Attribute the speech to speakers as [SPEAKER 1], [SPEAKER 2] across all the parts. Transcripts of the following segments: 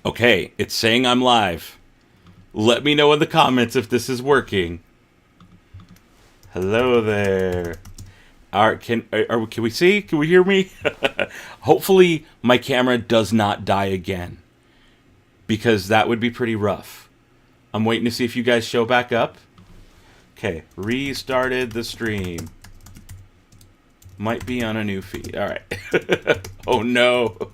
[SPEAKER 1] Okay, it's saying I'm live. Let me know in the comments if this is working. Hello there. Can we see? Can we hear me? Hopefully my camera does not die again, because that would be pretty rough. I'm waiting to see if you guys show back up. Okay, restarted the stream. Might be on a new feed. All right. Oh no.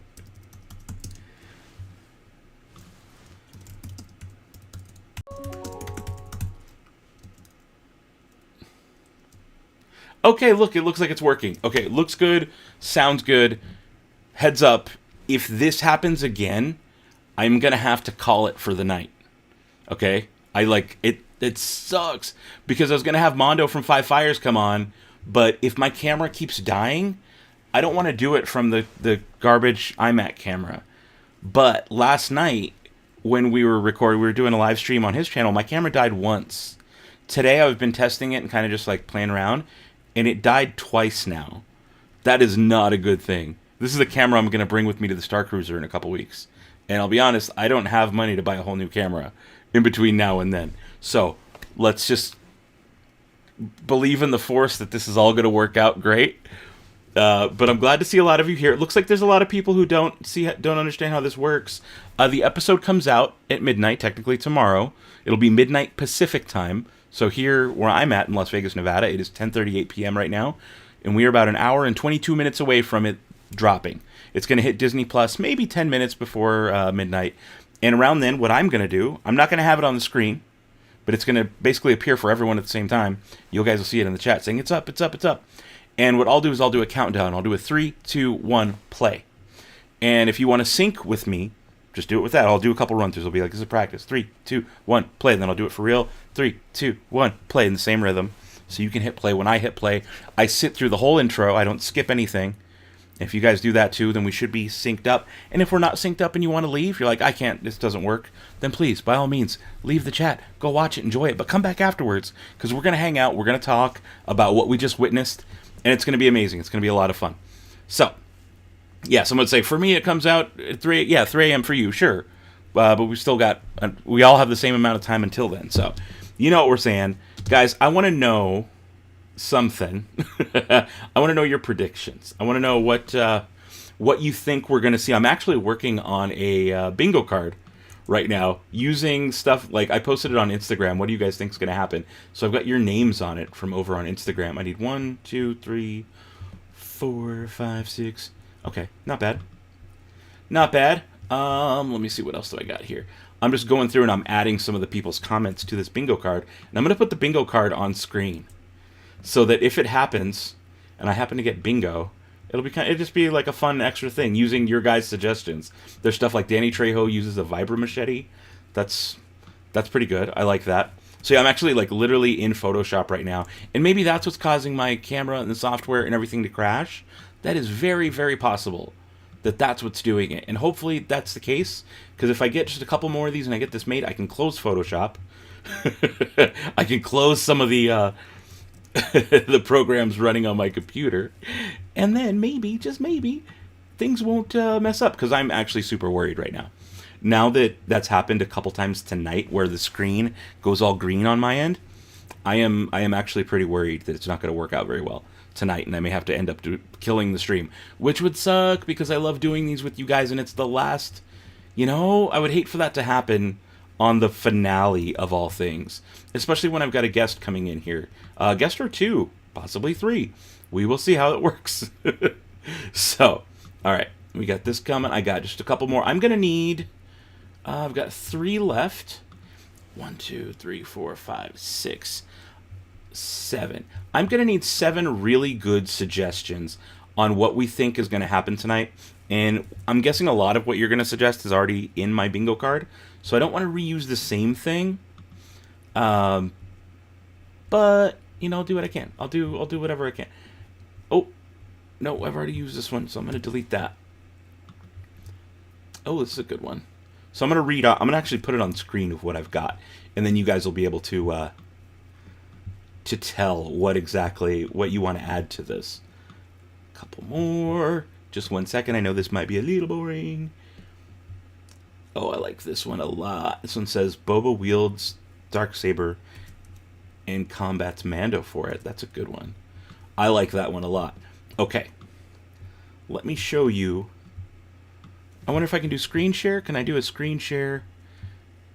[SPEAKER 1] Okay, look, it looks like it's working. Okay, it looks good, sounds good. Heads up, if this happens again, I'm going to have to call it for the night. Okay? It sucks because I was going to have Mando from Five Fires come on, but if my camera keeps dying, I don't want to do it from the garbage iMac camera. But last night, when we were recording, we were doing a live stream on his channel, my camera died once. Today, I've been testing it and kind of just like playing around, and it died twice now. That is not a good thing. This is the camera I'm going to bring with me to the Star Cruiser in a couple weeks. And I'll be honest, I don't have money to buy a whole new camera in between now and then. So, let's just believe in the Force that this is all going to work out great. But I'm glad to see a lot of you here. It looks like there's a lot of people who don't understand how this works. The episode comes out at midnight, technically tomorrow. It'll be midnight Pacific time. So here, where I'm at in Las Vegas, Nevada, it is 10:38 p.m. right now, and we are about an hour and 22 minutes away from it dropping. It's going to hit Disney Plus maybe 10 minutes before midnight, and around then, what I'm going to do, I'm not going to have it on the screen, but it's going to basically appear for everyone at the same time. You guys will see it in the chat saying, it's up, it's up, it's up. And what I'll do is I'll do a countdown. I'll do a 3, 2, 1, play. And if you want to sync with me, just do it with that. I'll do a couple run-throughs. I'll be like, this is practice. 3, 2, 1, play. And then I'll do it for real. 3, 2, 1, play in the same rhythm. So you can hit play when I hit play. I sit through the whole intro. I don't skip anything. If you guys do that too, then we should be synced up. And if we're not synced up and you want to leave, you're like, I can't, this doesn't work, then please, by all means, leave the chat. Go watch it, enjoy it. But come back afterwards, because we're going to hang out. We're going to talk about what we just witnessed. And it's going to be amazing. It's going to be a lot of fun. So, yeah, someone would say, for me, it comes out at 3 a.m. for you, sure. But we still got, we all have the same amount of time until then. So, you know what we're saying. Guys, I want to know something. I want to know your predictions. I want to know what you think we're going to see. I'm actually working on a bingo card right now using stuff, like I posted it on Instagram. What do you guys think is going to happen? So I've got your names on it from over on Instagram. I need 1, 2, 3, 4, 5, 6. Okay, not bad. Not bad. Let me see, what else do I got here? I'm just going through and I'm adding some of the people's comments to this bingo card. And I'm going to put the bingo card on screen so that if it happens and I happen to get bingo, it'll just be like a fun extra thing using your guys' suggestions. There's stuff like Danny Trejo uses a vibra machete. That's pretty good. I like that. So yeah, I'm actually like literally in Photoshop right now. And maybe that's what's causing my camera and the software and everything to crash. That is very, very possible that that's what's doing it. And hopefully that's the case, because if I get just a couple more of these and I get this made, I can close Photoshop. I can close some of the the programs running on my computer. And then maybe, just maybe, things won't mess up, because I'm actually super worried right now. Now that that's happened a couple times tonight where the screen goes all green on my end, I am actually pretty worried that it's not going to work out very well tonight, and I may have to end up killing the stream, which would suck because I love doing these with you guys, and it's the last, I would hate for that to happen on the finale of all things, especially when I've got a guest coming in here. A guest or 2, possibly 3. We will see how it works. So, all right, we got this coming. I got just a couple more. I'm going to need, I've got 3 left. 1, 2, 3, 4, 5, 6, 7. I'm going to need 7 really good suggestions on what we think is going to happen tonight. And I'm guessing a lot of what you're going to suggest is already in my bingo card. So I don't want to reuse the same thing. But, I'll do what I can. I'll do whatever I can. Oh, no, I've already used this one, so I'm going to delete that. Oh, this is a good one. So I'm going to read out. I'm going to actually put it on screen of what I've got. And then you guys will be able to tell what you want to add to this. Couple more. Just 1 second. I know this might be a little boring. Oh, I like this one a lot. This one says Boba wields Darksaber and combats Mando for it. That's a good one. I like that one a lot. Okay. Let me show you. I wonder if I can do screen share. Can I do a screen share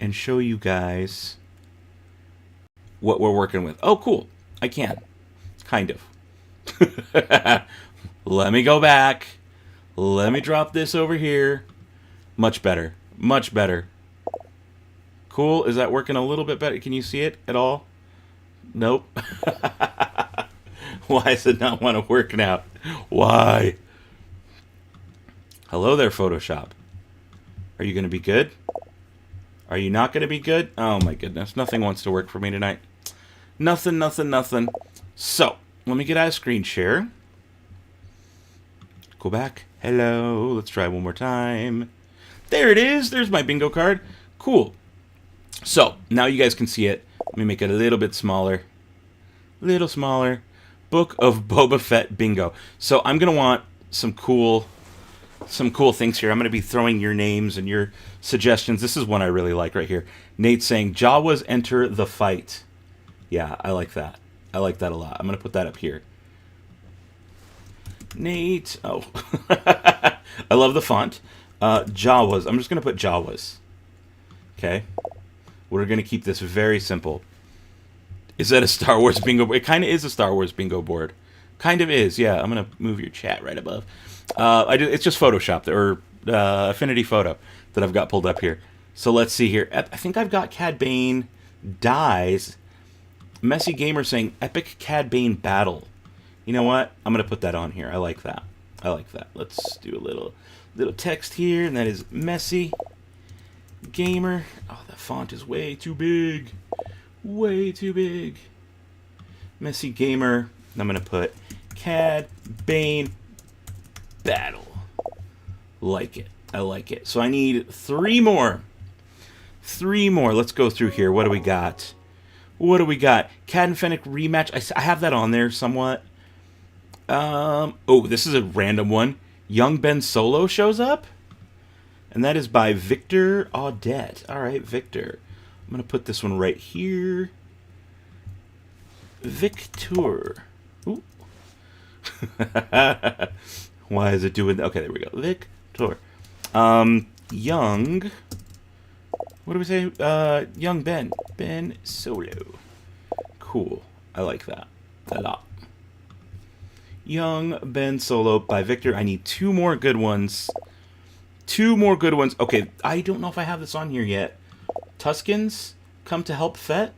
[SPEAKER 1] and show you guys what we're working with? Oh, cool. I can. Kind of. Let me go back. Let me drop this over here. Much better. Much better. Cool. Is that working a little bit better? Can you see it at all? Nope. Why does it not want to work now? Why? Hello there, Photoshop. Are you going to be good? Are you not going to be good? Oh my goodness. Nothing wants to work for me tonight. Nothing, nothing, nothing. So, let me get out of screen share. Go back. Hello. Let's try one more time. There it is. There's my bingo card. Cool. So, now you guys can see it. Let me make it a little bit smaller. A little smaller. Book of Boba Fett bingo. So, I'm going to want some cool things here. I'm going to be throwing your names and your suggestions. This is one I really like right here. Nate's saying, Jawas enter the fight. Yeah, I like that. I like that a lot. I'm going to put that up here. Nate. Oh. I love the font. Jawas. I'm just going to put Jawas. Okay. We're going to keep this very simple. Is that a Star Wars bingo board? It kind of is a Star Wars bingo board. Kind of is, yeah. I'm going to move your chat right above. It's just Photoshop, or Affinity Photo that I've got pulled up here. So let's see here. I think I've got Cad Bane dies. Messy Gamer saying, epic Cad Bane battle. You know what? I'm going to put that on here. I like that. I like that. Let's do a little text here, and that is Messy Gamer. Oh, that font is way too big. Way too big. Messy Gamer. I'm going to put Cad Bane battle. Like it. I like it. So I need 3 more. 3 more. Let's go through here. What do we got? What do we got? Cad and Fennec rematch. I have that on there somewhat. Oh, this is a random one. Young Ben Solo shows up. And that is by Victor Audette. All right, Victor. I'm going to put this one right here. Victor. Ooh. Why is it doing that? Okay, there we go. Victor. Young. What do we say? Young Ben. Ben Solo. Cool. I like that a lot. Young Ben Solo by Victor. I need 2 more good ones. 2 more good ones. Okay, I don't know if I have this on here yet. Tuskens come to help Fett.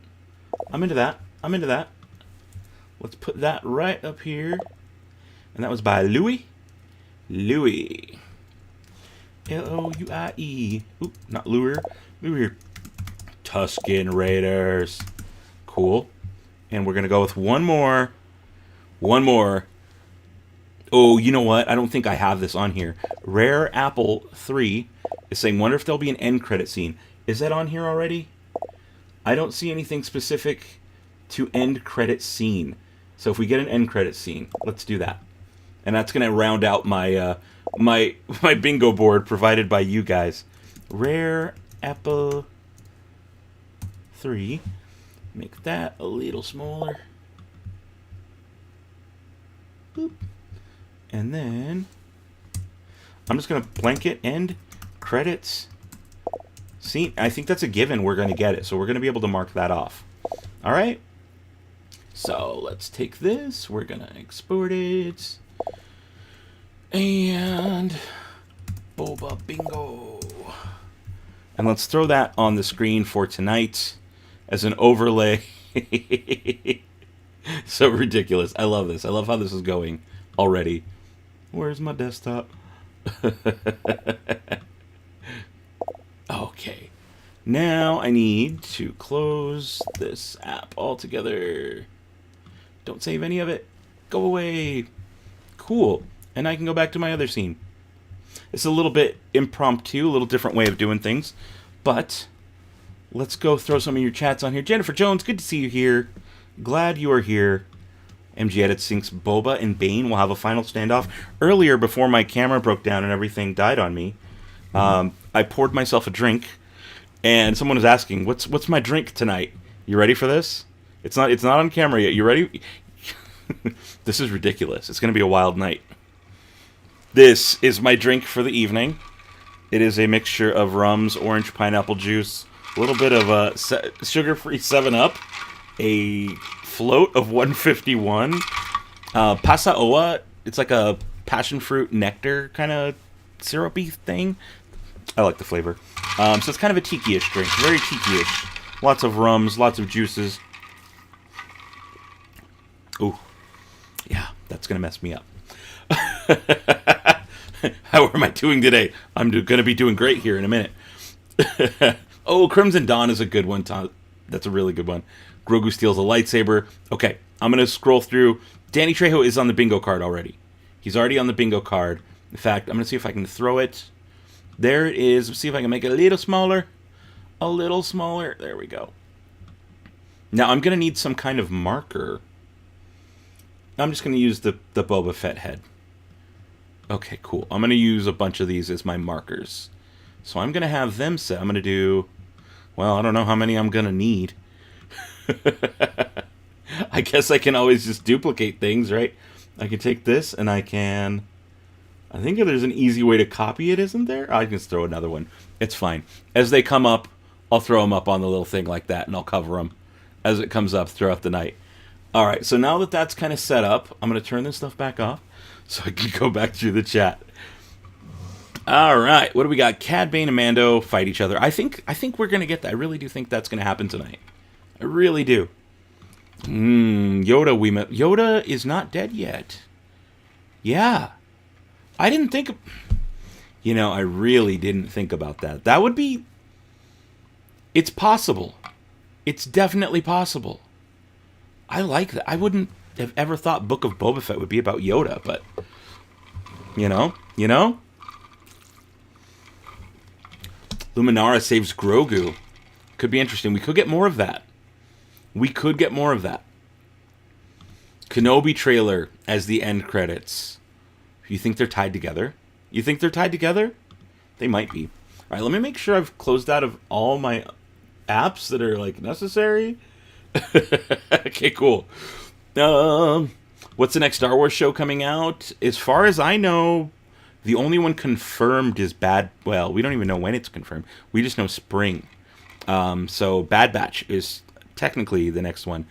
[SPEAKER 1] I'm into that. I'm into that. Let's put that right up here. And that was by Louis. Louis. L-O-U-I-E. Oop, not Lure. Lure. Tusken Raiders. Cool. And we're going to go with one more. One more. Oh, you know what? I don't think I have this on here. Rare Apple 3 is saying, wonder if there'll be an end credit scene. Is that on here already? I don't see anything specific to end credit scene. So if we get an end credit scene, let's do that. And that's going to round out my my bingo board provided by you guys. Rare Apple 3. Make that a little smaller. Boop. And then I'm just going to blanket end credits. See, I think that's a given we're going to get it. So we're going to be able to mark that off. All right. So let's take this. We're going to export it. And Boba Bingo. And let's throw that on the screen for tonight as an overlay. So ridiculous. I love this. I love how this is going already. Where's my desktop? Okay. Now I need to close this app altogether. Don't save any of it. Go away. Cool. And I can go back to my other scene. It's a little bit impromptu, a little different way of doing things. But let's go throw some of your chats on here. Jennifer Jones, good to see you here. Glad you are here. MG Edits thinks Boba and Bane will have a final standoff. Earlier, before my camera broke down and everything died on me, I poured myself a drink, and someone was asking, "What's my drink tonight? You ready for this?" It's not on camera yet. You ready? This is ridiculous. It's going to be a wild night. This is my drink for the evening. It is a mixture of rums, orange pineapple juice, a little bit of a sugar-free 7-Up, a float of 151, pasa oa. It's like a passion fruit nectar kind of syrupy thing. I like the flavor. So it's kind of a tiki-ish drink, very tiki-ish. Lots of rums, lots of juices. Ooh, yeah, that's gonna mess me up. How am I doing today? I'm gonna be doing great here in a minute. Oh, Crimson Dawn is a good one. That's a really good one. Grogu steals a lightsaber. Okay, I'm gonna scroll through. Danny Trejo is on the bingo card already. He's already on the bingo card. In fact, I'm gonna see if I can throw it. There it is. Let's see if I can make it a little smaller. A little smaller. There we go. Now I'm gonna need some kind of marker. I'm just gonna use the Boba Fett head. Okay, cool. I'm going to use a bunch of these as my markers. So I'm going to have them set. I'm going to do... Well, I don't know how many I'm going to need. I guess I can always just duplicate things, right? I can take this and I can... I think there's an easy way to copy it, isn't there? I can just throw another one. It's fine. As they come up, I'll throw them up on the little thing like that, and I'll cover them as it comes up throughout the night. All right, so now that that's kind of set up, I'm going to turn this stuff back off so I can go back through the chat. All right, what do we got? Cad Bane and Mando fight each other. I think we're going to get that. I really do think that's going to happen tonight. I really do. Yoda, we met. Yoda is not dead yet. Yeah. I didn't think... You know, I really didn't think about that. That would be... It's possible. It's definitely possible. I like that. I wouldn't have ever thought Book of Boba Fett would be about Yoda, but... You know? Luminara saves Grogu. Could be interesting. We could get more of that. Kenobi trailer as the end credits. You think they're tied together? They might be. All right, let me make sure I've closed out of all my apps that are, like, necessary. Okay, cool. What's the next Star Wars show coming out? As far as I know, the only one confirmed is Bad... Well, we don't even know when it's confirmed. We just know spring. So Bad Batch is technically the next one.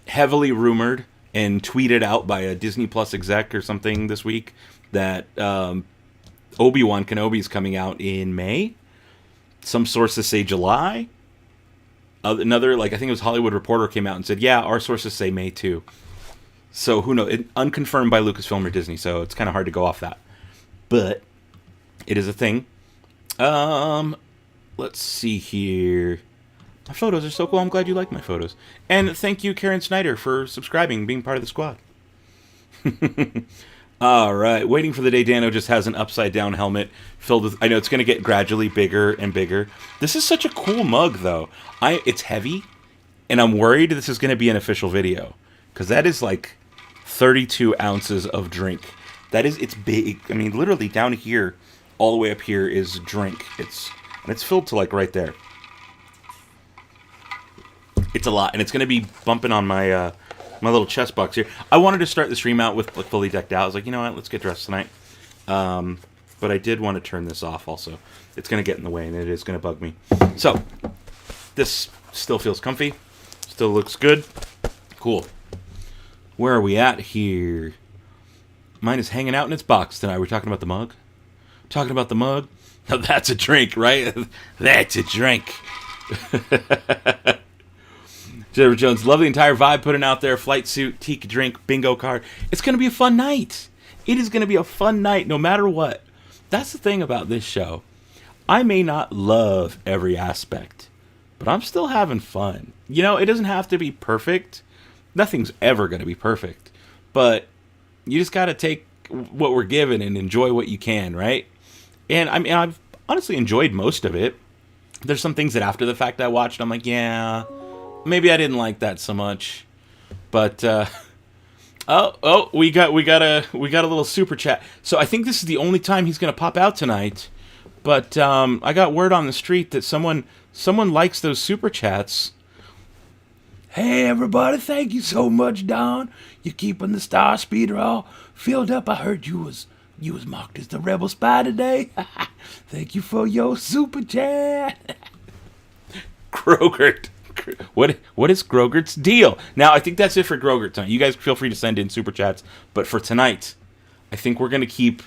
[SPEAKER 1] Heavily rumored and tweeted out by a Disney Plus exec or something this week that Obi-Wan Kenobi is coming out in May. Some sources say July. Another, like, I think it was Hollywood Reporter came out and said, yeah, our sources say May too. So who knows? Unconfirmed by Lucasfilm or Disney, so it's kind of hard to go off that. But it is a thing. Let's see here. My photos are so cool. I'm glad you like my photos. And thank you, Karen Snyder, for subscribing, being part of the squad. All right. Waiting for the day Dano just has an upside-down helmet filled with... I know it's going to get gradually bigger and bigger. This is such a cool mug, though. It's heavy, and I'm worried this is going to be an official video. Because that is like 32 ounces of drink. It's big. I mean, literally down here, all the way up here is drink. It's filled to, like, right there. It's a lot, and it's going to be bumping on my my little chest box here. I wanted to start the stream out with, like, fully decked out. I was like, you know what, let's get dressed tonight. But I did want to turn this off also. It's going to get in the way, and it is going to bug me. So, this still feels comfy. Still looks good. Cool. Where are we at here? Mine is hanging out in its box tonight. We're talking about the mug? Talking about the mug? Now that's a drink, right? That's a drink. Jennifer Jones, love the entire vibe putting out there. Flight suit, tiki drink, bingo card. It's going to be a fun night. It is going to be a fun night no matter what. That's the thing about this show. I may not love every aspect, but I'm still having fun. You know, it doesn't have to be perfect. Nothing's ever going to be perfect. But you just got to take what we're given and enjoy what you can, right? And I mean, I've honestly enjoyed most of it. There's some things that after the fact I watched, I'm like, yeah, maybe I didn't like that so much. But we got a little super chat. So I think this is the only time he's going to pop out tonight. But I got word on the street that someone likes those super chats. Hey everybody, thank you so much, Don. You're keeping the Star Speeder all filled up. I heard you was marked as the Rebel Spy today. Thank you for your super chat. Grogert. What is Grogert's deal? Now, I think that's it for Grogert tonight. You guys feel free to send in super chats. But for tonight, I think we're going to keep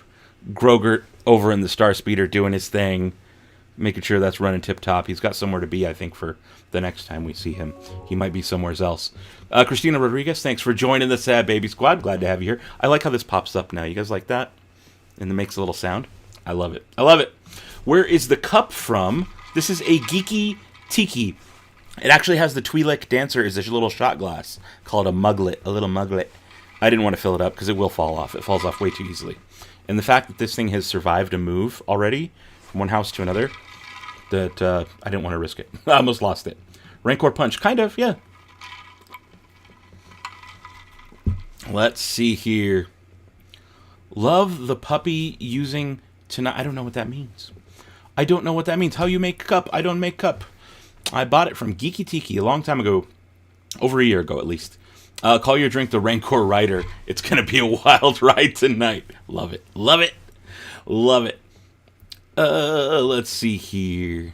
[SPEAKER 1] Grogert over in the Star Speeder doing his thing, making sure that's running tip-top. He's got somewhere to be, I think, for the next time we see him. He might be somewhere else. Christina Rodriguez, thanks for joining the Sad Baby Squad. Glad to have you here. I like how this pops up now. You guys like that? And it makes a little sound. I love it. I love it. Where is the cup from? This is a Geeky Tiki. It actually has the Twi'lek dancer as a little shot glass. Call it a muglet, a little muglet. I didn't want to fill it up because it will fall off. It falls off way too easily. And the fact that this thing has survived a move already from one house to another, that I didn't want to risk it. I almost lost it. Rancor Punch, kind of, yeah. Let's see here. Love the puppy using tonight. I don't know what that means. I don't know what that means. How you make cup? I don't make cup. I bought it from Geeky Tiki a long time ago. Over a year ago, at least. Call your drink the Rancor Rider. It's going to be a wild ride tonight. Love it. Love it. Love it. Let's see here.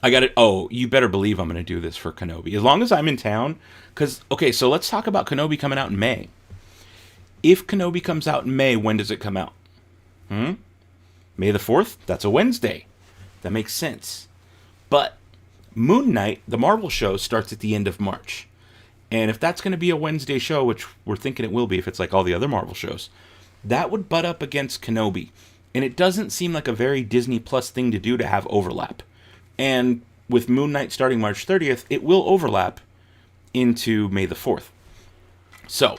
[SPEAKER 1] I got it. Oh, you better believe I'm going to do this for Kenobi. As long as I'm in town. Because, okay, so let's talk about Kenobi coming out in May. If Kenobi comes out in May, when does it come out? May the 4th? That's a Wednesday. That makes sense. But Moon Knight, the Marvel show, starts at the end of March. And if that's going to be a Wednesday show, which we're thinking it will be if it's like all the other Marvel shows, that would butt up against Kenobi. And it doesn't seem like a very Disney Plus thing to do to have overlap. And with Moon Knight starting March 30th, it will overlap into May the 4th. So,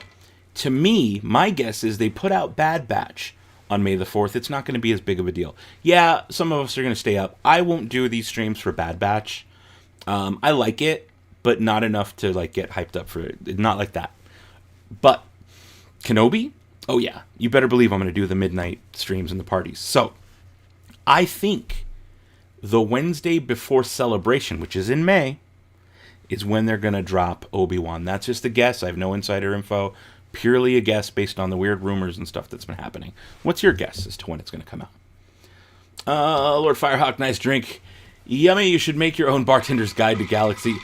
[SPEAKER 1] to me, my guess is they put out Bad Batch on May the 4th. It's not going to be as big of a deal. Yeah, some of us are going to stay up. I won't do these streams for Bad Batch. I like it, but not enough to like get hyped up for it. Not like that. But Kenobi? Oh yeah, you better believe I'm going to do the midnight streams and the parties. So, I think the Wednesday before Celebration, which is in May, is when they're going to drop Obi-Wan. That's just a guess. I have no insider info. Purely a guess based on the weird rumors and stuff that's been happening. What's your guess as to when it's going to come out? Lord Firehawk, nice drink. Yummy, you should make your own Bartender's Guide to Galaxy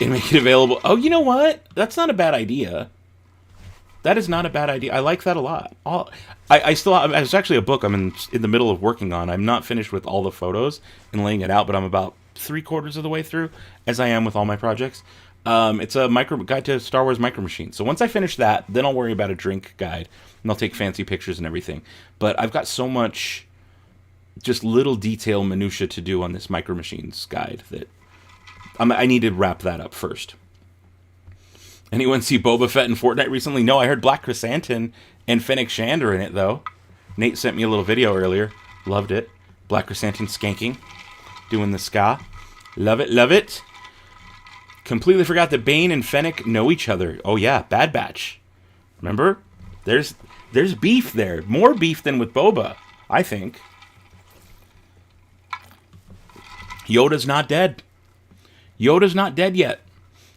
[SPEAKER 1] and make it available. Oh, you know what? That's not a bad idea. That is not a bad idea. I like that a lot. It's actually a book I'm in the middle of working on. I'm not finished with all the photos and laying it out, but I'm about 3/4 of the way through, as I am with all my projects. It's a guide to Star Wars Micro Machines. So once I finish that, then I'll worry about a drink guide, and I'll take fancy pictures and everything. But I've got so much just little detail minutia to do on this Micro Machines guide that I need to wrap that up first. Anyone see Boba Fett in Fortnite recently? No, I heard Black Chrysanthemum and Fennec Shand are in it, though. Nate sent me a little video earlier. Loved it. Black Chrysanthemum skanking. Doing the ska. Love it, love it. Completely forgot that Bane and Fennec know each other. Oh yeah, Bad Batch. Remember? There's beef there. More beef than with Boba, I think. Yoda's not dead. Yoda's not dead yet.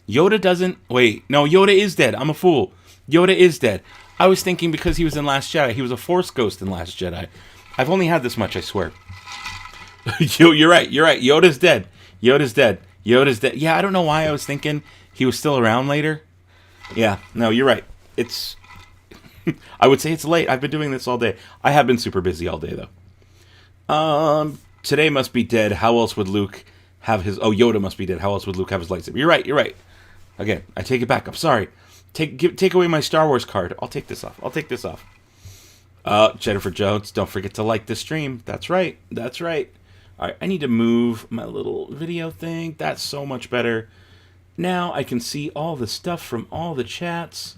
[SPEAKER 1] Yoda doesn't... Wait, no, Yoda is dead. I'm a fool. Yoda is dead. I was thinking because he was in Last Jedi. He was a Force ghost in Last Jedi. I've only had this much, I swear. You're right. Yoda's dead. Yoda's dead. Yeah, I don't know why I was thinking he was still around later. Yeah, no, you're right. It's... I would say it's late. I've been doing this all day. I have been super busy all day, though. Today must be dead. How else would Luke have his... Oh, Yoda must be dead. How else would Luke have his lightsaber? You're right. Again, I take it back. I'm sorry. Take away my Star Wars card. I'll take this off. Jennifer Jones, don't forget to like the stream. That's right. All right, I need to move my little video thing. That's so much better. Now I can see all the stuff from all the chats.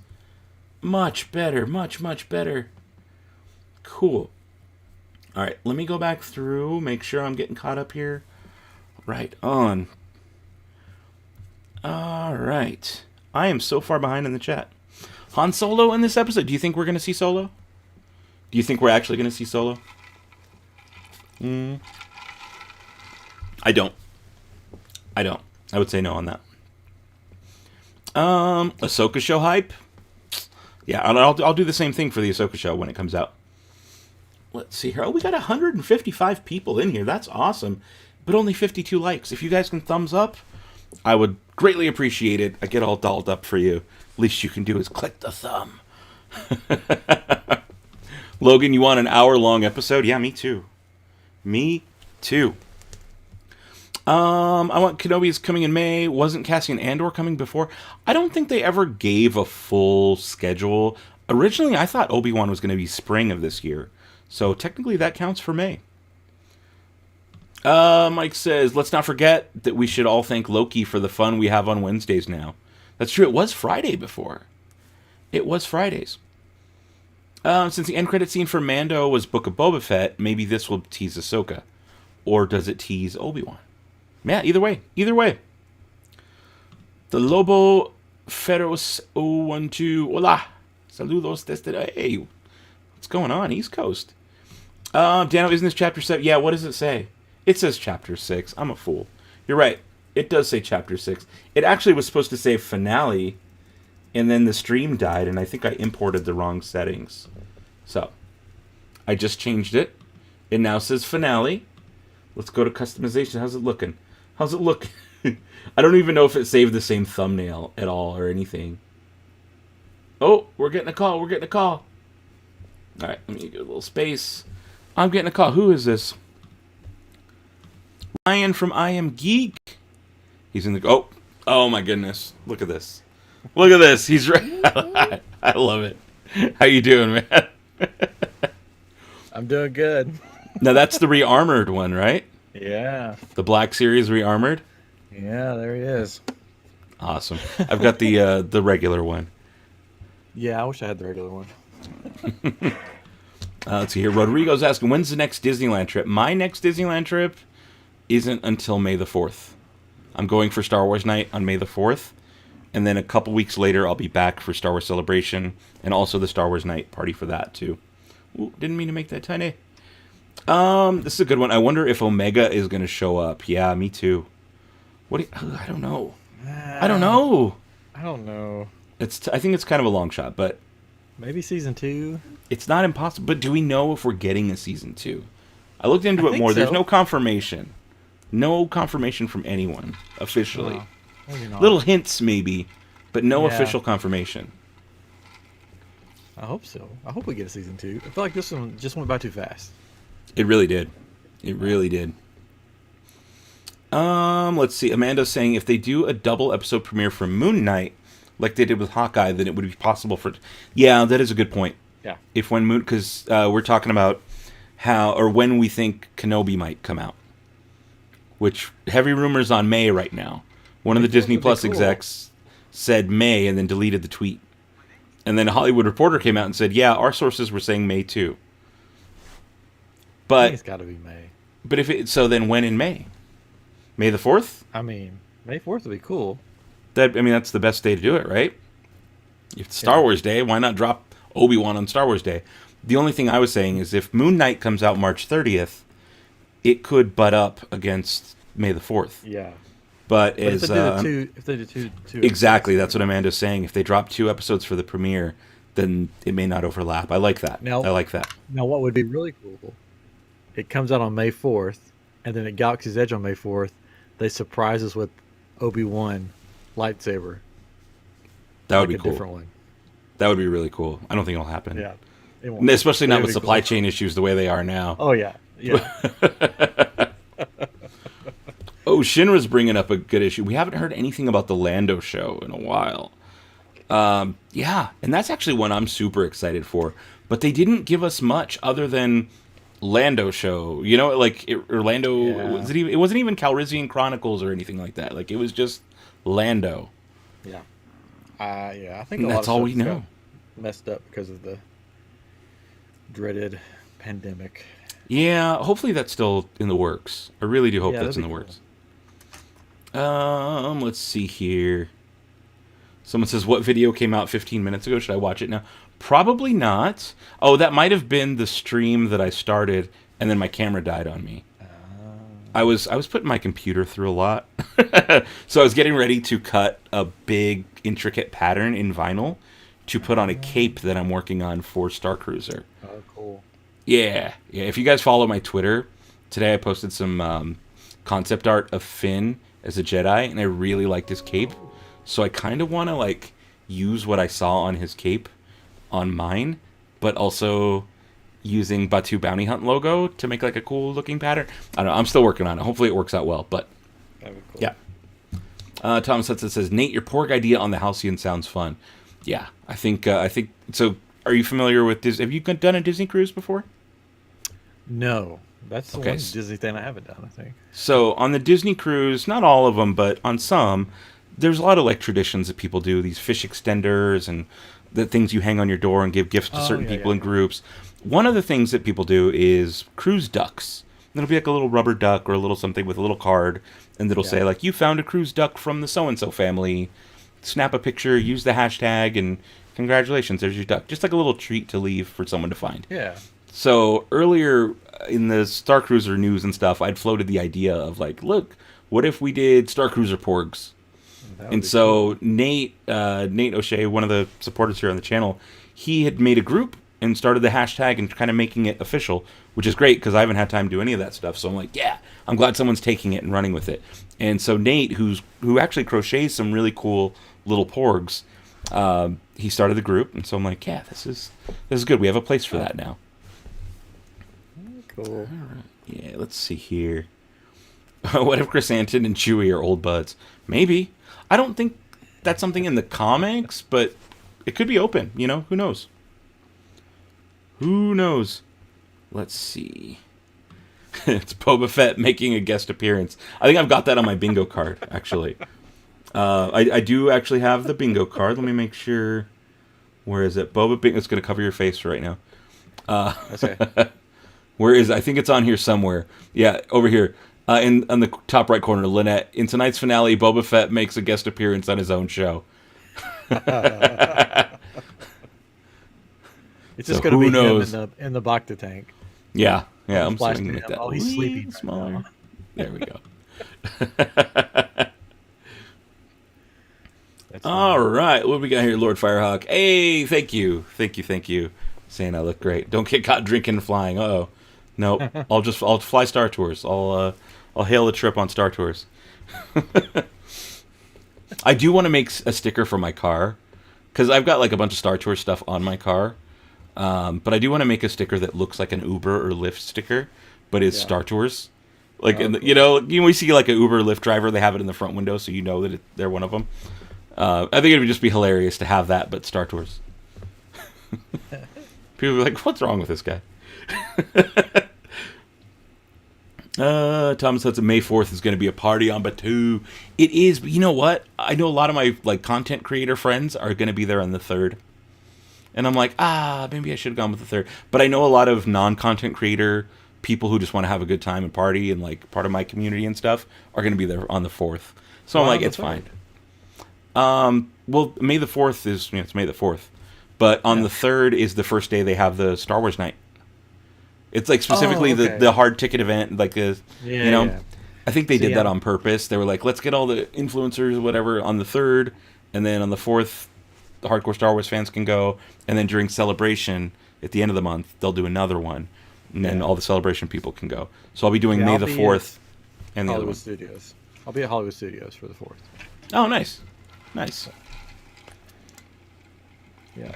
[SPEAKER 1] Much better. Much better. Cool. All right, let me go back through, make sure I'm getting caught up here. Right on. All right. I am so far behind in the chat. Han Solo in this episode. Do you think we're going to see Solo? Do you think we're actually going to see Solo? I don't. I would say no on that. Ahsoka show hype. Yeah, I'll do the same thing for the Ahsoka show when it comes out. Let's see here. Oh, we got 155 people in here. That's awesome. But only 52 likes. If you guys can thumbs up, I would greatly appreciate it. I get all dolled up for you. Least you can do is click the thumb. Logan, you want an hour-long episode? Yeah, me too. Me too. I want Kenobi's coming in May. Wasn't Cassian Andor coming before? I don't think they ever gave a full schedule. Originally, I thought Obi-Wan was going to be spring of this year. So technically that counts for May. Mike says, let's not forget that we should all thank Loki for the fun we have on Wednesdays now. That's true. It was Friday before. It was Fridays. Since the end credit scene for Mando was Book of Boba Fett, maybe this will tease Ahsoka. Or does it tease Obi-Wan? Yeah, either way. Either way. The Lobo Feroz 012. Hola. Saludos desde... Hey, what's going on? East Coast. Dano, isn't this chapter 7? Yeah, what does it say? It says chapter 6. I'm a fool. You're right. It does say chapter 6. It actually was supposed to say finale, and then the stream died, and I think I imported the wrong settings. So, I just changed it. It now says finale. Let's go to customization. How's it looking? How's it look? I don't even know if it saved the same thumbnail at all or anything. Oh, we're getting a call. We're getting a call. All right, let me get a little space. I'm getting a call. Who is this? Ryan from I Am Geek. He's in the... Oh my goodness. Look at this. Look at this. He's right. I love it. How you doing, man?
[SPEAKER 2] I'm doing good.
[SPEAKER 1] Now, that's the re-armored one, right?
[SPEAKER 2] Yeah.
[SPEAKER 1] The Black Series re-armored?
[SPEAKER 2] Yeah, there he is.
[SPEAKER 1] Awesome. I've got the regular one.
[SPEAKER 2] Yeah, I wish I had the regular one.
[SPEAKER 1] Let's see here. Rodrigo's asking, when's the next Disneyland trip? My next Disneyland trip isn't until May the 4th. I'm going for Star Wars Night on May the 4th. And then a couple weeks later, I'll be back for Star Wars Celebration. And also the Star Wars Night party for that, too. Ooh, didn't mean to make that tiny. This is a good one. I wonder if Omega is going to show up. Yeah, me too. I don't know. I don't know.
[SPEAKER 2] I don't know.
[SPEAKER 1] I think it's kind of a long shot, but...
[SPEAKER 2] Maybe season 2?
[SPEAKER 1] It's not impossible. But do we know if we're getting a season 2? I looked into it more. So. There's no confirmation. No confirmation from anyone, officially. Little hints, maybe, but no official confirmation.
[SPEAKER 2] I hope so. I hope we get a season 2. I feel like this one just went by too fast.
[SPEAKER 1] It really did. It really did. Let's see. Amanda's saying if they do a double episode premiere for Moon Knight, like they did with Hawkeye, then it would be possible for... Yeah, that is a good point.
[SPEAKER 2] Yeah.
[SPEAKER 1] If when Moon... Because we're talking about how... Or when we think Kenobi might come out. Which, heavy rumors on May right now. One of the Disney Plus execs said May and then deleted the tweet. And then a Hollywood Reporter came out and said, yeah, our sources were saying May too. But
[SPEAKER 2] I think it's got to be May.
[SPEAKER 1] But so then when in May? May the 4th?
[SPEAKER 2] I mean, May 4th would be cool.
[SPEAKER 1] That's the best day to do it, right? If it's Star Wars Day, why not drop Obi-Wan on Star Wars Day? The only thing I was saying is if Moon Knight comes out March 30th, it could butt up against May the 4th.
[SPEAKER 2] Yeah.
[SPEAKER 1] But
[SPEAKER 2] if they do two
[SPEAKER 1] exactly, that's what Amanda's saying. If they drop 2 episodes for the premiere, then it may not overlap. I like that. I like that.
[SPEAKER 2] Now, what would be really cool? It comes out on May 4th, and then at Galaxy's Edge on May 4th, they surprise us with Obi-Wan lightsaber.
[SPEAKER 1] That would be cool.
[SPEAKER 2] Different one. That
[SPEAKER 1] would be really cool. I don't think it'll happen.
[SPEAKER 2] Yeah. It
[SPEAKER 1] won't. Especially not with supply chain issues the way they are now.
[SPEAKER 2] Oh, yeah. Yeah.
[SPEAKER 1] Oh, Shinra's bringing up a good issue. We haven't heard anything about the Lando show in a while. Yeah, and that's actually one I'm super excited for. But they didn't give us much other than Lando show. You know, like Orlando. Yeah. It wasn't even Calrissian Chronicles or anything like that. Like it was just Lando.
[SPEAKER 2] Yeah. I think that's
[SPEAKER 1] all we know.
[SPEAKER 2] Messed up because of the dreaded pandemic.
[SPEAKER 1] Yeah, hopefully that's still in the works. I really do hope that's in the works. Let's see here. Someone says, what video came out 15 minutes ago? Should I watch it now? Probably not. Oh, that might have been the stream that I started and then my camera died on me. I was putting my computer through a lot. So I was getting ready to cut a big, intricate pattern in vinyl to put on a cape that I'm working on for Star Cruiser.
[SPEAKER 2] Oh, cool.
[SPEAKER 1] Yeah. If you guys follow my Twitter, today I posted some concept art of Finn as a Jedi, and I really liked his cape. So I kind of want to like use what I saw on his cape on mine, but also using Batu Bounty Hunt logo to make like a cool looking pattern. I don't know. I'm still working on it. Hopefully it works out well, but
[SPEAKER 2] That'd be cool.
[SPEAKER 1] yeah. Thomas Hudson says, Nate, your porg idea on the Halcyon sounds fun. Yeah, I think so. Are you familiar with Disney? Have you done a Disney cruise before?
[SPEAKER 2] No, that's the
[SPEAKER 1] Okay.
[SPEAKER 2] one Disney thing I haven't done, I think.
[SPEAKER 1] So on the Disney cruise, not all of them, but on some, there's a lot of like traditions that people do. These fish extenders and the things you hang on your door and give gifts to certain people in groups. One of the things that people do is cruise ducks. It'll be like a little rubber duck or a little something with a little card, and it'll say like, you found a cruise duck from the so-and-so family. Snap a picture, use the hashtag, and congratulations, there's your duck. Just like a little treat to leave for someone to find.
[SPEAKER 2] Yeah.
[SPEAKER 1] So earlier in the Star Cruiser news and stuff, I'd floated the idea of like, look, what if we did Star Cruiser porgs? And so cool. Nate O'Shea, one of the supporters here on the channel, he had made a group and started the hashtag and kind of making it official, which is great because I haven't had time to do any of that stuff. So I'm like, yeah, I'm glad someone's taking it and running with it. And so Nate, who actually crochets some really cool little porgs, he started the group, and so I'm like, yeah, this is good. We have a place for that now.
[SPEAKER 2] Cool.
[SPEAKER 1] All right. Yeah, let's see here. What if Chrysanthemum and Chewie are old buds? Maybe. I don't think that's something in the comics, but it could be open. You know, who knows? Who knows? Let's see. It's Boba Fett making a guest appearance. I think I've got that on my bingo card, actually. I do actually have the bingo card. Let me make sure. Where is it? Boba Bingo. It's going to cover your face right now.
[SPEAKER 2] Okay.
[SPEAKER 1] Where is it? I think it's on here somewhere. Yeah, over here. On the top right corner, Lynette. In tonight's finale, Boba Fett makes a guest appearance on his own show.
[SPEAKER 2] It's just going to be knows? Him in the Bacta tank.
[SPEAKER 1] Yeah. I'm starting to make that.
[SPEAKER 2] Oh, he's sleeping smaller.
[SPEAKER 1] Right there we go. All right, what do we got here, Lord Firehawk? Hey, thank you. Saying I look great. Don't get caught drinking and flying. Uh-oh. Nope. I'll fly Star Tours. I'll hail a trip on Star Tours. I do want to make a sticker for my car because I've got like a bunch of Star Tours stuff on my car. But I do want to make a sticker that looks like an Uber or Lyft sticker, but it's Star Tours. Like, we see like an Uber or Lyft driver, they have it in the front window, so you know that they're one of them. I think it would just be hilarious to have that, but Star Tours. People are like, what's wrong with this guy? Thomas says that May 4th is going to be a party on Batu. It is, but you know what? I know a lot of my like content creator friends are going to be there on the 3rd. And I'm like, maybe I should have gone with the 3rd. But I know a lot of non-content creator people who just want to have a good time and party and like part of my community and stuff are going to be there on the 4th. So I'm like, it's fine. Well, May the 4th is, it's May the 4th. But on the 3rd is the first day they have the Star Wars night. It's like specifically the hard ticket event, like I think they did that on purpose. They were like, let's get all the influencers or whatever on the 3rd, and then on the 4th, the hardcore Star Wars fans can go, and then during Celebration at the end of the month, they'll do another one, and then all the Celebration people can go. So I'll be doing May the 4th and the other one.
[SPEAKER 2] Studios. I'll be at Hollywood Studios for the 4th.
[SPEAKER 1] Oh, nice.
[SPEAKER 2] Yeah.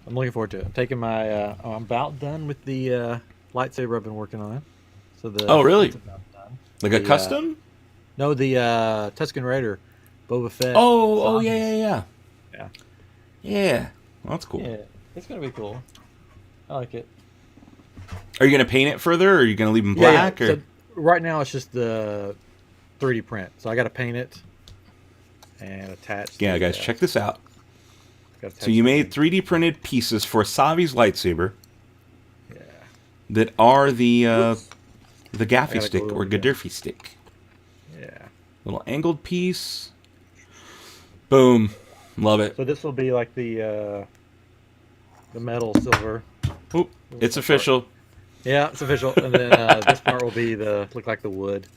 [SPEAKER 2] I'm looking forward to it. I'm taking my. I'm about done with the lightsaber I've been working on. So the.
[SPEAKER 1] Oh, really?
[SPEAKER 2] About done.
[SPEAKER 1] Like a custom?
[SPEAKER 2] No, the Tusken Raider, Boba Fett.
[SPEAKER 1] Oh, yeah.
[SPEAKER 2] Yeah.
[SPEAKER 1] Well, that's cool.
[SPEAKER 2] Yeah, it's gonna be cool. I like it.
[SPEAKER 1] Are you gonna paint it further, or are you gonna leave them black?
[SPEAKER 2] Yeah.
[SPEAKER 1] Or?
[SPEAKER 2] So right now it's just the 3D print, so I got to paint it and attach.
[SPEAKER 1] Yeah, guys, check this out. So you made 3D printed pieces for Savi's lightsaber.
[SPEAKER 2] Yeah.
[SPEAKER 1] That are the gaffy stick or Gaddafi stick.
[SPEAKER 2] Yeah.
[SPEAKER 1] Little angled piece. Boom. Love it.
[SPEAKER 2] So this will be like the metal silver.
[SPEAKER 1] Oop, it's official.
[SPEAKER 2] Yeah, it's official. And then this part will be look like the wood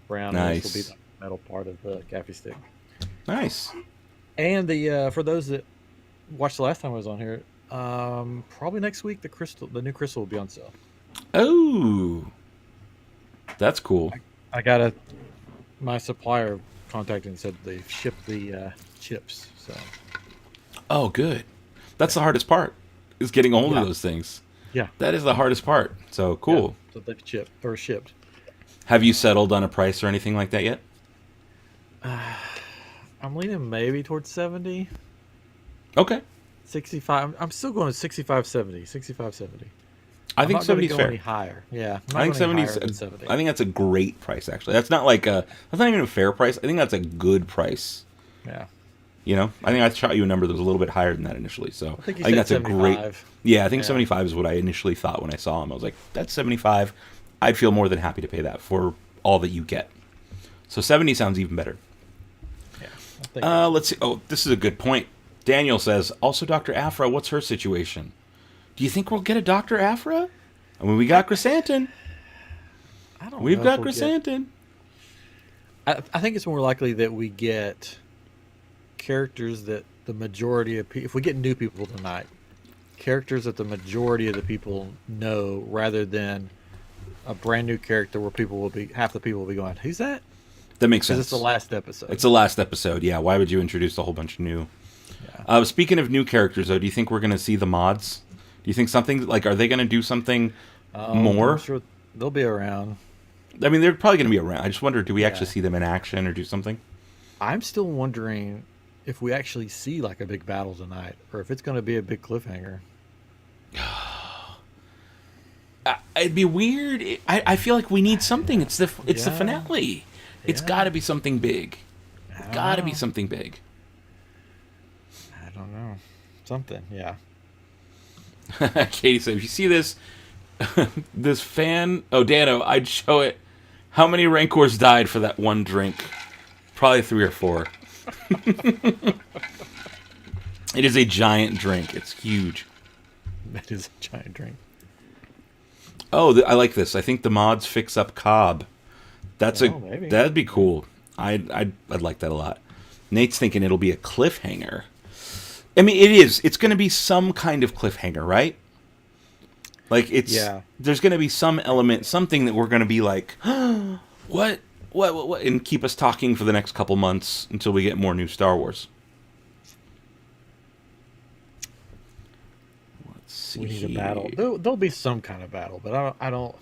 [SPEAKER 2] brown. And this will be
[SPEAKER 1] Nice.
[SPEAKER 2] the metal part of the gaffy stick.
[SPEAKER 1] Nice.
[SPEAKER 2] And the for those that watched the last time I was on here, probably next week the new crystal will be on sale.
[SPEAKER 1] Oh, that's cool.
[SPEAKER 2] I got my supplier contacted and said they've shipped the chips. So
[SPEAKER 1] Oh, good. That's the hardest part, is getting hold
[SPEAKER 2] yeah,
[SPEAKER 1] of those things.
[SPEAKER 2] yeah,
[SPEAKER 1] That is the hardest part. So
[SPEAKER 2] yeah.
[SPEAKER 1] cool.
[SPEAKER 2] So they've shipped.
[SPEAKER 1] Have you settled on a price or anything like that yet?
[SPEAKER 2] I'm leaning maybe towards 70,
[SPEAKER 1] Okay.
[SPEAKER 2] 65. I'm still going to 65, 70, 65, 70.
[SPEAKER 1] I
[SPEAKER 2] I'm
[SPEAKER 1] think
[SPEAKER 2] not going
[SPEAKER 1] 70
[SPEAKER 2] to
[SPEAKER 1] is
[SPEAKER 2] go
[SPEAKER 1] fair.
[SPEAKER 2] any higher. Yeah, I'm
[SPEAKER 1] I
[SPEAKER 2] not
[SPEAKER 1] think
[SPEAKER 2] going
[SPEAKER 1] 70
[SPEAKER 2] any
[SPEAKER 1] is,
[SPEAKER 2] higher than 70.
[SPEAKER 1] I think that's a great price, actually. That's not that's not even a fair price. I think that's a good price.
[SPEAKER 2] Yeah,
[SPEAKER 1] You know, I think I shot you a number that was a little bit higher than that initially. So
[SPEAKER 2] I think you
[SPEAKER 1] I think
[SPEAKER 2] said
[SPEAKER 1] that's a great.
[SPEAKER 2] 75.
[SPEAKER 1] Yeah, I think
[SPEAKER 2] Yeah,
[SPEAKER 1] 75 is what I initially thought when I saw him. I was like, that's 75. I'd feel more than happy to pay that for all that you get. So 70 sounds even better.
[SPEAKER 2] yeah. I think
[SPEAKER 1] Let's see. Oh, this is a good point. Daniel says, also Dr. Afra, what's her situation? Do you think we'll get a Dr. Afra? I mean, we got Chrysanthemum.
[SPEAKER 2] I don't
[SPEAKER 1] We've
[SPEAKER 2] know if
[SPEAKER 1] got
[SPEAKER 2] we'll get.
[SPEAKER 1] Chrysanthemum.
[SPEAKER 2] I think it's more likely that we get characters that the majority of people, if we get new people tonight, characters that the majority of the people know, rather than a brand new character where half the people will be going, "Who's that?"
[SPEAKER 1] That makes
[SPEAKER 2] Because it's
[SPEAKER 1] sense.
[SPEAKER 2] the last episode.
[SPEAKER 1] It's the last episode. Yeah, why would you introduce a whole bunch of new?
[SPEAKER 2] Yeah.
[SPEAKER 1] Speaking of new characters, though, do you think we're going to see the mods? Do you think something, like, are they going to do something
[SPEAKER 2] I'm
[SPEAKER 1] more?
[SPEAKER 2] sure they'll be around.
[SPEAKER 1] I mean, they're probably going to be around. I just wonder, do we actually
[SPEAKER 2] Yeah.
[SPEAKER 1] see them in action or do something?
[SPEAKER 2] I'm still wondering if we actually see like a big battle tonight, or if it's going to be a big cliffhanger.
[SPEAKER 1] It'd be weird. I feel like we need something. It's the
[SPEAKER 2] Yeah.
[SPEAKER 1] finale. It's
[SPEAKER 2] Yeah.
[SPEAKER 1] got to be something big.
[SPEAKER 2] I don't
[SPEAKER 1] Got to be
[SPEAKER 2] know.
[SPEAKER 1] something big.
[SPEAKER 2] I don't know. Something. Yeah.
[SPEAKER 1] Katie said, if you see this, this fan, oh, Dano, I'd show it. How many Rancors died for that one drink? Probably 3 or 4. It is a giant drink. It's huge.
[SPEAKER 2] That is a giant drink.
[SPEAKER 1] Oh, I like this. I think the mods fix up Cobb.
[SPEAKER 2] Maybe.
[SPEAKER 1] That'd be cool. I'd like that a lot. Nate's thinking it'll be a cliffhanger. I mean, it is. It's going to be some kind of cliffhanger, right? Like
[SPEAKER 2] Yeah.
[SPEAKER 1] There's going to be some element, something that we're going to be like, what, and keep us talking for the next couple months until we get more new Star Wars. Let's see.
[SPEAKER 2] We need a battle. There'll be some kind of battle, but I don't.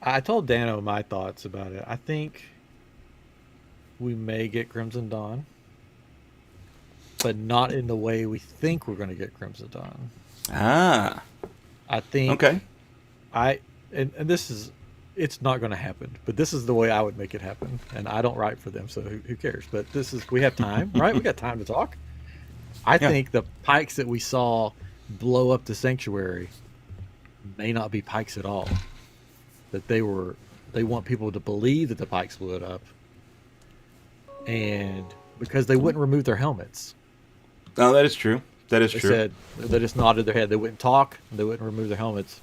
[SPEAKER 2] I told Dano my thoughts about it. I think we may get Crimson Dawn, but not in the way we think we're going to get Crimson Dawn.
[SPEAKER 1] Ah,
[SPEAKER 2] I think.
[SPEAKER 1] okay.
[SPEAKER 2] And this is, it's not going to happen, but this is the way I would make it happen. And I don't write for them, so who cares? But we have time, right? We got time to talk. I
[SPEAKER 1] Yeah.
[SPEAKER 2] think the pikes that we saw blow up the sanctuary may not be pikes at all. That they want people to believe that the pikes blew it up. And because they wouldn't remove their helmets.
[SPEAKER 1] No, that is true. That is
[SPEAKER 2] They
[SPEAKER 1] true.
[SPEAKER 2] said they just nodded their head. They wouldn't talk. They wouldn't remove their helmets.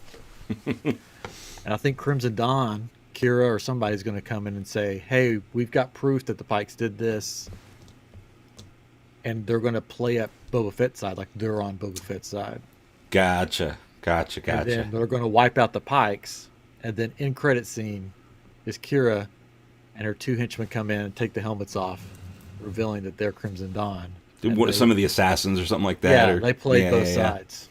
[SPEAKER 2] And I think Crimson Dawn, Kira or somebody's going to come in and say, "Hey, we've got proof that the Pikes did this," and they're going to play up Boba Fett's side, like they're on Boba Fett's side.
[SPEAKER 1] Gotcha.
[SPEAKER 2] And then they're going to wipe out the Pikes, and then in credit scene is Kira and her 2 henchmen come in and take the helmets off, revealing that they're Crimson Dawn. And
[SPEAKER 1] Some of the assassins or something like that.
[SPEAKER 2] yeah,
[SPEAKER 1] or,
[SPEAKER 2] they played both
[SPEAKER 1] yeah.
[SPEAKER 2] sides.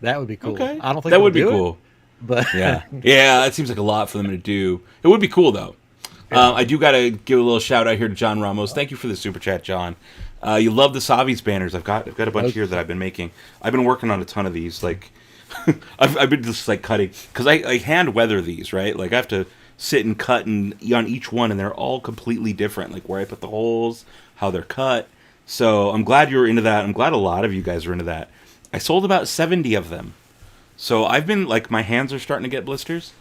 [SPEAKER 2] That would be cool.
[SPEAKER 1] Okay.
[SPEAKER 2] I don't think
[SPEAKER 1] that
[SPEAKER 2] they'll
[SPEAKER 1] would be
[SPEAKER 2] do it,
[SPEAKER 1] cool.
[SPEAKER 2] but
[SPEAKER 1] Yeah, yeah, that seems like a lot for them to do. It would be cool though. I do got to give a little shout out here to John Ramos. Thank you for the super chat, John. You love the Savi's banners. I've got a bunch here that I've been making. I've been working on a ton of these. Like, I've been just like cutting because I hand weather these, right? Like I have to sit and cut on each one, and they're all completely different. Like where I put the holes, how they're cut. So I'm glad you're into that. I'm glad a lot of you guys are into that. I sold about 70 of them. So I've been like, my hands are starting to get blisters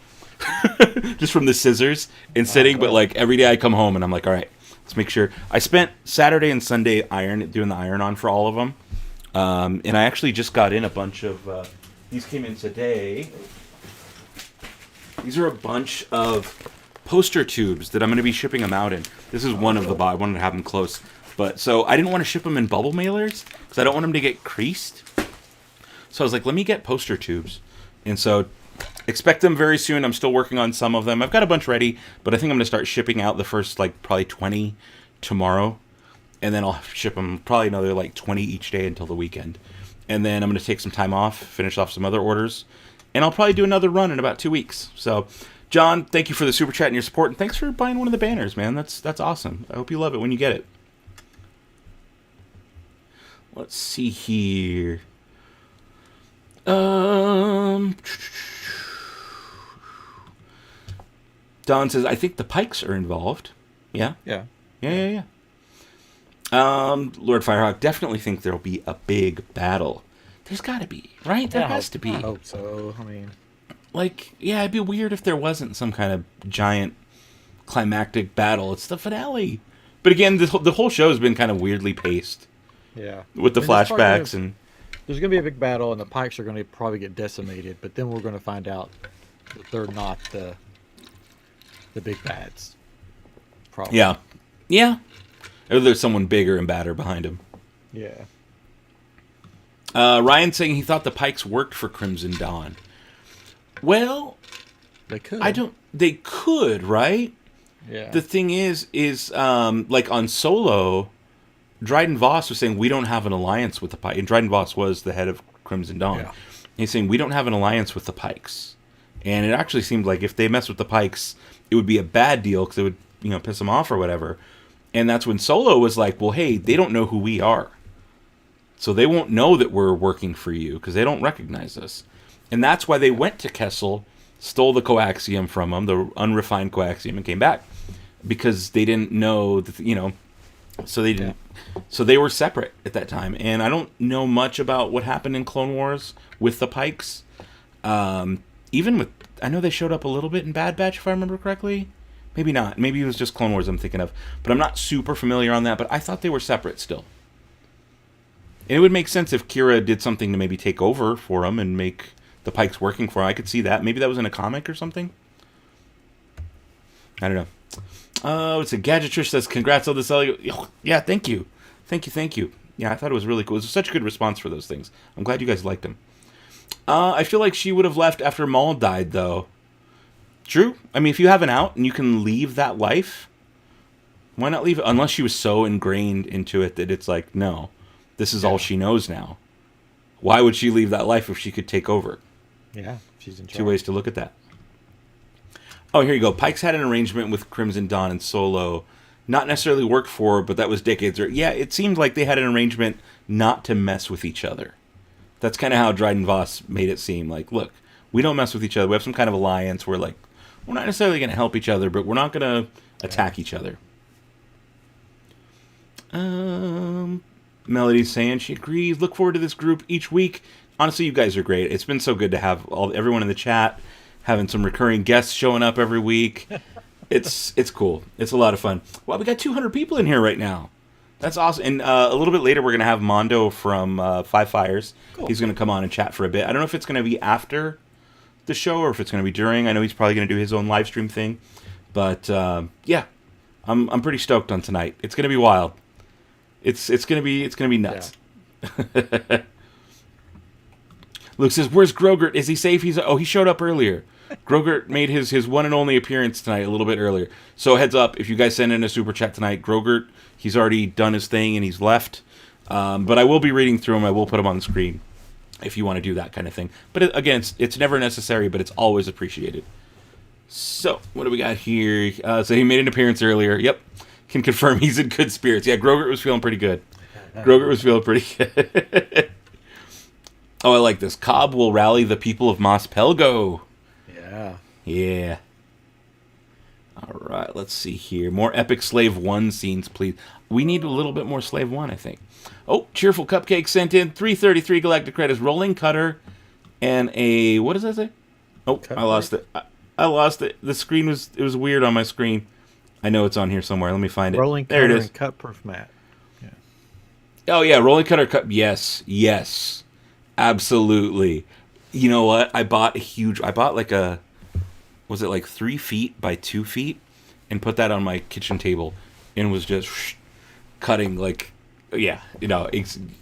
[SPEAKER 1] just from the scissors and sitting. But like every day I come home and I'm like, all right, let's make sure. I spent Saturday and Sunday doing the iron on for all of them. And I actually just got in a bunch of These came in today. These are a bunch of poster tubes that I'm going to be shipping them out in. This is one of the I wanted to have them close. But so I didn't want to ship them in bubble mailers because I don't want them to get creased. So I was like, let me get poster tubes. And so expect them very soon. I'm still working on some of them. I've got a bunch ready, but I think I'm going to start shipping out the first, like, probably 20 tomorrow. And then I'll ship them probably another, like, 20 each day until the weekend. And then I'm going to take some time off, finish off some other orders. And I'll probably do another run in about 2 weeks. So, John, thank you for the super chat and your support. And thanks for buying one of the banners, man. That's awesome. I hope you love it when you get it. Let's see here. Don says, I think the Pikes are involved. Yeah?
[SPEAKER 2] Yeah.
[SPEAKER 1] Yeah. Lord Firehawk, definitely think there'll be a big battle. There's got to be, right? There has to be.
[SPEAKER 2] I hope so. I mean,
[SPEAKER 1] like, yeah, it'd be weird if there wasn't some kind of giant climactic battle. It's the finale. But again, the whole show has been kind of weirdly paced.
[SPEAKER 2] Yeah.
[SPEAKER 1] With the flashbacks and...
[SPEAKER 2] There's going to be a big battle, and the Pikes are going to probably get decimated, but then we're going to find out that they're not the big bads. Probably.
[SPEAKER 1] Yeah. Yeah. Or there's someone bigger and badder behind him.
[SPEAKER 2] Yeah.
[SPEAKER 1] Ryan saying he thought the Pikes worked for Crimson Dawn. Well,
[SPEAKER 2] they could.
[SPEAKER 1] They could, right?
[SPEAKER 2] Yeah.
[SPEAKER 1] The thing is like on Solo, Dryden Voss was saying we don't have an alliance with the Pikes. And Dryden Voss was the head of Crimson Dawn.
[SPEAKER 2] Yeah.
[SPEAKER 1] He's saying we don't have an alliance with the Pikes. And it actually seemed like if they mess with the Pikes, it would be a bad deal because it would, piss them off or whatever. And that's when Solo was like, well, hey, they don't know who we are. So they won't know that we're working for you because they don't recognize us. And that's why they went to Kessel, stole the coaxium from him, the unrefined coaxium, and came back. Because they didn't know, that, so they didn't. Yeah. So they were separate at that time. And I don't know much about what happened in Clone Wars with the Pikes. Even with, I know they showed up a little bit in Bad Batch, if I remember correctly. Maybe not. Maybe it was just Clone Wars I'm thinking of. But I'm not super familiar on that. But I thought they were separate still. And it would make sense if Kira did something to maybe take over for him and make the Pikes working for him. I could see that. Maybe that was in a comic or something. I don't know. Oh, it's a Gadgetrish says, congrats on the Yeah, thank you. Thank you. Yeah, I thought it was really cool. It was such a good response for those things. I'm glad you guys liked them. I feel like she would have left after Maul died, though. True. I mean, if you have an out and you can leave that life, why not leave it? Unless she was so ingrained into it that it's like, no, this is all she knows now. Why would she leave that life if she could take over?
[SPEAKER 2] Yeah, she's in charge.
[SPEAKER 1] Two ways to look at that. Oh, here you go. Pikes had an arrangement with Crimson Dawn and Solo. Not necessarily worked for, but that was decades. Yeah, it seemed like they had an arrangement not to mess with each other. That's kind of how Dryden Voss made it seem. Like, look, we don't mess with each other. We have some kind of alliance. We're like, we're not necessarily going to help each other, but we're not going to attack each other. Melody's saying she agrees. Look forward to this group each week. Honestly, you guys are great. It's been so good to have everyone in the chat, having some recurring guests showing up every week. It's cool. It's a lot of fun. Well, we got 200 people in here right now. That's awesome. And a little bit later, we're going to have Mando from Five Fires. Cool. He's going to come on and chat for a bit. I don't know if it's going to be after the show or if it's going to be during. I know he's probably going to do his own live stream thing. But, yeah, I'm pretty stoked on tonight. It's going to be wild. It's going to be nuts. Yeah. Luke says, "Where's Grogurt? Is he safe?" He showed up earlier. Grogurt made his one and only appearance tonight a little bit earlier. So heads up, if you guys send in a super chat tonight, Grogurt, he's already done his thing and he's left. But I will be reading through him. I will put him on the screen if you want to do that kind of thing. But again, it's never necessary, but it's always appreciated. So what do we got here? So he made an appearance earlier. Yep. Can confirm he's in good spirits. Yeah, Grogurt was feeling pretty good. Oh, I like this. Cobb will rally the people of Mos Pelgo. Yeah. All right, let's see here. More epic Slave 1 scenes, please. We need a little bit more Slave 1, I think. Oh, Cheerful Cupcake sent in 333 Galactic Credits, Rolling Cutter, and a... What does that say? Oh, Cupcake? I lost it. I lost it. The screen was weird on my screen. I know it's on here somewhere. Let me find it.
[SPEAKER 2] Rolling
[SPEAKER 1] there
[SPEAKER 2] Cutter
[SPEAKER 1] it is.
[SPEAKER 2] and Cut-Proof Mat. Yeah.
[SPEAKER 1] Oh, yeah, Rolling Cutter Cup. Yes. Absolutely. You know what? I bought like was it like 3 feet by 2 feet, and put that on my kitchen table, and was just cutting like, yeah,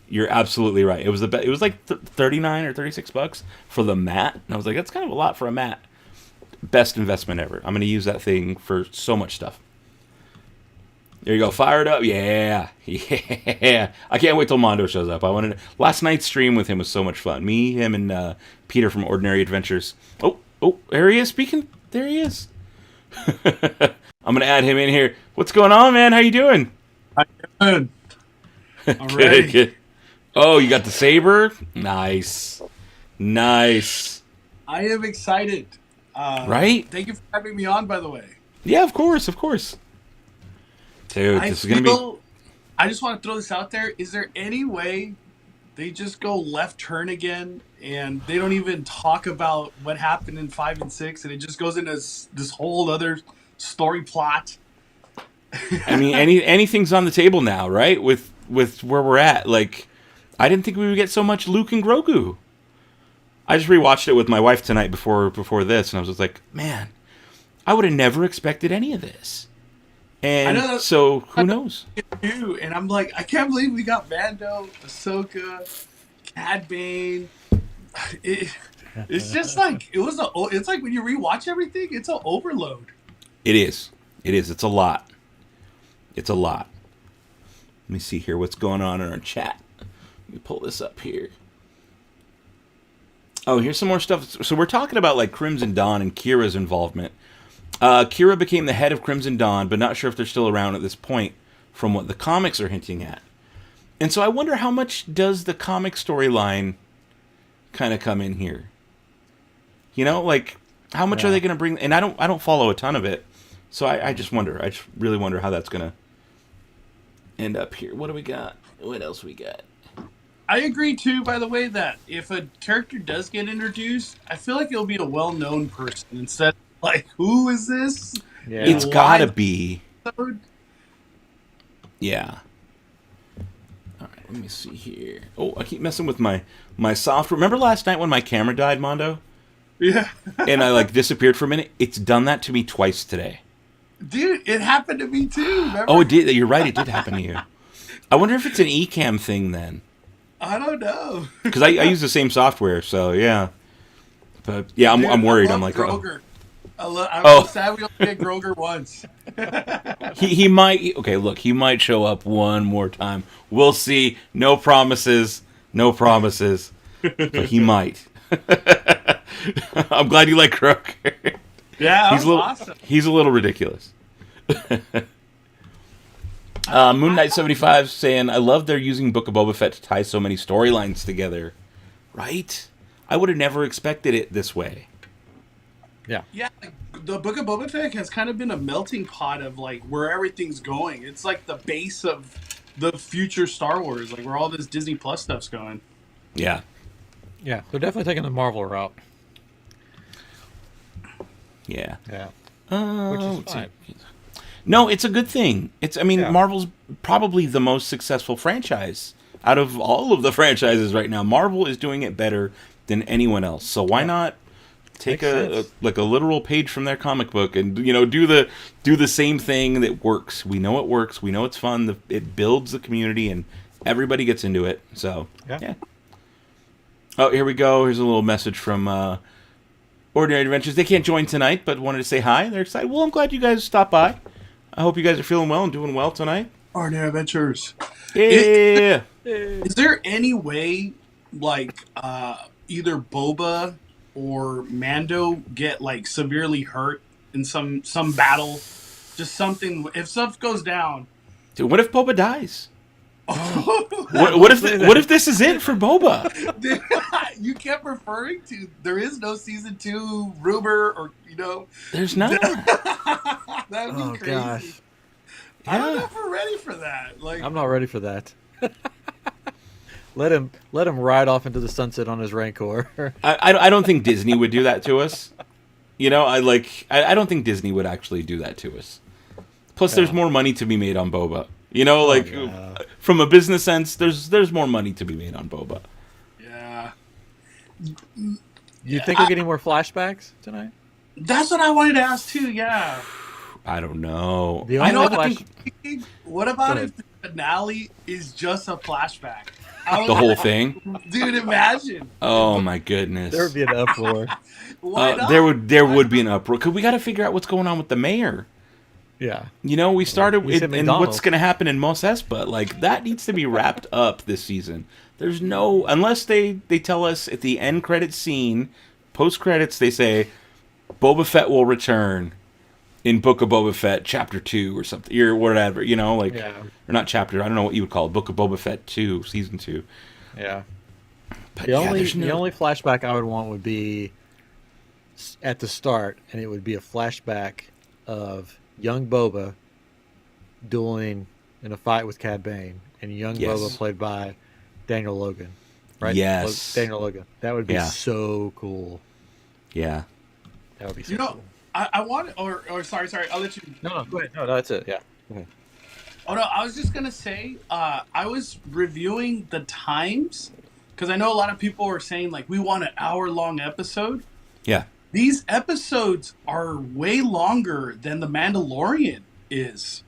[SPEAKER 1] you're absolutely right. It was it was like 39 or $36 for the mat, and I was like, that's kind of a lot for a mat. Best investment ever. I'm going to use that thing for so much stuff. There you go. Fired up. Yeah. Yeah. I can't wait till Mando shows up. Last night's stream with him was so much fun. Me, him, and Peter from Ordinary Adventures. Oh, there he is. There he is. I'm going to add him in here. What's going on, man? How you doing?
[SPEAKER 3] I'm good.
[SPEAKER 1] Good. Oh, you got the saber? Nice.
[SPEAKER 3] I am excited.
[SPEAKER 1] Right?
[SPEAKER 3] Thank you for having me on, by the way.
[SPEAKER 1] Yeah, of course. Dude, this is going to be...
[SPEAKER 3] I just want to throw this out there. Is there any way they just go left turn again and they don't even talk about what happened in 5 and 6 and it just goes into this whole other story plot?
[SPEAKER 1] I mean, anything's on the table now, right? With where we're at. Like, I didn't think we would get so much Luke and Grogu. I just rewatched it with my wife tonight before this, and I was just like, man, I would have never expected any of this. And so, who knows?
[SPEAKER 3] And I'm like, I can't believe we got Mando, Ahsoka, Cad Bane. It's just like it's like when you rewatch everything, it's an overload.
[SPEAKER 1] It is. It's a lot. It's a lot. Let me see here what's going on in our chat. Let me pull this up here. Oh, here's some more stuff. So we're talking about like Crimson Dawn and Kira's involvement. Kira became the head of Crimson Dawn, but not sure if they're still around at this point from what the comics are hinting at. And so I wonder how much does the comic storyline kind of come in here? You know, like how much are they going to bring? And I don't follow a ton of it. So I just wonder. I just really wonder how that's going to end up here. What do we got? What else we got?
[SPEAKER 3] I agree, too, by the way, that if a character does get introduced, I feel like it'll be a well-known person instead of, like, who is this?
[SPEAKER 1] Yeah. It's gotta be. Yeah. All right, let me see here. Oh, I keep messing with my software. Remember last night when my camera died, Mondo?
[SPEAKER 3] Yeah.
[SPEAKER 1] And I, like, disappeared for a minute? It's done that to me twice today.
[SPEAKER 3] Dude, it happened to me, too. Remember?
[SPEAKER 1] Oh, it did. You're right. It did happen to you. I wonder if it's an eCam thing, then.
[SPEAKER 3] I don't know.
[SPEAKER 1] Because I use the same software, so yeah. But yeah, I'm worried. I'm like,
[SPEAKER 3] Groger. I'm sad we only get Groger once.
[SPEAKER 1] he might. Okay, look, he might show up one more time. We'll see. No promises. But he might. I'm glad you like Groger.
[SPEAKER 3] Yeah, awesome.
[SPEAKER 1] He's a little ridiculous. Moon Knight 75 saying, I love they're using Book of Boba Fett to tie so many storylines together. Right? I would have never expected it this way.
[SPEAKER 2] Yeah.
[SPEAKER 3] Yeah, like, the Book of Boba Fett has kind of been a melting pot of like where everything's going. It's like the base of the future Star Wars, like where all this Disney Plus stuff's going.
[SPEAKER 1] Yeah.
[SPEAKER 2] Yeah, they're definitely taking the Marvel route.
[SPEAKER 1] Yeah.
[SPEAKER 2] Yeah.
[SPEAKER 1] Which is fine. No, it's a good thing. Marvel's probably the most successful franchise out of all of the franchises right now. Marvel is doing it better than anyone else. So why not take a literal page from their comic book and do the same thing that works? We know it works. We know it's fun. It builds the community and everybody gets into it. So yeah. Oh, here we go. Here's a little message from Ordinary Adventures. They can't join tonight, but wanted to say hi. They're excited. Well, I'm glad you guys stopped by. I hope you guys are feeling well and doing well tonight.
[SPEAKER 3] Ordinary Adventures.
[SPEAKER 1] Yeah.
[SPEAKER 3] Is there any way, like, either Boba or Mando get, like, severely hurt in some battle? Just something. If stuff goes down.
[SPEAKER 1] Dude, what if Boba dies? What if this is it for Boba?
[SPEAKER 3] You kept referring to there is no season 2 rumor or
[SPEAKER 1] There's not.
[SPEAKER 3] That'd be crazy.
[SPEAKER 2] Gosh.
[SPEAKER 3] I don't know if we're ready for that. Like,
[SPEAKER 2] I'm not ready for that. Let him ride off into the sunset on his Rancor.
[SPEAKER 1] I don't think Disney would do that to us. I don't think Disney would actually do that to us. Plus, there's more money to be made on Boba. From a business sense, there's more money to be made on Boba.
[SPEAKER 3] Yeah.
[SPEAKER 2] You think we're getting more flashbacks tonight?
[SPEAKER 3] That's what I wanted to ask too. Yeah.
[SPEAKER 1] I don't know.
[SPEAKER 2] The
[SPEAKER 3] I know
[SPEAKER 2] only
[SPEAKER 3] what I'm
[SPEAKER 2] flash.
[SPEAKER 3] thinking. What about
[SPEAKER 2] Go
[SPEAKER 3] if the finale is just a flashback? I was
[SPEAKER 1] The whole
[SPEAKER 3] like,
[SPEAKER 1] thing?
[SPEAKER 3] dude, imagine.
[SPEAKER 1] Oh my goodness.
[SPEAKER 2] There would be an uproar.
[SPEAKER 3] Why not?
[SPEAKER 1] There would be an uproar because we got to figure out what's going on with the mayor.
[SPEAKER 2] Yeah.
[SPEAKER 1] You know, we started
[SPEAKER 2] He's at
[SPEAKER 1] and
[SPEAKER 2] McDonald's.
[SPEAKER 1] what's going to happen in Mos Espa. Like that needs to be wrapped up this season. There's no unless they tell us at the end credit scene, post credits, they say Boba Fett will return in Book of Boba Fett Chapter 2 or something or whatever. You know, like
[SPEAKER 2] Yeah.
[SPEAKER 1] or not chapter. I don't know what you would call it. Book of Boba Fett 2, Season 2.
[SPEAKER 2] Yeah.
[SPEAKER 1] But
[SPEAKER 2] The
[SPEAKER 1] yeah,
[SPEAKER 2] only
[SPEAKER 1] there's no.
[SPEAKER 2] the only flashback I would want would be at the start, and it would be a flashback of young Boba dueling in a fight with Cad Bane, and young
[SPEAKER 1] Yes.
[SPEAKER 2] Boba played by Daniel Logan, right?
[SPEAKER 1] Yes.
[SPEAKER 2] Daniel Logan. That would be
[SPEAKER 1] Yeah.
[SPEAKER 2] so cool.
[SPEAKER 1] Yeah.
[SPEAKER 2] That would be so
[SPEAKER 3] You know,
[SPEAKER 2] cool.
[SPEAKER 3] I want sorry, I'll let you.
[SPEAKER 2] No, go ahead. No, that's it. Yeah. Go ahead.
[SPEAKER 3] Oh no, I was just gonna say, I was reviewing the times because I know a lot of people were saying like we want an hour-long episode.
[SPEAKER 1] Yeah.
[SPEAKER 3] These episodes are way longer than The Mandalorian is.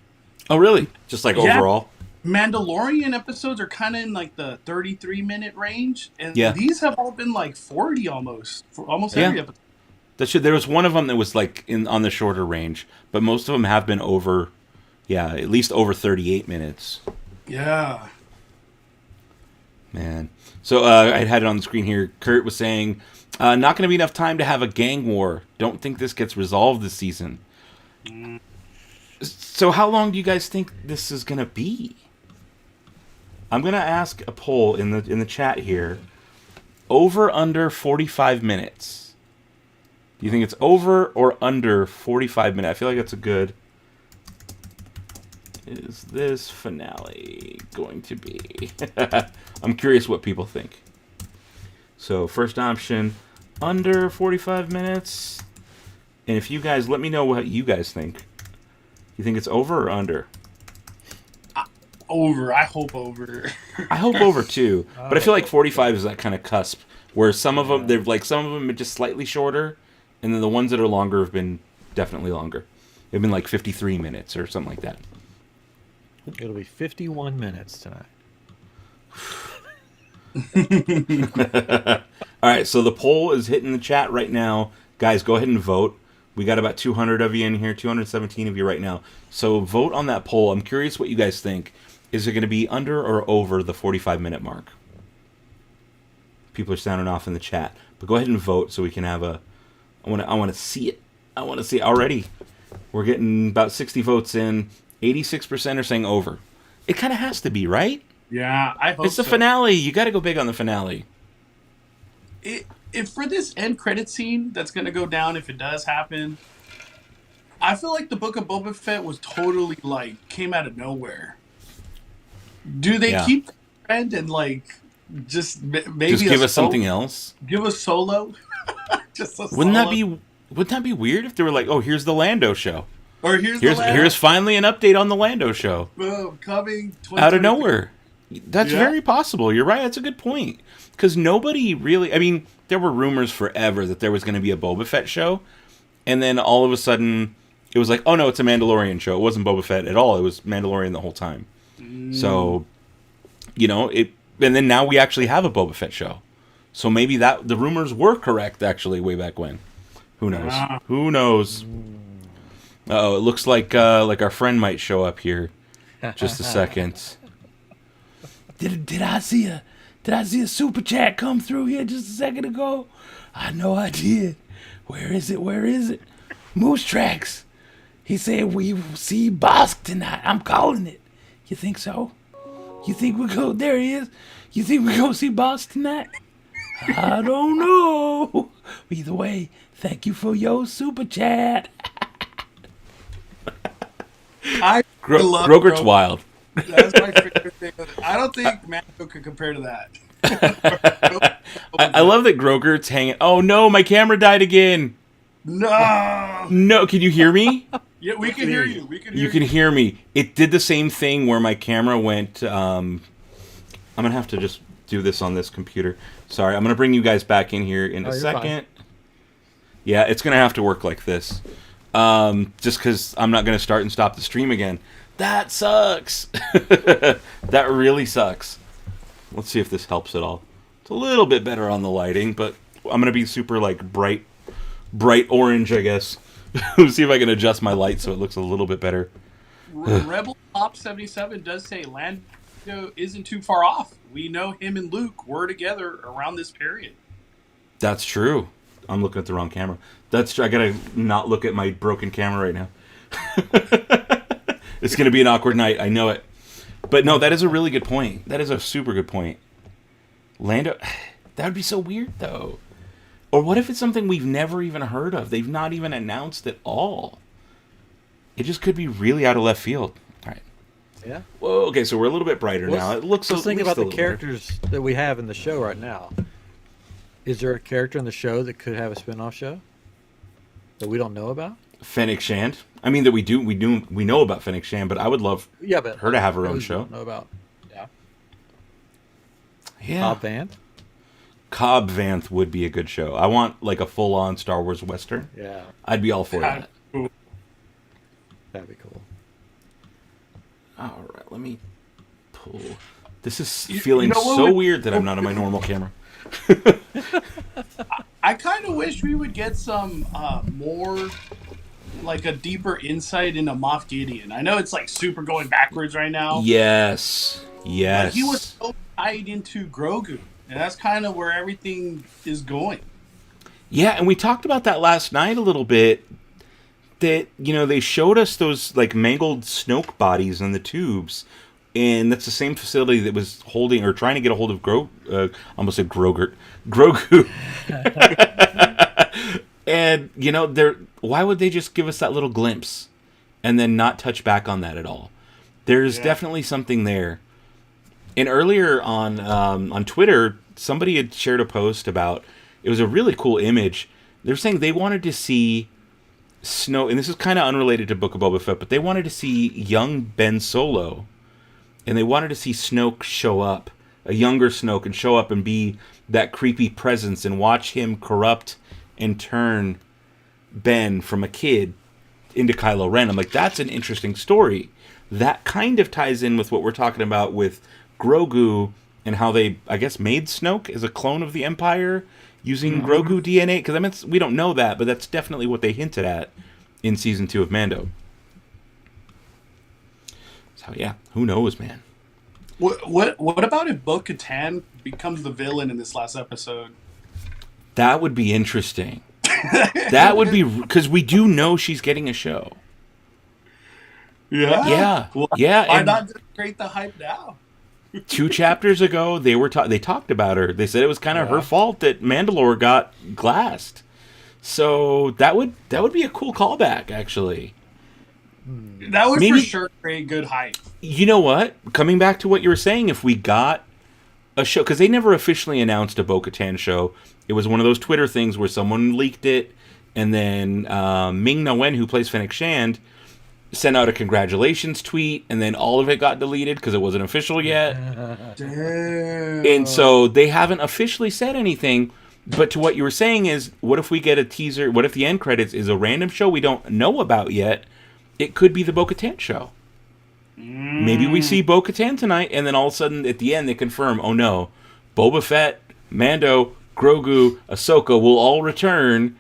[SPEAKER 1] Oh, really? Just like
[SPEAKER 3] Yeah.
[SPEAKER 1] overall?
[SPEAKER 3] Mandalorian episodes are kind of in like the 33-minute range, and
[SPEAKER 1] Yeah.
[SPEAKER 3] these have all been like 40 almost for almost
[SPEAKER 1] Yeah.
[SPEAKER 3] every episode.
[SPEAKER 1] There was one of them that was like on the shorter range, but most of them have been over, at least over 38 minutes.
[SPEAKER 3] Yeah.
[SPEAKER 1] Man. So I had it on the screen here. Kurt was saying, not going to be enough time to have a gang war. Don't think this gets resolved this season. So how long do you guys think this is going to be? I'm going to ask a poll in the chat here. Over under 45 minutes. Do you think it's over or under 45 minutes? I feel like that's a good... Is this finale going to be? I'm curious what people think. So, first option, under 45 minutes. And if you guys, let me know what you guys think. You think it's over or under?
[SPEAKER 3] Over. I hope over.
[SPEAKER 1] I hope over too. But I feel like 45 is that kind of cusp where some of them, some of them are just slightly shorter. And then the ones that are longer have been definitely longer. They've been like 53 minutes or something like that.
[SPEAKER 2] It'll be 51 minutes tonight.
[SPEAKER 1] All right, so the poll is hitting the chat right now. Guys, go ahead and vote. We got about 200 of you in here, 217 of you right now. So vote on that poll. I'm curious what you guys think. Is it going to be under or over the 45-minute mark? People are sounding off in the chat. But go ahead and vote so we can have a... I want to see it. I want to see it already. We're getting about 60 votes in. 86% are saying over. It kind of has to be, right?
[SPEAKER 3] Yeah, I hope
[SPEAKER 1] It's the
[SPEAKER 3] so.
[SPEAKER 1] finale. You got to go big on the finale.
[SPEAKER 3] If for this end credit scene that's going to go down, if it does happen, I feel like the Book of Boba Fett was totally like came out of nowhere. Do they keep the trend and like just maybe
[SPEAKER 1] Just give us something else?
[SPEAKER 3] Give us Solo. Just a
[SPEAKER 1] Wouldn't
[SPEAKER 3] solo.
[SPEAKER 1] that be weird if they were like, oh, here's the Lando show.
[SPEAKER 3] Or
[SPEAKER 1] Here's finally an update on the Lando show.
[SPEAKER 3] boom, coming
[SPEAKER 1] Out of nowhere. That's
[SPEAKER 3] Yeah.
[SPEAKER 1] very possible. You're right. That's a good point. Because nobody really... I mean, there were rumors forever that there was going to be a Boba Fett show. And then all of a sudden, it was like, oh no, it's a Mandalorian show. It wasn't Boba Fett at all. It was Mandalorian the whole time. So, you know, and then now we actually have a Boba Fett show. So maybe the rumors were correct, actually, way back when. Who knows?
[SPEAKER 3] Ah.
[SPEAKER 1] Who knows? Uh-oh, it looks like our friend might show up here. Just a second. Did I see a super chat come through here just a second ago? I know I did. Where is it? Moose Tracks. He said we will see Bosk tonight. I'm calling it. You think so? You think we go? There he is. You think we go see Bosk tonight? I don't know. Either way, thank you for your super chat.
[SPEAKER 3] I love
[SPEAKER 1] Groger's
[SPEAKER 3] Grogu.
[SPEAKER 1] wild.
[SPEAKER 3] That's my favorite thing. I don't think Mando could compare to that.
[SPEAKER 1] I love that Groger's hanging. Oh no, my camera died again.
[SPEAKER 3] No.
[SPEAKER 1] No, can you hear me?
[SPEAKER 3] Yeah, we can hear you.
[SPEAKER 1] You can hear me. It did the same thing where my camera went. I'm gonna have to just do this on this computer. Sorry, I'm going to bring you guys back in here in a second. Fine. Yeah, it's going to have to work like this. Just because I'm not going to start and stop the stream again. That sucks. That really sucks. Let's see if this helps at all. It's a little bit better on the lighting, but I'm going to be super, like, bright orange, I guess. See if I can adjust my light so it looks a little bit better.
[SPEAKER 3] Rebel Top 77 does say Lando isn't too far off. We know him and Luke were together around this period.
[SPEAKER 1] That's true. I'm looking at the wrong camera. That's true. I gotta not look at my broken camera right now. It's gonna be an awkward night. I know it. But no, that is a really good point. That is a super good point. Lando, that would be so weird though. Or what if it's something we've never even heard of? They've not even announced at all. It just could be really out of left field. All right.
[SPEAKER 2] Yeah.
[SPEAKER 1] Well, okay, so we're a little bit brighter now. It looks.
[SPEAKER 2] Just think about the characters that we have in the show right now. Is there a character in the show that could have a spin-off show that we don't know about?
[SPEAKER 1] Fennec Shand. I mean, that we know about Fennec Shand, but I would love her to have her own show.
[SPEAKER 2] Know about. Yeah.
[SPEAKER 1] Yeah.
[SPEAKER 2] Cobb Vanth.
[SPEAKER 1] Cobb Vanth would be a good show. I want like a full-on Star Wars Western.
[SPEAKER 2] Yeah.
[SPEAKER 1] I'd be all for that.
[SPEAKER 2] That'd be cool.
[SPEAKER 1] All right, let me pull. This is feeling so weird that I'm not on my normal camera.
[SPEAKER 3] I kind of wish we would get some more, like a deeper insight into Moff Gideon. I know it's like super going backwards right now.
[SPEAKER 1] Yes.
[SPEAKER 3] But he was so tied into Grogu, and that's kind of where everything is going.
[SPEAKER 1] Yeah, and we talked about that last night a little bit. That, you know, they showed us those like mangled Snoke bodies in the tubes, and that's the same facility that was holding or trying to get a hold of almost said Grogu. And you know, why would they just give us that little glimpse and then not touch back on that at all? There's definitely something there. And earlier on Twitter, somebody had shared a post about, it was a really cool image. They're saying they wanted to see Snoke, and this is kind of unrelated to Book of Boba Fett, but they wanted to see young Ben Solo, and they wanted to see Snoke show up, a younger Snoke, and show up and be that creepy presence and watch him corrupt and turn Ben from a kid into Kylo Ren. I'm like, that's an interesting story. That kind of ties in with what we're talking about with Grogu and how they, I guess, made Snoke as a clone of the Empire using Grogu DNA. Because I mean, we don't know that, but that's definitely what they hinted at in Season 2 of Mando. So yeah, who knows, man?
[SPEAKER 3] What about if Bo-Katan becomes the villain in this last episode?
[SPEAKER 1] That would be interesting. That would be, because we do know she's getting a show.
[SPEAKER 3] Yeah.
[SPEAKER 1] Well, yeah.
[SPEAKER 3] Why not just create the hype now?
[SPEAKER 1] 2 chapters ago, they talked about her. They said it was kind of her fault that Mandalore got glassed. So that would be a cool callback, actually.
[SPEAKER 3] That would for sure create good hype.
[SPEAKER 1] You know what? Coming back to what you were saying, if we got a show, because they never officially announced a Bo-Katan show. It was one of those Twitter things where someone leaked it, and then Ming-Na Wen, who plays Fennec Shand, sent out a congratulations tweet, and then all of it got deleted because it wasn't official yet.
[SPEAKER 3] Damn.
[SPEAKER 1] And so they haven't officially said anything. But to what you were saying is, what if we get a teaser? What if the end credits is a random show we don't know about yet? It could be the Bo-Katan show. Maybe we see Bo-Katan tonight, and then all of a sudden at the end they confirm, oh no, Boba Fett, Mando, Grogu, Ahsoka will all return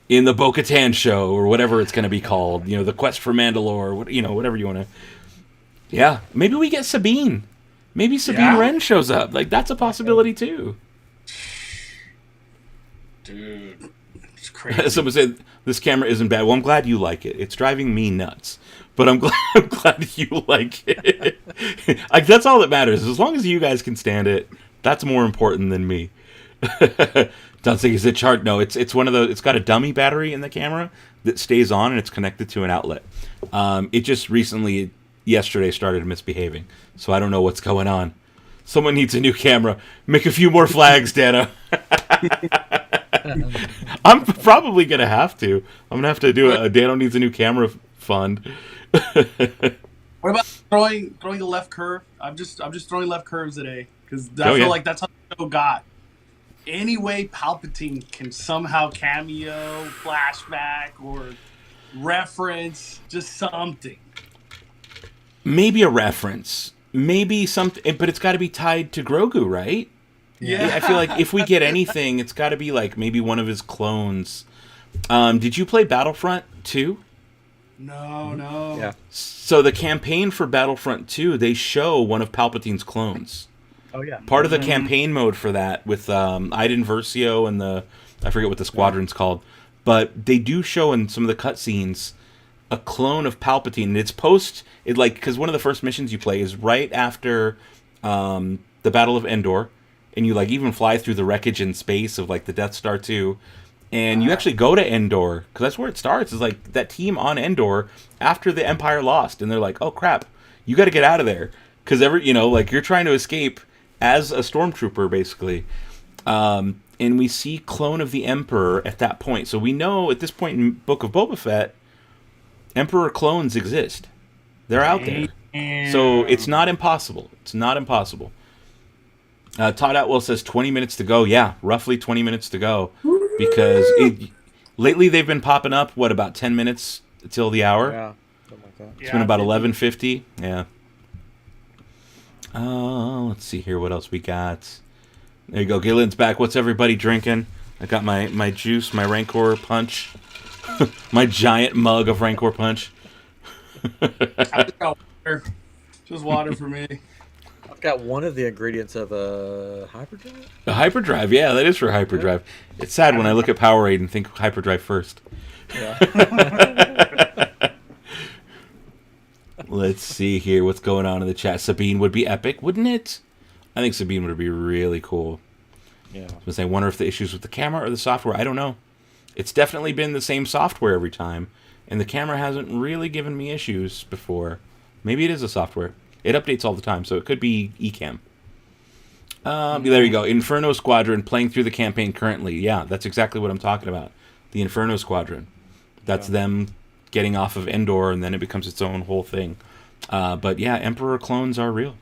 [SPEAKER 1] in the Bo-Katan show, or whatever it's going to be called. You know, the Quest for Mandalore, whatever you want to. Yeah, maybe we get Sabine. Maybe Sabine Wren shows up. Like, that's a possibility too.
[SPEAKER 3] Dude, it's crazy.
[SPEAKER 1] Someone said this camera isn't bad. Well, I'm glad you like it. It's driving me nuts, but I'm glad you like it. Like, that's all that matters. As long as you guys can stand it, that's more important than me. Don't think it's a chart. No, it's one of those. It's got a dummy battery in the camera that stays on, and it's connected to an outlet. It just recently, yesterday, started misbehaving, so I don't know what's going on. Someone needs a new camera. Make a few more flags, Dano. I'm probably gonna have to. I'm gonna have to do a Dano needs a new camera fund.
[SPEAKER 3] What about throwing the left curve? I'm just throwing left curves today because I
[SPEAKER 1] Oh,
[SPEAKER 3] feel
[SPEAKER 1] yeah.
[SPEAKER 3] like that's how the show got. Any way Palpatine can somehow cameo, flashback, or reference, just something.
[SPEAKER 1] Maybe a reference. Maybe something, but it's got to be tied to Grogu, right?
[SPEAKER 3] Yeah.
[SPEAKER 1] I feel like if we get anything, it's got to be like maybe one of his clones. Did you play Battlefront 2?
[SPEAKER 3] No.
[SPEAKER 2] Yeah.
[SPEAKER 1] So the campaign for Battlefront 2, they show one of Palpatine's clones.
[SPEAKER 2] Oh yeah.
[SPEAKER 1] Part of the campaign mode for that with Iden Versio and I forget what the squadron's called, but they do show in some of the cutscenes a clone of Palpatine. And it's because one of the first missions you play is right after the Battle of Endor, and you like even fly through the wreckage in space of like the Death Star 2. And you actually go to Endor, because that's where it starts, is like that team on Endor after the Empire lost. And they're like, oh crap, you got to get out of there. Because you're trying to escape as a stormtrooper, basically. And we see Clone of the Emperor at that point. So we know at this point in Book of Boba Fett, Emperor clones exist. They're out there. So it's not impossible. It's not impossible. Todd Atwell says 20 minutes to go. Yeah, roughly 20 minutes to go. Because lately they've been popping up, about 10 minutes till the hour?
[SPEAKER 2] Yeah, something like that.
[SPEAKER 1] It's been about 11:50. Yeah. Let's see here what else we got. There you go. Gillen's back. What's everybody drinking? I got my juice, my Rancor Punch. My giant mug of Rancor Punch.
[SPEAKER 3] I just got water. Just water for me.
[SPEAKER 2] I've got one of the ingredients of a hyperdrive.
[SPEAKER 1] The hyperdrive, yeah, that is for hyperdrive. It's sad when I look at Powerade and think hyperdrive first.
[SPEAKER 2] Yeah.
[SPEAKER 1] Let's see here what's going on in the chat. Sabine would be epic, wouldn't it? I think Sabine would be really cool.
[SPEAKER 2] Yeah.
[SPEAKER 1] I wonder if the issues with the camera or the software. I don't know. It's definitely been the same software every time, and the camera hasn't really given me issues before. Maybe it is the software. It updates all the time, so it could be Ecamm. There you go. Inferno Squadron playing through the campaign currently. Yeah, that's exactly what I'm talking about. The Inferno Squadron. That's them getting off of Endor, and then it becomes its own whole thing. But yeah, Emperor clones are real.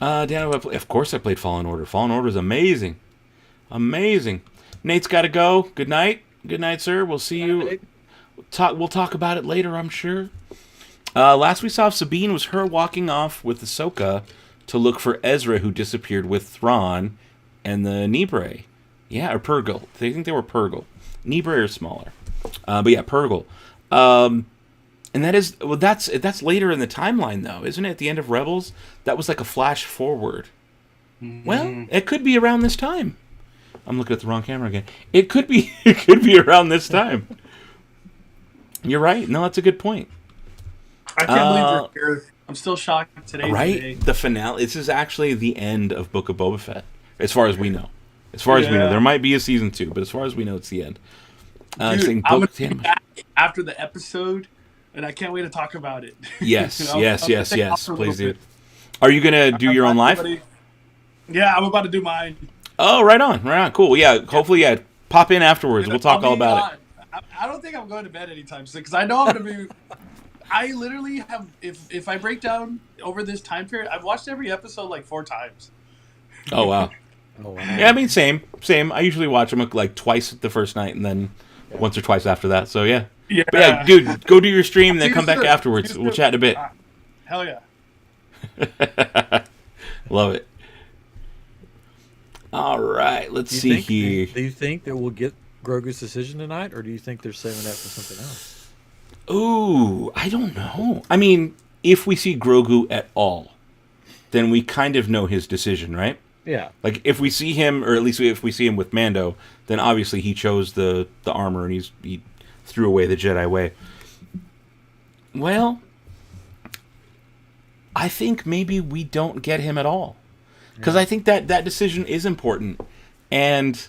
[SPEAKER 1] Dan, of course I played Fallen Order. Fallen Order is amazing. Amazing. Nate's got to go. Good night. Good night, sir. We'll see you. We'll talk about it later, I'm sure. Last we saw of Sabine was her walking off with Ahsoka to look for Ezra, who disappeared with Thrawn and the Nibre. Yeah, or Purgle. They think they were Purgle. Nibre are smaller. But yeah, Purgle. And that's later in the timeline, though, isn't it? At the end of Rebels, that was like a flash forward. Mm-hmm. Well, it could be around this time. I'm looking at the wrong camera again. It could be around this time. You're right. No, that's a good point.
[SPEAKER 3] I can't believe you're here. I'm still shocked today.
[SPEAKER 1] Right? The finale. This is actually the end of Book of Boba Fett, as far as we know. As far as we know. There might be a season 2, but as far as we know, it's the end.
[SPEAKER 3] Dude, I'm going to be back after the episode, and I can't wait to talk about it.
[SPEAKER 1] Yes, yes. Please do. Are you going to do your own live?
[SPEAKER 3] Yeah, I'm about to do mine.
[SPEAKER 1] Oh, right on. Cool. Yeah, hopefully, pop in afterwards. We'll talk all about it.
[SPEAKER 3] I don't think I'm going to bed anytime soon, because I know I'm going to be... I literally have... If I break down over this time period, I've watched every episode like 4 times.
[SPEAKER 1] Oh, wow. Yeah, I mean, same. I usually watch them like twice the first night, and then once or twice after that. So, yeah.
[SPEAKER 3] Yeah.
[SPEAKER 1] But yeah, dude, go do your stream, then come back afterwards. We'll chat in a bit.
[SPEAKER 3] Hell yeah.
[SPEAKER 1] Love it. All right, let's see here.
[SPEAKER 2] Do you think that we'll get Grogu's decision tonight, or do you think they're saving that for something else?
[SPEAKER 1] Ooh, I don't know. I mean, if we see Grogu at all, then we kind of know his decision, right?
[SPEAKER 2] Yeah.
[SPEAKER 1] Like, if we see him, or at least if we see him with Mando, then obviously he chose the armor and he threw away the Jedi way. Well, I think maybe we don't get him at all. Because I think that decision is important. And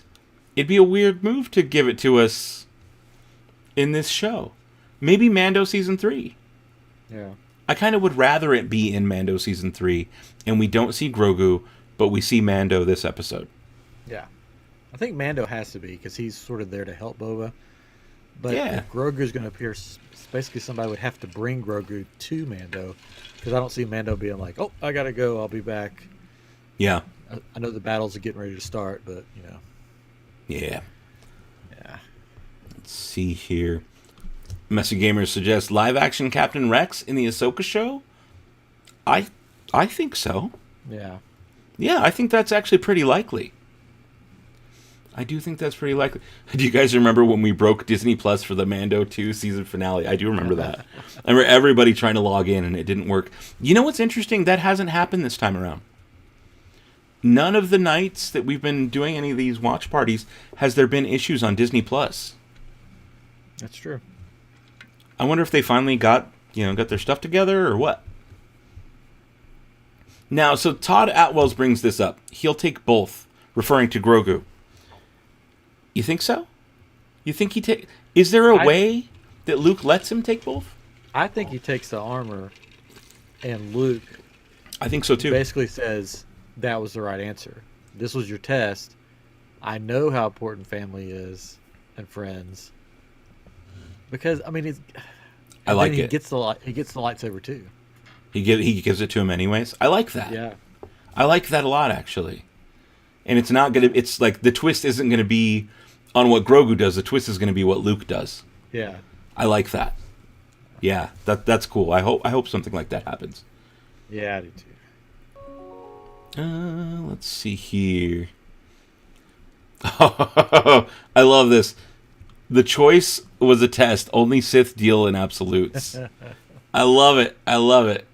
[SPEAKER 1] it'd be a weird move to give it to us in this show. Maybe Mando Season 3.
[SPEAKER 2] Yeah.
[SPEAKER 1] I kind of would rather it be in Mando Season 3, and we don't see Grogu, but we see Mando this episode.
[SPEAKER 2] Yeah. I think Mando has to be, because he's sort of there to help Boba. But if Grogu's going to appear, basically somebody would have to bring Grogu to Mando, because I don't see Mando being like, oh, I got to go, I'll be back.
[SPEAKER 1] Yeah.
[SPEAKER 2] I know the battles are getting ready to start, but
[SPEAKER 1] Yeah.
[SPEAKER 2] yeah.
[SPEAKER 1] Let's see here. Messy Gamers suggests live action Captain Rex in the Ahsoka show. I think so.
[SPEAKER 2] Yeah.
[SPEAKER 1] Yeah, I think that's actually pretty likely. I do think that's pretty likely. Do you guys remember when we broke Disney Plus for the Mando 2 season finale? I do remember that. I remember everybody trying to log in and it didn't work. You know what's interesting? That hasn't happened this time around. None of the nights that we've been doing any of these watch parties has there been issues on Disney Plus.
[SPEAKER 2] That's true.
[SPEAKER 1] I wonder if they finally got their stuff together or what. Now, so Todd Atwells brings this up. He'll take both, referring to Grogu. You think so? You think is there a way that Luke lets him take both?
[SPEAKER 2] I think he takes the armor, and Luke
[SPEAKER 1] I think so too.
[SPEAKER 2] basically says that was the right answer. This was your test. I know how important family is and friends. Because
[SPEAKER 1] I like
[SPEAKER 2] he
[SPEAKER 1] it.
[SPEAKER 2] gets the lightsaber too.
[SPEAKER 1] He gives it to him anyways. I like that.
[SPEAKER 2] Yeah.
[SPEAKER 1] I like that a lot actually. And it's like the twist isn't gonna be on what Grogu does. The twist is gonna be what Luke does.
[SPEAKER 2] Yeah.
[SPEAKER 1] I like that. Yeah, that's cool. I hope something like that happens.
[SPEAKER 2] Yeah, I do too.
[SPEAKER 1] Let's see here. I love this. The choice was a test. Only Sith deal in absolutes. I love it. I love it.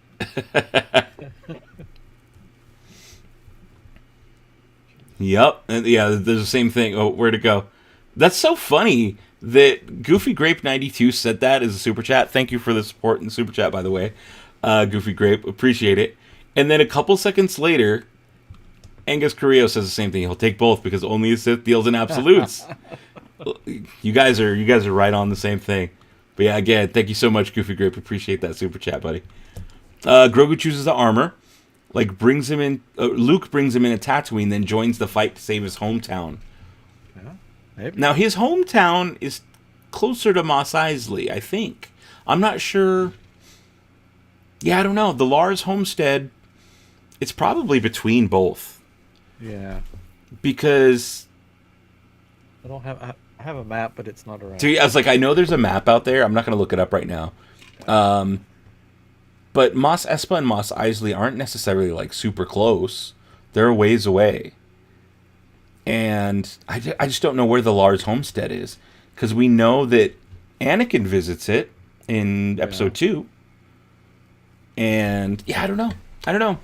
[SPEAKER 1] Yep. And yeah, there's the same thing. Oh, where'd it go? That's so funny that Goofy Grape 92 said that as a super chat. Thank you for the support in the super chat, by the way. Goofy Grape, appreciate it. And then a couple seconds later, Angus Carrillo says the same thing. He'll take both because only a Sith deals in absolutes. You guys are right on the same thing. But yeah, again, thank you so much, Goofy Grape. Appreciate that super chat, buddy. Grogu chooses the armor. Brings him in. Luke brings him in a Tatooine, then joins the fight to save his hometown.
[SPEAKER 2] Yeah, maybe.
[SPEAKER 1] Now his hometown is closer to Mos Eisley, I think. I'm not sure. Yeah, I don't know. The Lars homestead. It's probably between both.
[SPEAKER 2] Yeah.
[SPEAKER 1] Because
[SPEAKER 2] I have a map, but it's not around.
[SPEAKER 1] I was like, I know there's a map out there. I'm not going to look it up right now. But Mos Espa and Mos Eisley aren't necessarily super close. They're a ways away. And I just don't know where the Lars homestead is. Because we know that Anakin visits it in episode 2. And yeah, I don't know.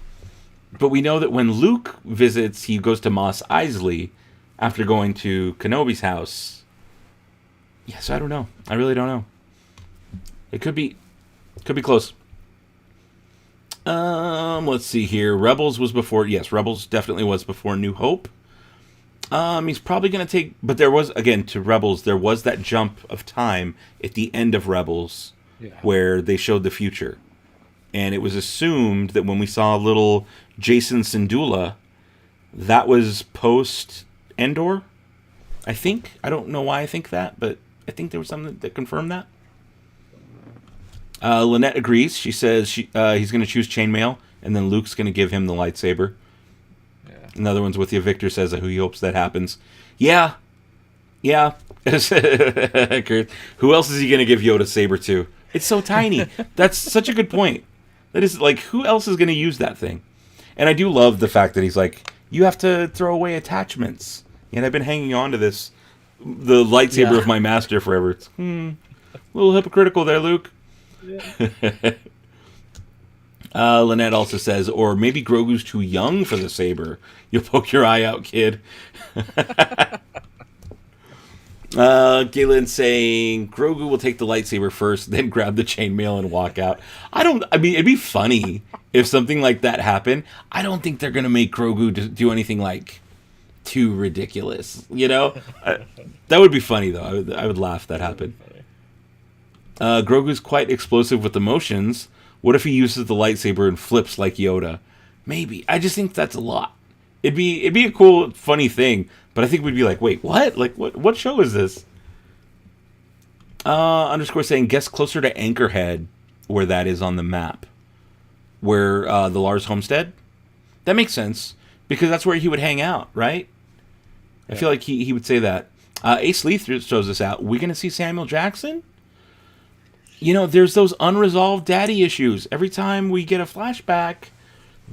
[SPEAKER 1] But we know that when Luke visits, he goes to Mos Eisley after going to Kenobi's house. Yes, I don't know. I really don't know. It could be close. Let's see here. Rebels was before. Yes, Rebels definitely was before New Hope. He's probably going to take. But there was, again, to Rebels, there was that jump of time at the end of Rebels where they showed the future. And it was assumed that when we saw little Jason Syndulla, that was post Endor, I think. I don't know why I think that, but I think there was something that confirmed that. Lynette agrees. She says he's going to choose chainmail, and then Luke's going to give him the lightsaber.
[SPEAKER 2] Yeah.
[SPEAKER 1] Another one's with you. Victor says who he hopes that happens. Yeah. Who else is he going to give Yoda saber to? It's so tiny. That's such a good point. That is who else is going to use that thing? And I do love the fact that he's you have to throw away attachments. And I've been hanging on to the lightsaber of my master forever. It's a little hypocritical there, Luke. Yeah. Lynette also says, or maybe Grogu's too young for the saber. You'll poke your eye out, kid. Galen saying Grogu will take the lightsaber first, then grab the chainmail and walk out. It'd be funny if something like that happened. I don't think they're gonna make Grogu do anything too ridiculous. That would be funny though. I would laugh if that happened. Grogu's quite explosive with emotions. What if he uses the lightsaber and flips like Yoda? Maybe. I just think that's a lot. It'd be a cool, funny thing. But I think we'd be wait, what? What show is this? Underscore saying, guess closer to Anchorhead, where that is on the map. Where the Lars homestead? That makes sense. because that's where he would hang out, right? I feel like he would say that. Ace Lee shows us out. We going to see Samuel Jackson? You know, there's those unresolved daddy issues. Every time we get a flashback,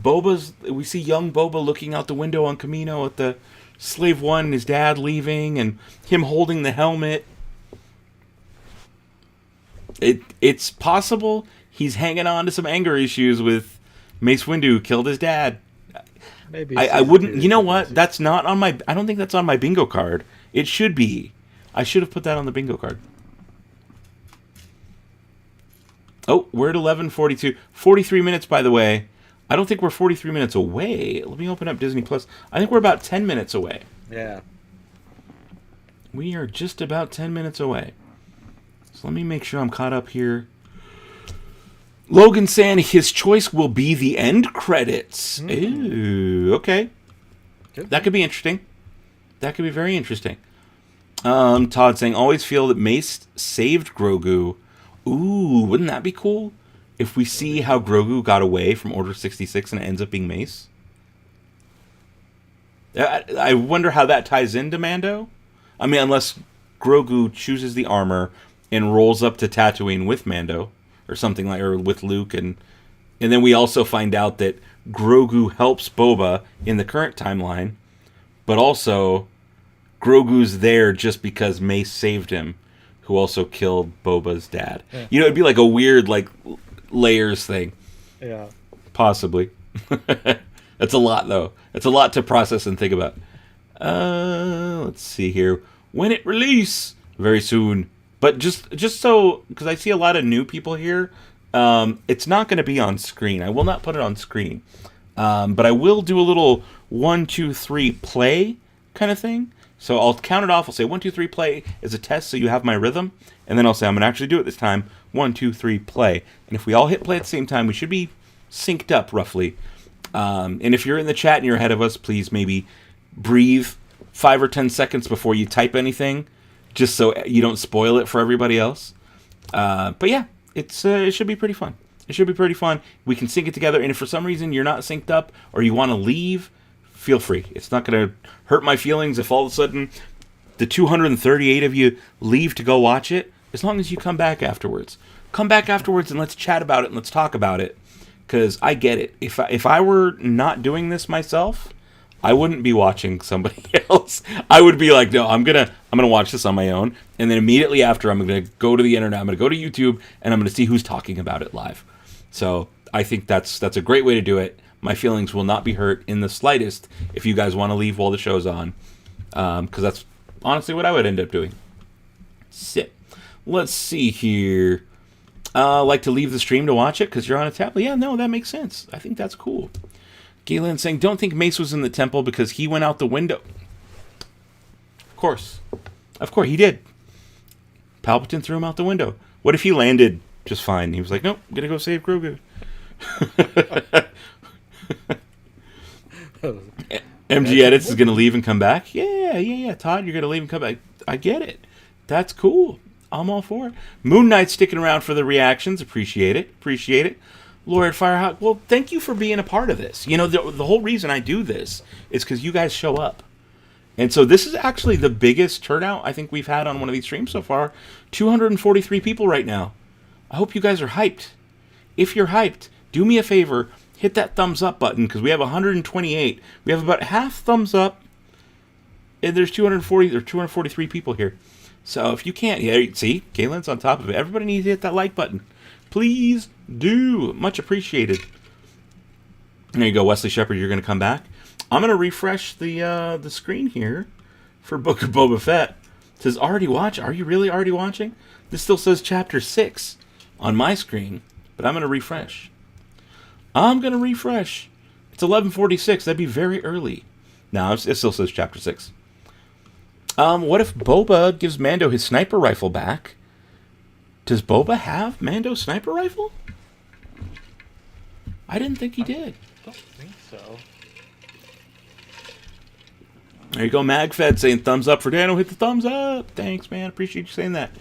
[SPEAKER 1] we see young Boba looking out the window on Kamino at the Slave One and his dad leaving and him holding the helmet. It's possible he's hanging on to some anger issues with Mace Windu, who killed his dad.
[SPEAKER 2] Maybe
[SPEAKER 1] I wouldn't. You know what? That's not on my. I don't think that's on my bingo card. It should be. I should have put that on the bingo card. Oh, we're at 11:42. 43 minutes, by the way. I don't think we're 43 minutes away. Let me open up Disney Plus. I think we're about 10 minutes away.
[SPEAKER 2] Yeah.
[SPEAKER 1] We are just about 10 minutes away. So let me make sure I'm caught up here. Logan saying his choice will be the end credits. Ooh, okay. That could be interesting. That could be very interesting. Todd saying, always feel that Mace saved Grogu. Ooh, wouldn't that be cool? If we see how Grogu got away from Order 66 and it ends up being Mace. I wonder how that ties into Mando. I mean, unless Grogu chooses the armor and rolls up to Tatooine with Mando. Or something like, or with Luke, and then we also find out that Grogu helps Boba in the current timeline, but also Grogu's there just because Mace saved him, who also killed Boba's dad. Yeah. You know, it'd be like a weird like layers thing.
[SPEAKER 2] Yeah,
[SPEAKER 1] possibly. That's a lot though. It's a lot to process and think about. Let's see here. When it release very soon. But just so, because I see a lot of new people here, it's not going to be on screen. I will not put it on screen. But I will do a little 1, 2, 3 play kind of thing. So I'll count it off. I'll say 1, 2, 3 play as a test so you have my rhythm. And then I'll say I'm going to actually do it this time. 1, 2, 3 play. And if we all hit play at the same time, we should be synced up roughly. And if you're in the chat and you're ahead of us, please maybe breathe 5 or 10 seconds before you type anything. Just so you don't spoil it for everybody else. But yeah, it should be pretty fun. It should be pretty fun. We can sync it together. And if for some reason you're not synced up or you want to leave, feel free. It's not going to hurt my feelings if all of a sudden the 238 of you leave to go watch it. As long as you come back afterwards. Come back afterwards and let's chat about it and let's talk about it. Because I get it. If I were not doing this myself, I wouldn't be watching somebody else. I would be like, no, I'm gonna watch this on my own, and then immediately after, I'm gonna go to the internet, I'm gonna go to YouTube, and I'm gonna see who's talking about it live. So I think that's a great way to do it. My feelings will not be hurt in the slightest if you guys want to leave while the show's on, because that's honestly what I would end up doing. Sit. Let's see here. Like to leave the stream to watch it because you're on a tablet? Yeah, no, that makes sense. I think that's cool. Galen saying, don't think Mace was in the temple because he went out the window. Of course. Of course, he did. Palpatine threw him out the window. What if he landed just fine? He was like, nope, I'm going to go save Grogu. MG Edits is going to leave and come back. Yeah. Todd, you're going to leave and come back. I get it. That's cool. I'm all for it. Moon Knight sticking around for the reactions. Appreciate it. Lord Firehawk, well, thank you for being a part of this. You know, the whole reason I do this is because you guys show up. And so this is actually the biggest turnout I think we've had on one of these streams so far. 243 people right now. I hope you guys are hyped. If you're hyped, do me a favor, hit that thumbs up button because we have 128. We have about half thumbs up, and there's 243 people here. So if you can't, see, Kaylin's on top of it. Everybody needs to hit that like button. Please do. Much appreciated. There you go, Wesley Shepard. You're going to come back. I'm going to refresh the screen here for Book of Boba Fett. It says already watch. Are you really already watching? This still says Chapter 6 on my screen, but I'm going to refresh. It's 11:46. That'd be very early. No, it still says Chapter 6. What if Boba gives Mando his sniper rifle back? Does Boba have Mando's sniper rifle? I didn't think he did.
[SPEAKER 2] I don't think so.
[SPEAKER 1] There you go, MagFed saying thumbs up for Dano. Hit the thumbs up. Thanks, man. Appreciate you saying that.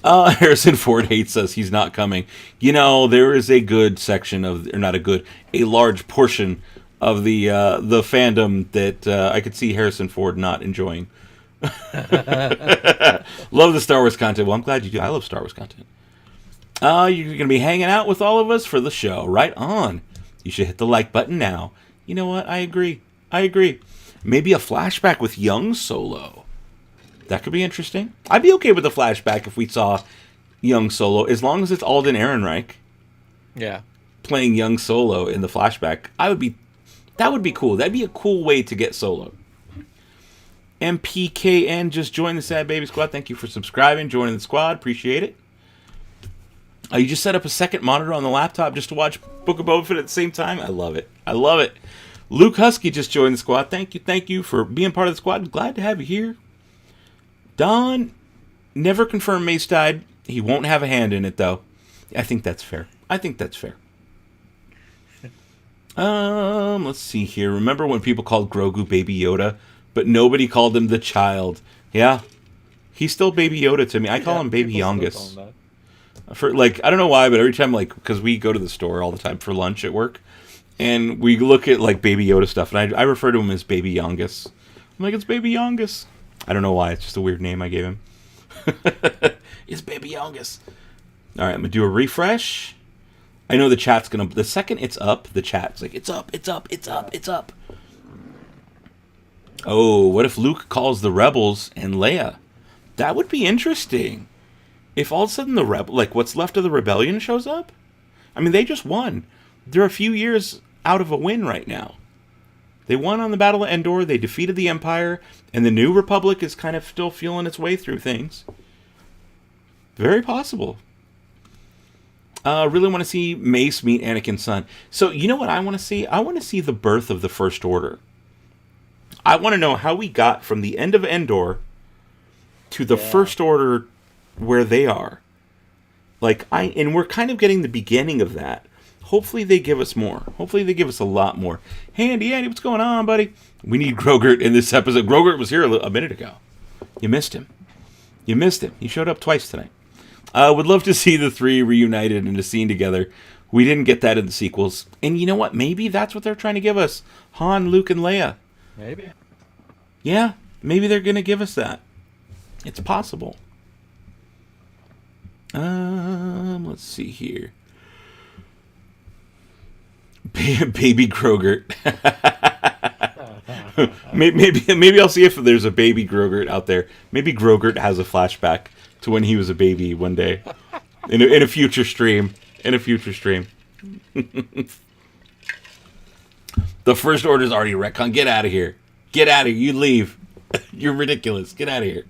[SPEAKER 1] Harrison Ford hates us. He's not coming. You know, there is a good section of, or not a good, a large portion the fandom that I could see Harrison Ford not enjoying. Love the Star Wars content. Well, I'm glad you do. I love Star Wars content. You're going to be hanging out with all of us for the show. Right on. You should hit the like button now. You know what? I agree. Maybe a flashback with young Solo. That could be interesting. I'd be okay with a flashback if we saw young Solo, as long as it's Alden Ehrenreich.
[SPEAKER 2] Yeah.
[SPEAKER 1] Playing young Solo in the flashback. That would be cool. That'd be a cool way to get Solo. MPKN just joined the Sad Baby Squad. Thank you for subscribing, joining the squad. Appreciate it. You just set up a second monitor on the laptop just to watch Book of Boba Fett at the same time? I love it. Luke Husky just joined the squad. Thank you for being part of the squad. Glad to have you here. Don never confirmed Mace died. He won't have a hand in it, though. I think that's fair. Let's see here. Remember when people called Grogu Baby Yoda, but nobody called him the child? Yeah. He's still Baby Yoda to me. I call him Baby Youngus. I don't know why, but every time, because we go to the store all the time for lunch at work, and we look at, Baby Yoda stuff, and I refer to him as Baby Youngus. I'm like, it's Baby Youngus. I don't know why. It's just a weird name I gave him. It's Baby Youngus. All right, I'm going to do a refresh. I know the chat's going to... The second it's up, the chat's like, it's up. Oh, what if Luke calls the rebels and Leia? That would be interesting. If all of a sudden what's left of the rebellion shows up? I mean, they just won. They're a few years out of a win right now. They won on the Battle of Endor, they defeated the Empire, and the New Republic is kind of still feeling its way through things. Very possible. Really want to see Mace meet Anakin's son. So, you know what I want to see? I want to see the birth of the First Order. I want to know how we got from the end of Endor to the First Order where they are. And we're kind of getting the beginning of that. Hopefully they give us more. Hopefully they give us a lot more. Hey, Andy, what's going on, buddy? We need Grogurt in this episode. Grogurt was here a minute ago. You missed him. He showed up twice tonight. Would love to see the three reunited in a scene together. We didn't get that in the sequels. And you know what? Maybe that's what they're trying to give us. Han, Luke, and Leia.
[SPEAKER 2] Maybe.
[SPEAKER 1] Yeah, maybe they're going to give us that. It's possible. Let's see here. Baby Grogurt. maybe I'll see if there's a baby Grogurt out there. Maybe Grogurt has a flashback to when he was a baby one day in a future stream. The First Order's already retcon. Get out of here. You leave. You're ridiculous. Get out of here.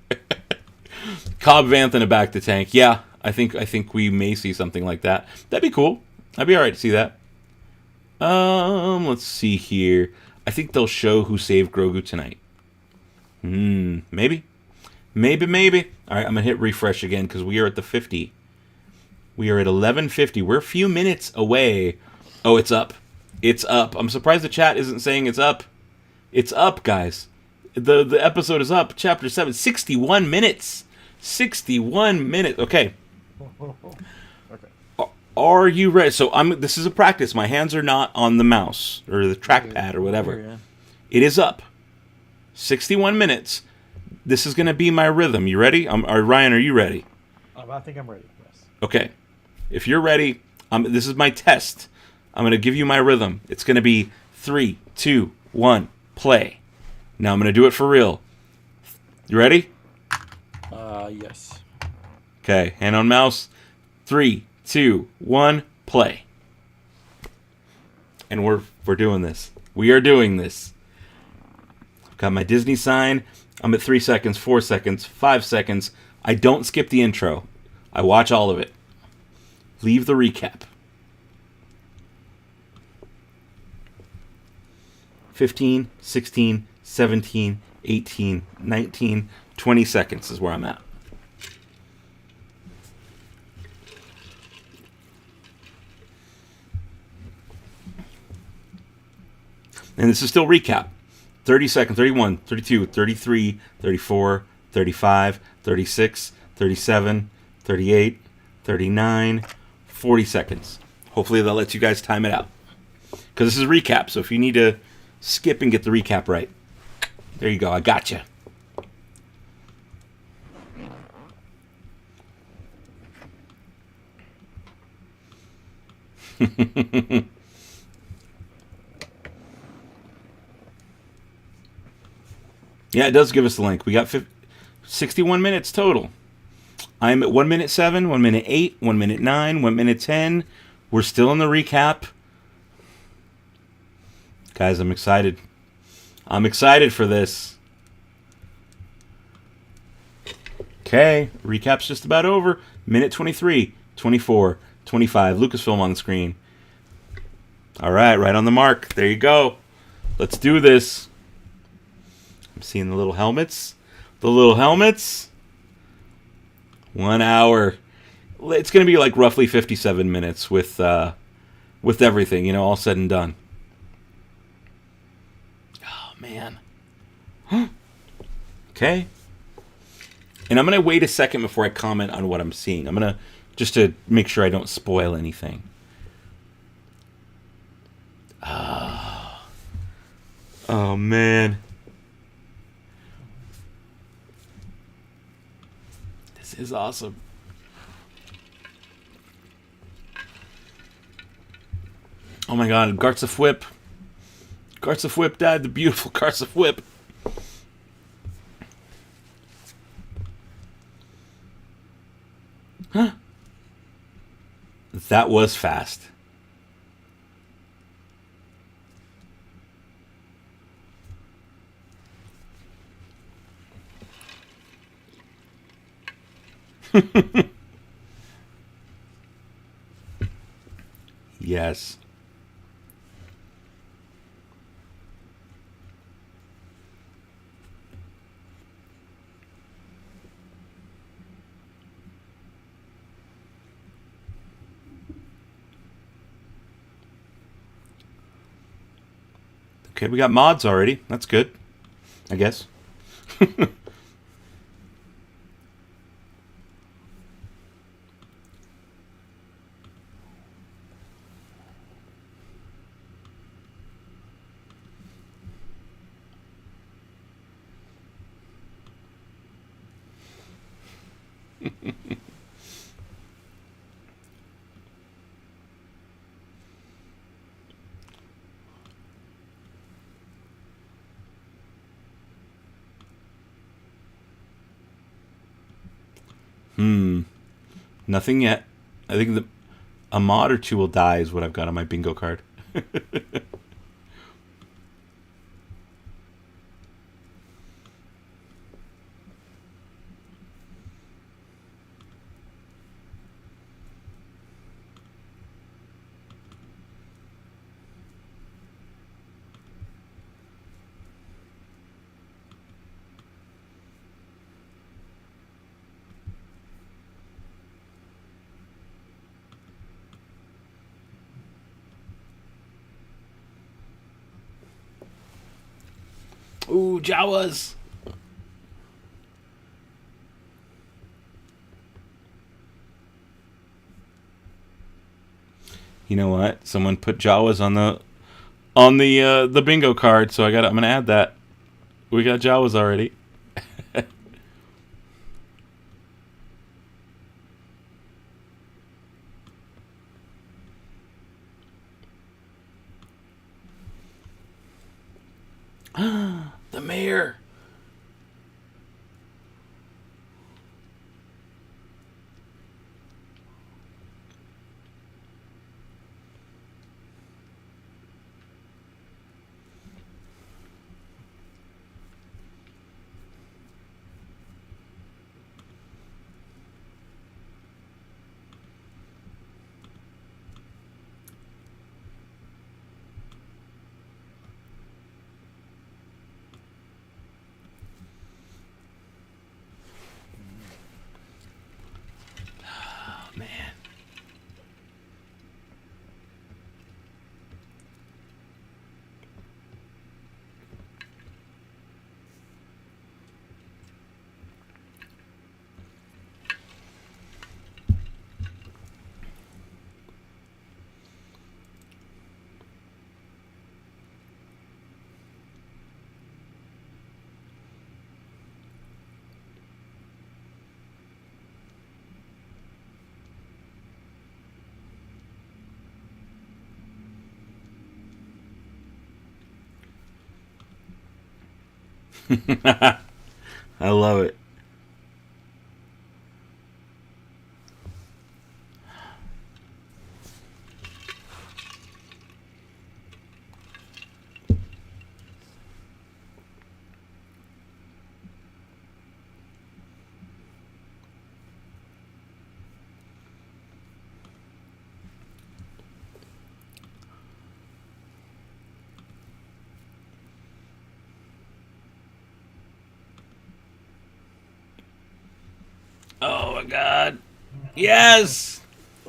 [SPEAKER 1] Cobb Vanth in a back to tank. Yeah, I think we may see something like that. That'd be cool. I'd be alright to see that. Let's see here. I think they'll show who saved Grogu tonight. Maybe. Alright, I'm gonna hit refresh again because we are at the 50. We are at 11:50. We're a few minutes away. Oh, it's up. I'm surprised the chat isn't saying it's up. It's up, guys. The episode is up. Chapter 7. 61 minutes. 61 minutes. Okay. Are you ready? So this is a practice. My hands are not on the mouse or the trackpad or whatever.
[SPEAKER 2] Yeah.
[SPEAKER 1] It is up. 61 minutes. This is going to be my rhythm. You ready? Ryan, are you ready?
[SPEAKER 2] I think I'm ready. Yes.
[SPEAKER 1] Okay. If you're ready, this is my test. I'm going to give you my rhythm. It's going to be 3, 2, 1, play. Now I'm going to do it for real. You ready?
[SPEAKER 2] Yes.
[SPEAKER 1] Okay. Hand on mouse. 3, 2, 1, play. And we're doing this. We are doing this. I've got my Disney sign. I'm at 3 seconds, 4 seconds, 5 seconds. I don't skip the intro. I watch all of it. Leave the recap. 15, 16, 17, 18, 19, 20 seconds is where I'm at. And this is still recap. 30 seconds, 31, 32, 33, 34, 35, 36, 37, 38, 39, 40 seconds. Hopefully that lets you guys time it out. Because this is a recap, so if you need to skip and get the recap right, there you go. I gotcha. Yeah, it does give us the link. We got 61 minutes total. I'm at 1 minute 7, 1 minute 8, 1 minute 9, 1 minute 10. We're still in the recap. Guys, I'm excited. I'm excited for this. Okay, recap's just about over. Minute 23, 24, 25. Lucasfilm on the screen. All right, right on the mark. There you go. Let's do this. I'm seeing the little helmets. The little helmets. 1 hour. It's going to be like roughly 57 minutes with everything, you know, all said and done. Oh, man. Okay. And I'm going to wait a second before I comment on what I'm seeing. I'm going to, just to make sure I don't spoil anything. Oh, man. This is awesome. Oh my god, Garts of Whip. Garts of Whip died, the beautiful Garts of Whip. Huh. That was fast. Yes. Okay, we got mods already. That's good, I guess. Nothing yet. I think a mod or two will die is what I've got on my bingo card. Ooh, Jawas. You know what? Someone put Jawas on the bingo card, so I'm gonna add that. We got Jawas already. The mayor. I love it. Oh my god. Yes!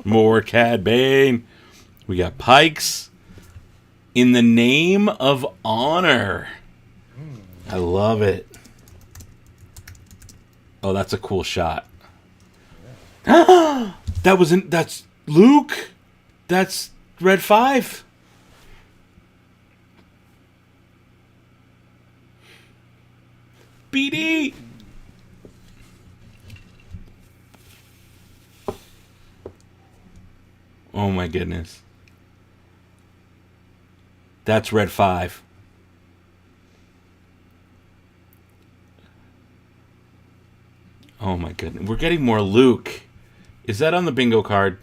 [SPEAKER 1] More Cad Bane. We got Pikes. In the name of honor. I love it. Oh, that's a cool shot. That's Luke. That's Red 5. BD. Oh my goodness. That's Red 5. Oh my goodness. We're getting more Luke. Is that on the bingo card?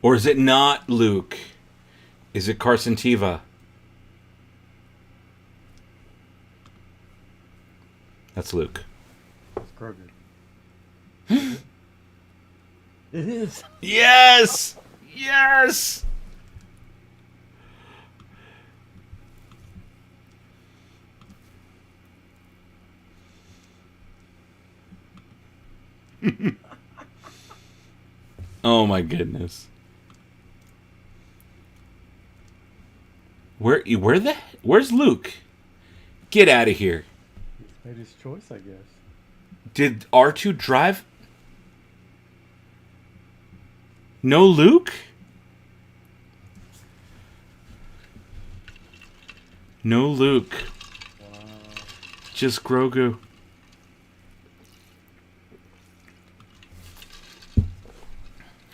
[SPEAKER 1] Or is it not Luke? Is it Carson Teva? That's Luke.
[SPEAKER 2] It's Grogu. It is.
[SPEAKER 1] Yes! Yes! Oh my goodness. Where's Luke? Get out of here.
[SPEAKER 2] He's made his choice, I guess.
[SPEAKER 1] Did R2 drive? No Luke? No Luke.
[SPEAKER 2] Wow.
[SPEAKER 1] Just Grogu.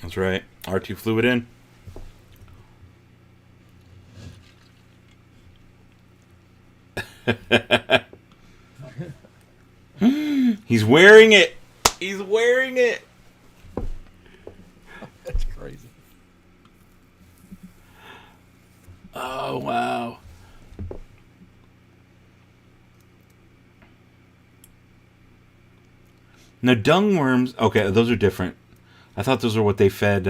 [SPEAKER 1] That's right. R2 flew it in. He's wearing it. He's wearing it.
[SPEAKER 2] That's crazy.
[SPEAKER 1] Oh, wow. Now, dung worms... Okay, those are different. I thought those are what they fed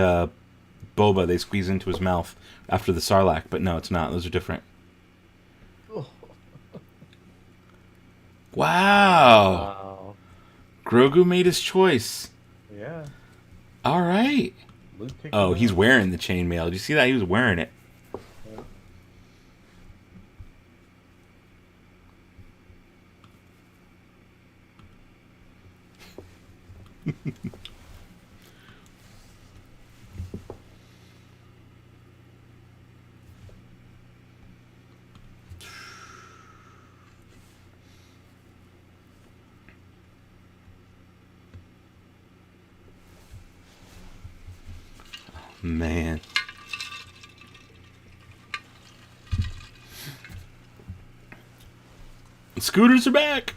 [SPEAKER 1] Boba. They squeeze into his mouth after the Sarlacc. But no, it's not. Those are different.
[SPEAKER 2] Oh.
[SPEAKER 1] Wow.
[SPEAKER 2] Wow.
[SPEAKER 1] Grogu made his choice.
[SPEAKER 2] Yeah.
[SPEAKER 1] All right.
[SPEAKER 2] Luke kicked
[SPEAKER 1] Oh,
[SPEAKER 2] him
[SPEAKER 1] he's
[SPEAKER 2] out.
[SPEAKER 1] wearing the chainmail. Did you see that? He was wearing it. Man. Scooters are back.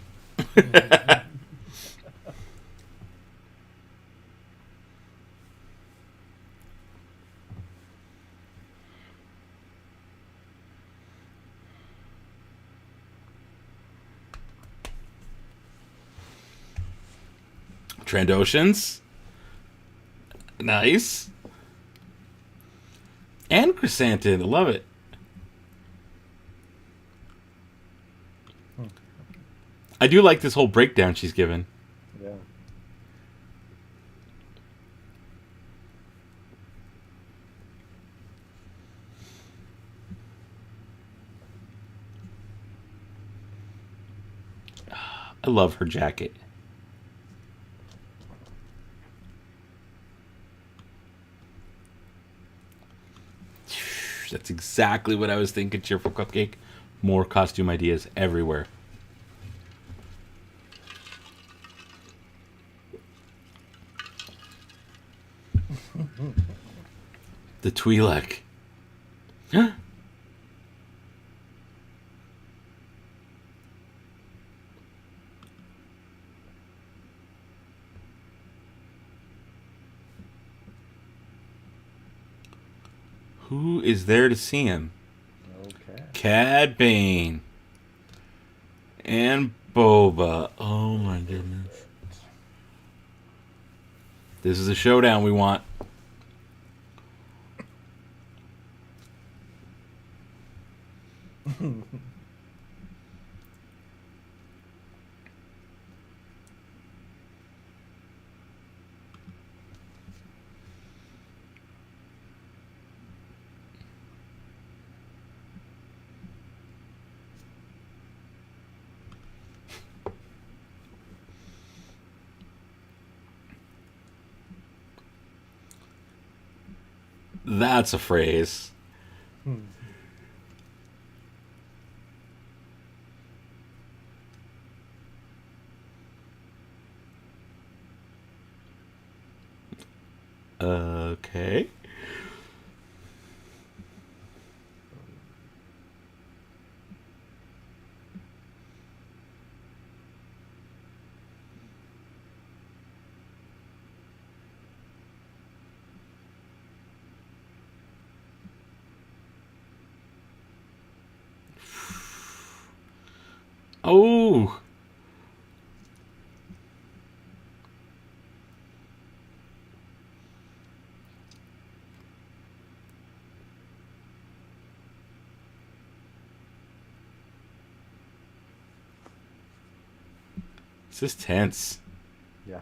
[SPEAKER 1] Trandoshans. Nice. And Chrysanthemum. I love it. I do like this whole breakdown she's given.
[SPEAKER 2] Yeah.
[SPEAKER 1] I love her jacket. That's exactly what I was thinking, Cheerful Cupcake. More costume ideas everywhere. The Twi'lek. Who is there to see him?
[SPEAKER 2] Okay.
[SPEAKER 1] Cad Bane. And Boba. Oh my goodness. This is a showdown we want. That's a phrase. Okay. Oh. This is tense.
[SPEAKER 2] Yeah.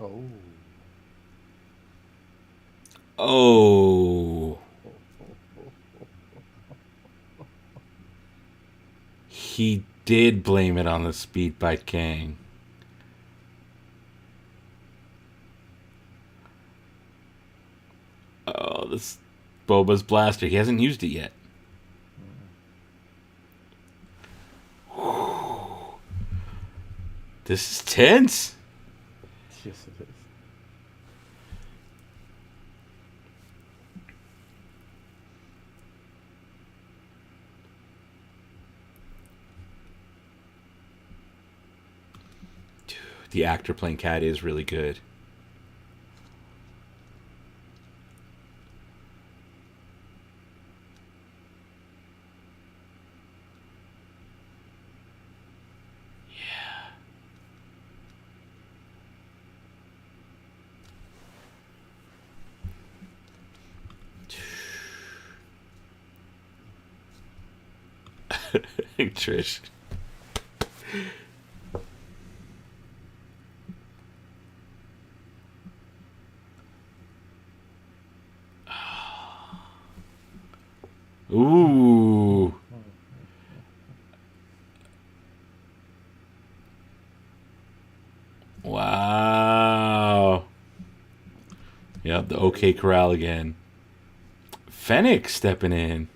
[SPEAKER 2] Oh.
[SPEAKER 1] Oh. He did blame it on the Speed Bite Gang. Oh, this Boba's blaster. He hasn't used it yet. This is tense.
[SPEAKER 2] Yes, it is.
[SPEAKER 1] The actor playing Cat is really good. Yeah. Trish. Ooh. Wow. Yep, the OK Corral again. Fennec stepping in.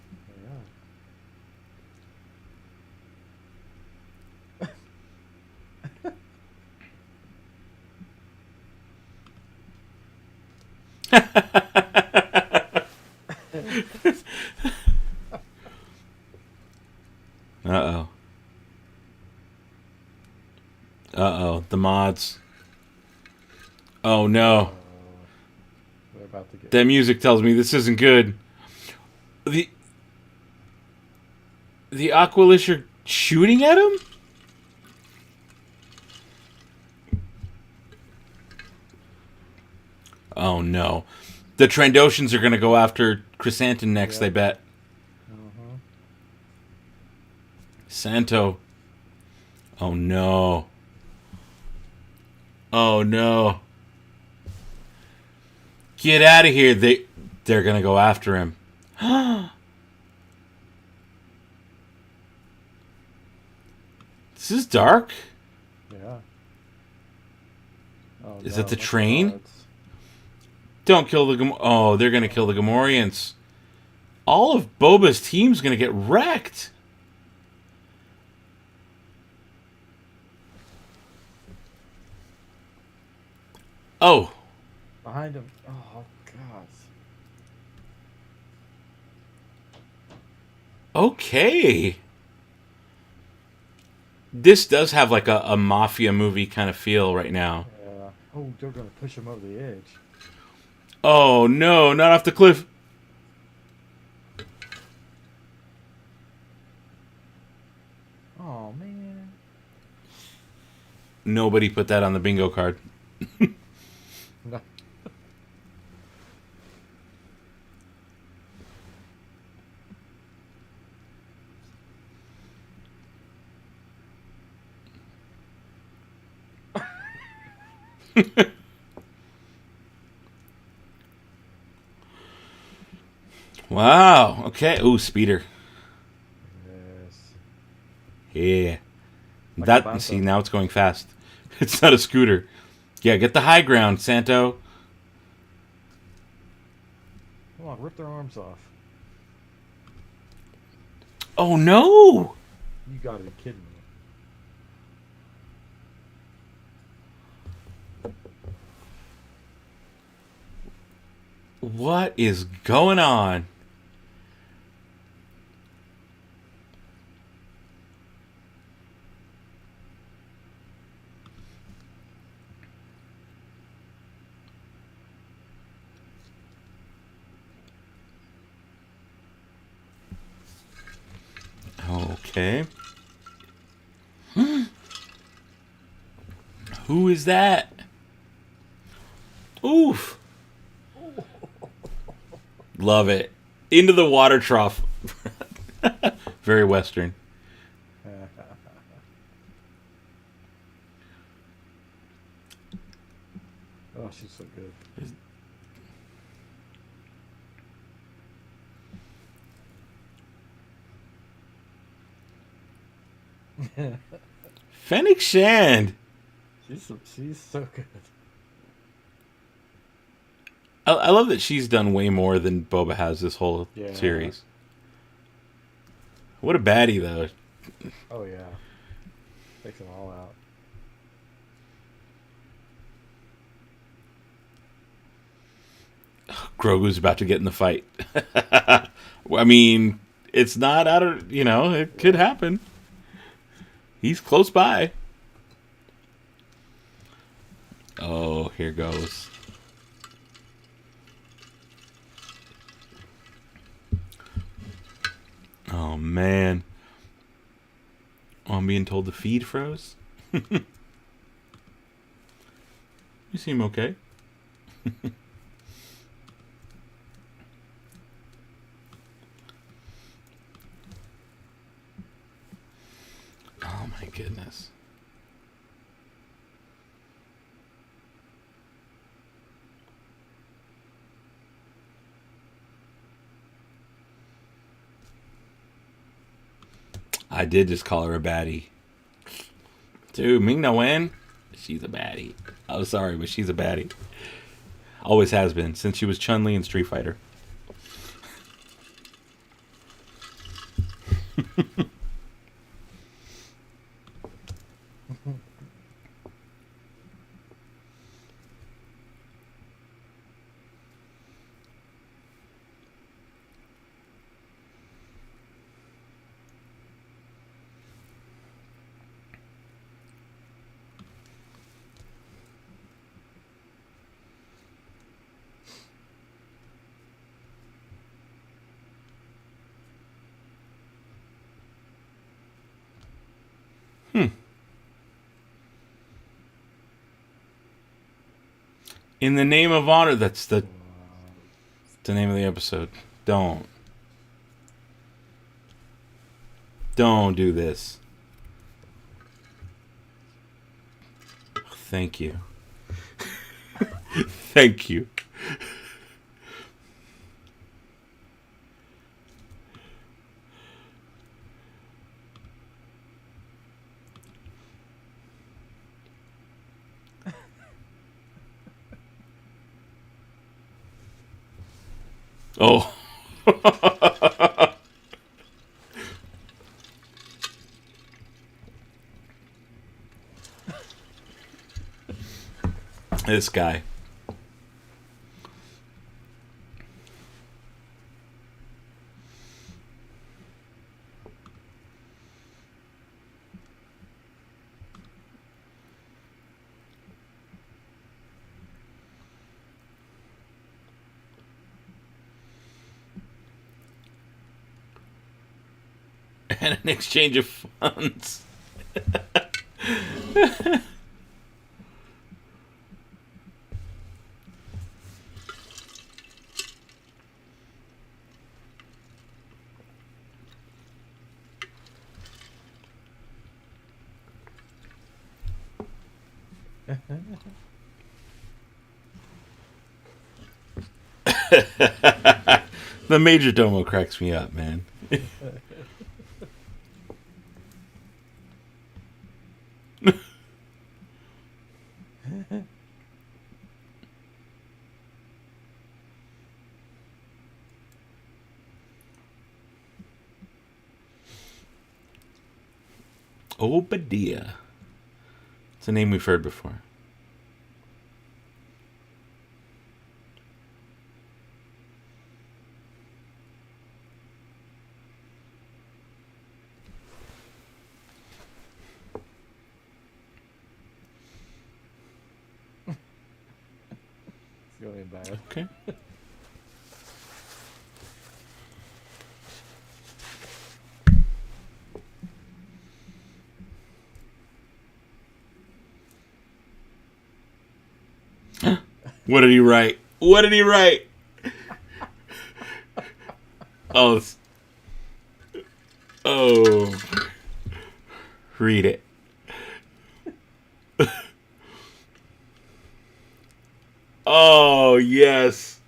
[SPEAKER 1] Uh-oh. Uh-oh. The mods. Oh, no.
[SPEAKER 2] We're about to get...
[SPEAKER 1] That music tells me this isn't good. The Aqualish are shooting at him? Oh, no. The Trandoshans are going to go after Chrysanthemum next, I bet. Santo. Oh, no. Oh, no. Get out of here. They're going to go after him. This is dark.
[SPEAKER 2] Yeah. Oh,
[SPEAKER 1] Is
[SPEAKER 2] no,
[SPEAKER 1] it the
[SPEAKER 2] that's
[SPEAKER 1] train?
[SPEAKER 2] not-
[SPEAKER 1] Don't kill the Oh, they're going to kill the Gamorreans. All of Boba's team's going to get wrecked. Oh.
[SPEAKER 2] Behind him. Oh, God.
[SPEAKER 1] Okay. This does have like a mafia movie kind of feel right now.
[SPEAKER 2] Yeah. Oh, they're gonna push him over the edge.
[SPEAKER 1] Oh no, not off the cliff.
[SPEAKER 2] Oh man.
[SPEAKER 1] Nobody put that on the bingo card.
[SPEAKER 2] No.
[SPEAKER 1] Wow. Okay. Ooh, speeder.
[SPEAKER 2] Yes.
[SPEAKER 1] Yeah.
[SPEAKER 2] Like a
[SPEAKER 1] That
[SPEAKER 2] Banto.
[SPEAKER 1] see now it's going fast. It's not a scooter. Yeah, get the high ground, Santo.
[SPEAKER 2] Come on, rip their arms off.
[SPEAKER 1] Oh no!
[SPEAKER 2] You gotta be kidding me.
[SPEAKER 1] What is going on? Okay. Who is that? Oof. Love it. Into the water trough. Very Western.
[SPEAKER 2] Oh, she's so good.
[SPEAKER 1] Fennec Shand.
[SPEAKER 2] She's so good.
[SPEAKER 1] I love that she's done way more than Boba has this whole
[SPEAKER 2] Yeah.
[SPEAKER 1] series. What a baddie, though.
[SPEAKER 2] Oh yeah. Takes them all out.
[SPEAKER 1] Grogu's about to get in the fight. I mean, it's not out of, it could happen. He's close by. Oh, here goes. Oh, man. Oh, I'm being told the feed froze. You seem okay. Oh, my goodness. I did just call her a baddie. Dude, Ming-Na Wen, she's a baddie. I'm sorry, but she's a baddie. Always has been, since she was Chun-Li in Street Fighter. In the name of honor, that's the name of the episode. Don't do this. Thank you. Thank you. Oh. This guy. and an exchange of funds. The Major Domo cracks me up, man. Obadiah. It's a name we've heard before.
[SPEAKER 2] It's going bad.
[SPEAKER 1] Okay. What did he write? What did he write? Oh. Oh. Read it. Oh, yes.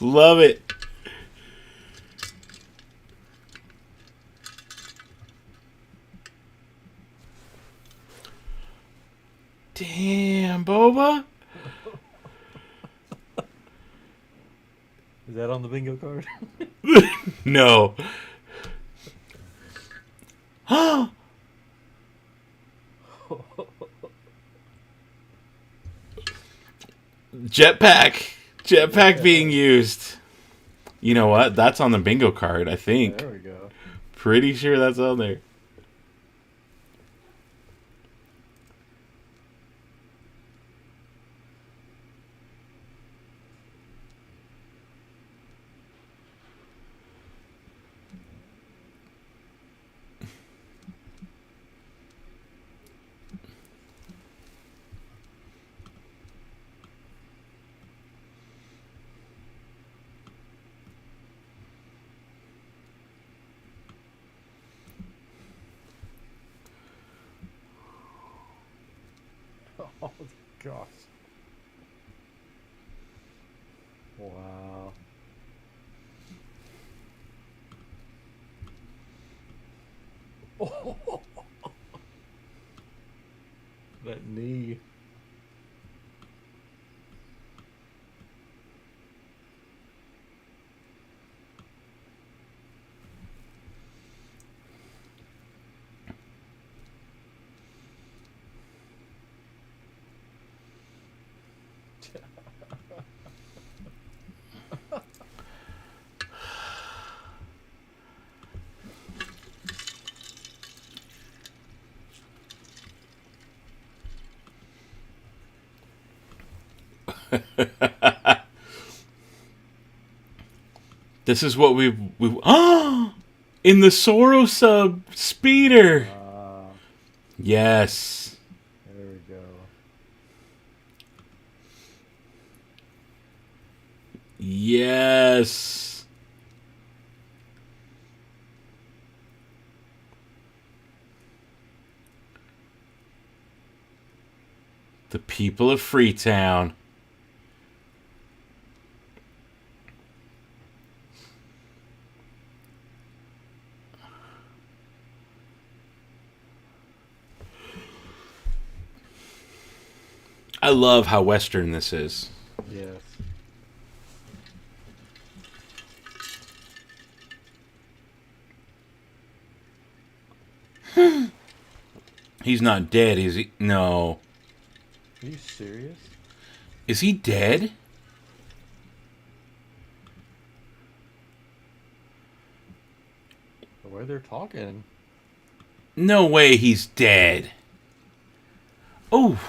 [SPEAKER 1] Love it. Damn, Boba.
[SPEAKER 2] Is that on the bingo card?
[SPEAKER 1] No. Jetpack. Jetpack being used. You know what? That's on the bingo card, I think.
[SPEAKER 2] There we go.
[SPEAKER 1] Pretty sure that's on there.
[SPEAKER 2] Oh gosh. Wow. Oh. That knee.
[SPEAKER 1] This is what we in the Soro sub speeder. Yes.
[SPEAKER 2] There we go.
[SPEAKER 1] Yes. The people of Freetown. I love how Western this is.
[SPEAKER 2] Yes.
[SPEAKER 1] He's not dead, is he? No.
[SPEAKER 2] Are you serious?
[SPEAKER 1] Is he dead?
[SPEAKER 2] The way they're talking.
[SPEAKER 1] No way he's dead. Oh.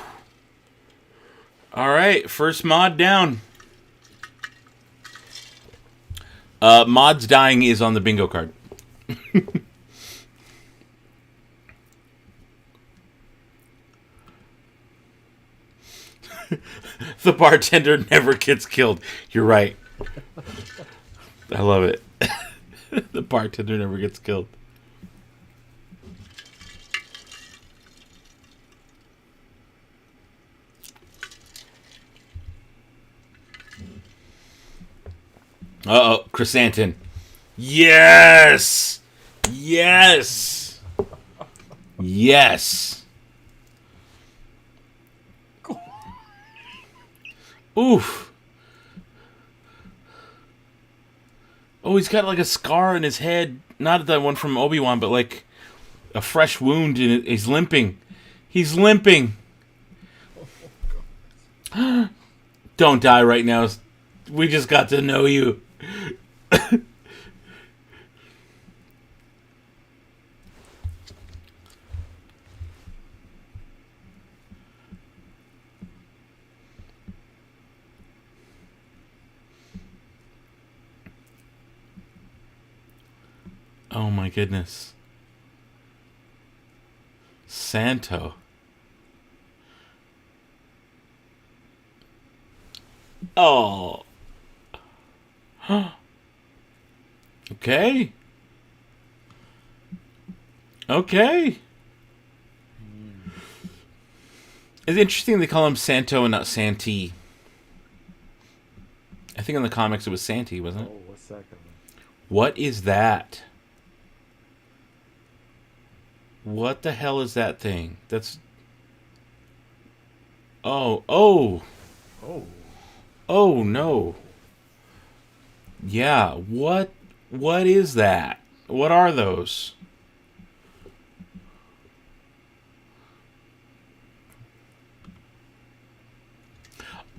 [SPEAKER 1] All right, first mod down. Mods dying is on the bingo card. The bartender never gets killed. You're right. I love it. The bartender never gets killed. Uh-oh, Chrysanthemum. Yes! Yes! Yes! Oof. Oh, he's got like a scar in his head. Not that one from Obi-Wan, but like a fresh wound in it. He's limping. He's limping. Don't die right now. We just got to know you. Oh my goodness. Santo. Oh. Okay. Okay. It's interesting they call him Santo and not Santee. I think in the comics it was Santee, wasn't it?
[SPEAKER 2] Oh, what's that coming?
[SPEAKER 1] What is that? What the hell is that thing? That's... Oh, oh!
[SPEAKER 2] Oh.
[SPEAKER 1] Oh, no. Yeah, what is that? What are those?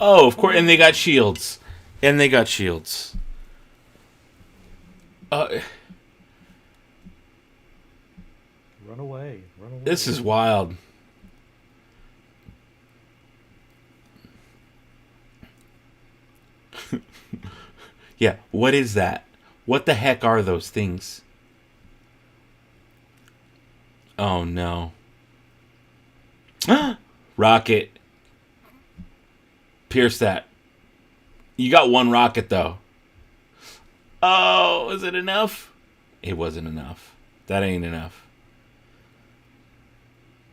[SPEAKER 1] Oh, of course, and they got shields. And they got shields.
[SPEAKER 2] Run away. Run away.
[SPEAKER 1] This is wild. Yeah, what is that? What the heck are those things? Oh, no. Rocket. Pierce that. You got one rocket, though. Oh, is it enough? It wasn't enough. That ain't enough.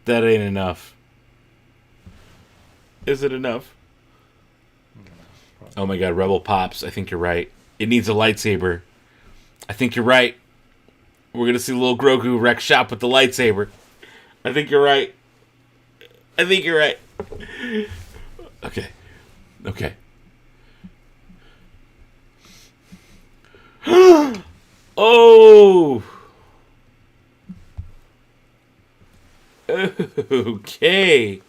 [SPEAKER 1] That ain't enough. Is it enough? Oh my god, Rebel Pops. I think you're right. It needs a lightsaber. I think you're right. We're going to see little Grogu wreck shop with the lightsaber. I think you're right. I think you're right. Okay. Okay. Oh! Okay.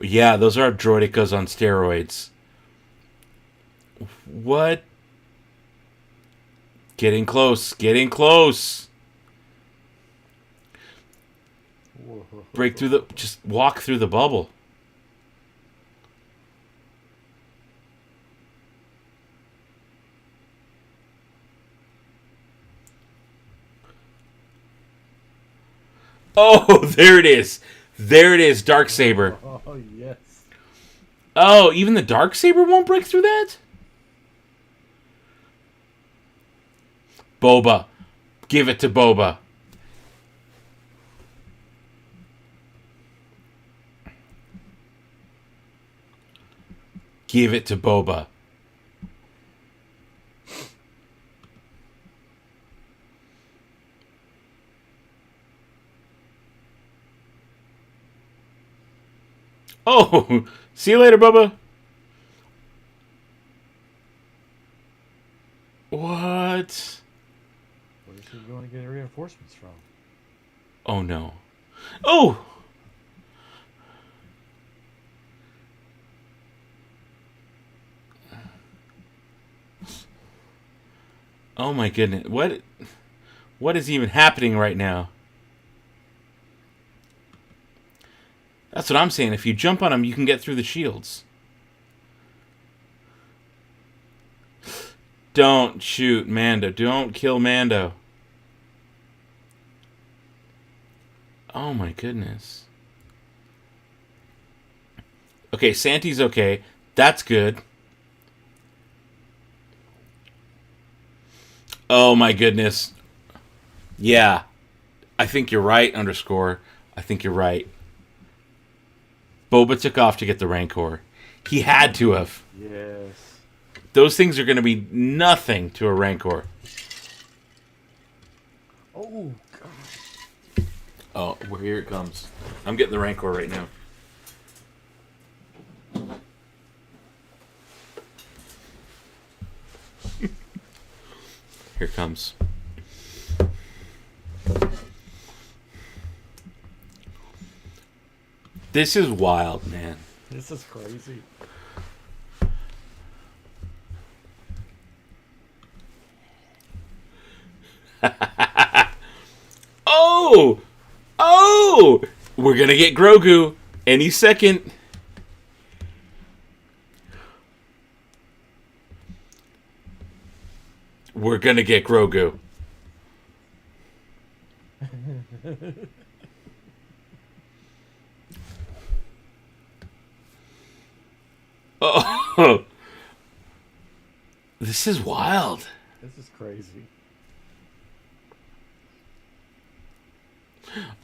[SPEAKER 1] Yeah, those are droidicas on steroids. What? Getting close. Getting close. Break through the... Just walk through the bubble. Oh, there it is. There it is, Darksaber.
[SPEAKER 2] Oh, yes.
[SPEAKER 1] Oh, even the Darksaber won't break through that? Boba. Give it to Boba. Give it to Boba. Oh, see you later, Bubba. What?
[SPEAKER 2] Where's he going to get reinforcements from?
[SPEAKER 1] Oh, no. Oh! Oh, my goodness. What is even happening right now? That's what I'm saying. If you jump on him, you can get through the shields. Don't shoot Mando. Don't kill Mando. Oh my goodness. Okay, Santi's okay. That's good. Oh my goodness. Yeah. I think you're right, underscore. I think you're right. Boba took off to get the Rancor. He had to have.
[SPEAKER 2] Yes.
[SPEAKER 1] Those things are going to be nothing to a Rancor.
[SPEAKER 2] Oh, God.
[SPEAKER 1] Oh, well, here it comes. I'm getting the Rancor right now. Here it comes. This is wild, man.
[SPEAKER 2] This is crazy.
[SPEAKER 1] Oh! Oh! We're gonna get Grogu any second. We're gonna get Grogu. Oh! This is wild.
[SPEAKER 2] This is crazy.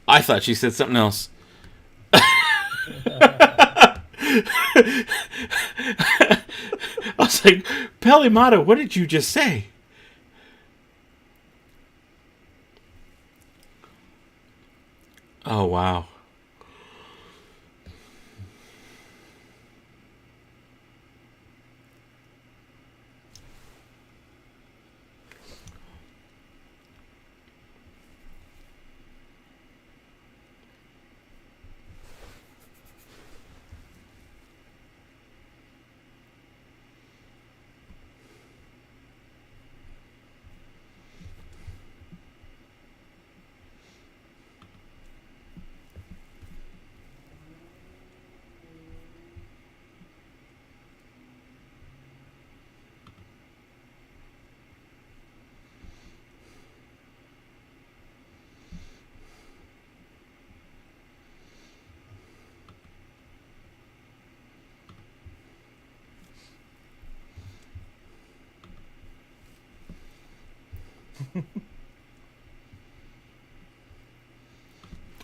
[SPEAKER 1] I thought she said something else. I was like, Pelimata, what did you just say? Oh, wow.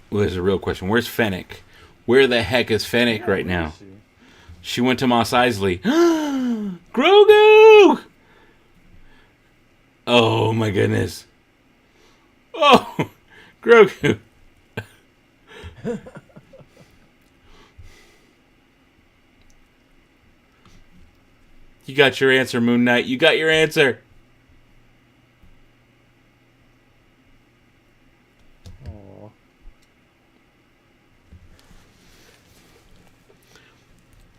[SPEAKER 1] Well, there's a real question. Where's Fennec? Where the heck is Fennec right now? She went to Mos Eisley. Grogu! Oh my goodness. Oh, Grogu. You got your answer, Moon Knight. You got your answer.
[SPEAKER 2] Aw.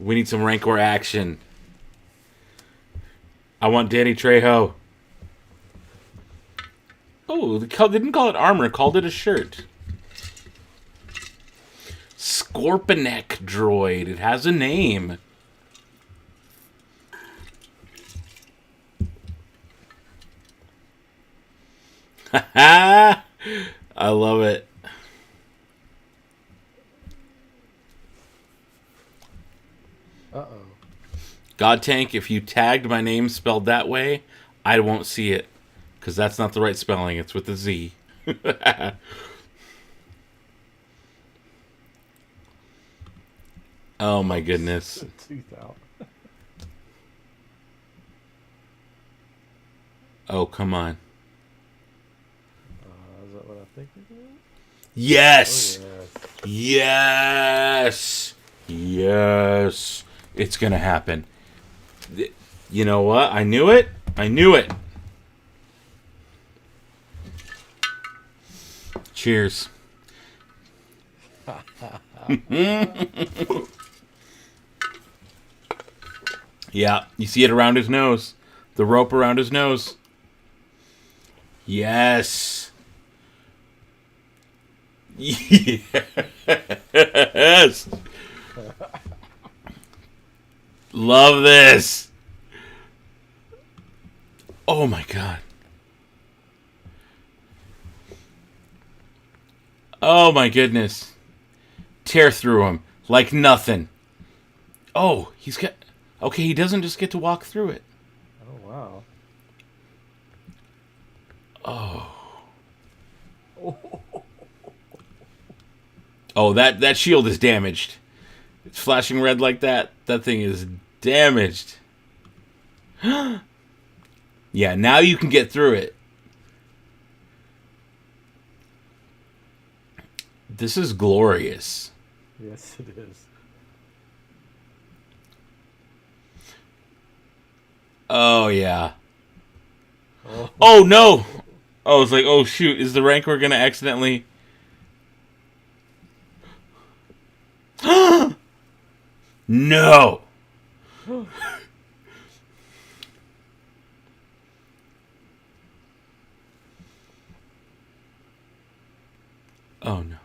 [SPEAKER 1] We need some Rancor action. I want Danny Trejo. Oh, they didn't call it armor. Called it a shirt. Scorpinek droid. It has a name. I love it.
[SPEAKER 2] Uh-oh.
[SPEAKER 1] God Tank, if you tagged my name spelled that way, I won't see it. Because that's not the right spelling. It's with a Z. Oh my goodness.
[SPEAKER 2] Tooth out.
[SPEAKER 1] Oh, come on.
[SPEAKER 2] Is that what I think it is?
[SPEAKER 1] Yes!
[SPEAKER 2] Oh, yes.
[SPEAKER 1] Yes! Yes! It's gonna happen. You know what? I knew it. I knew it. Cheers. Yeah, you see it around his nose. The rope around his nose. Yes. Yes. Love this. Oh my god. Oh my goodness. Tear through him like nothing. Oh, he's got... Okay, he doesn't just get to walk through it.
[SPEAKER 2] Oh, wow.
[SPEAKER 1] Oh, that shield is damaged. It's flashing red like that. That thing is damaged. Yeah, now you can get through it. This is glorious.
[SPEAKER 2] Yes, it is.
[SPEAKER 1] Oh, yeah.
[SPEAKER 2] Oh,
[SPEAKER 1] Oh, no! Oh, it's like, oh, shoot. Is the Rancor going to accidentally... No! Oh, no.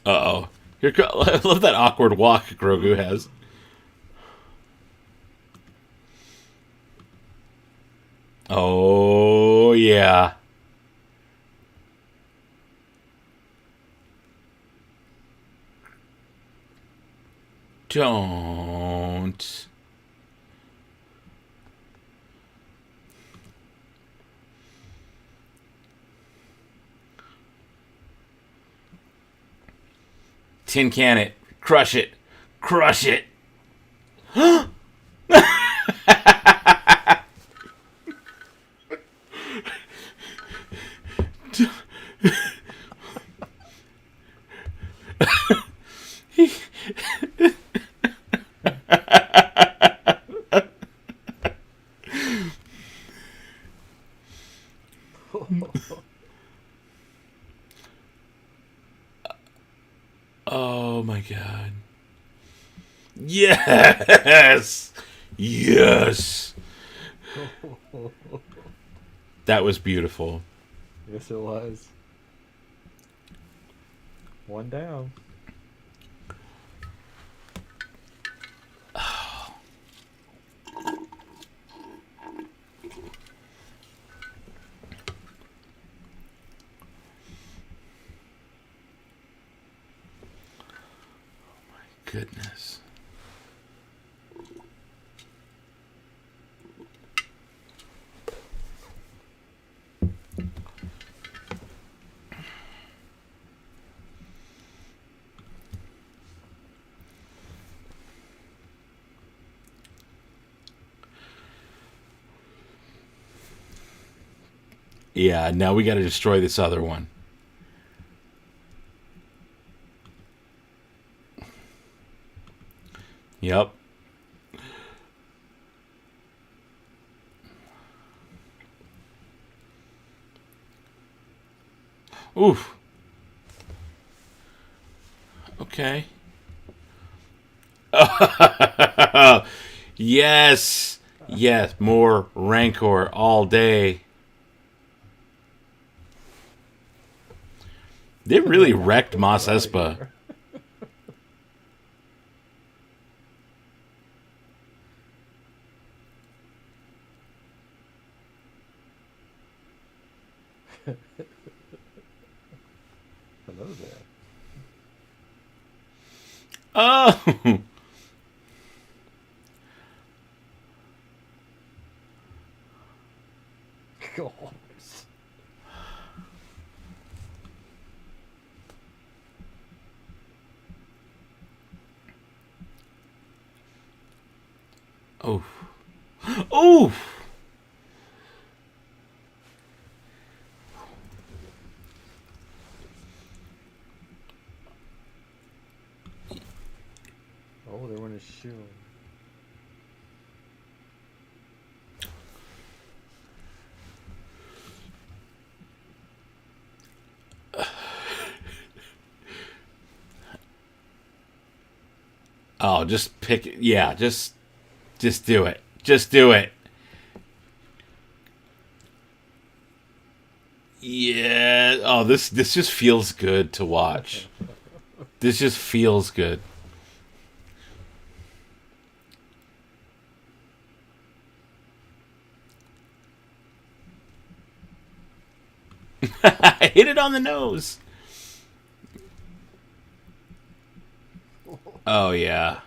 [SPEAKER 1] Uh-oh. I love that awkward walk Grogu has. Oh, yeah. Don't. Tin can it. Crush it. Crush it. Oh my god. Yes! Yes! That was beautiful.
[SPEAKER 2] yes, it was. One down.
[SPEAKER 1] Goodness. Yeah, now we got to destroy this other one. Yep. Oof. Okay. Yes. Yes. More Rancor all day. They really wrecked Mos Espa.
[SPEAKER 2] Hello there.
[SPEAKER 1] Oh.
[SPEAKER 2] God.
[SPEAKER 1] Oh. Oh.
[SPEAKER 2] Oh, they want to shoot him.
[SPEAKER 1] Oh, just pick it. Yeah, just do it. Just do it. Yeah. Oh, this just feels good to watch. This just feels good. I hit it on the nose. Oh, yeah.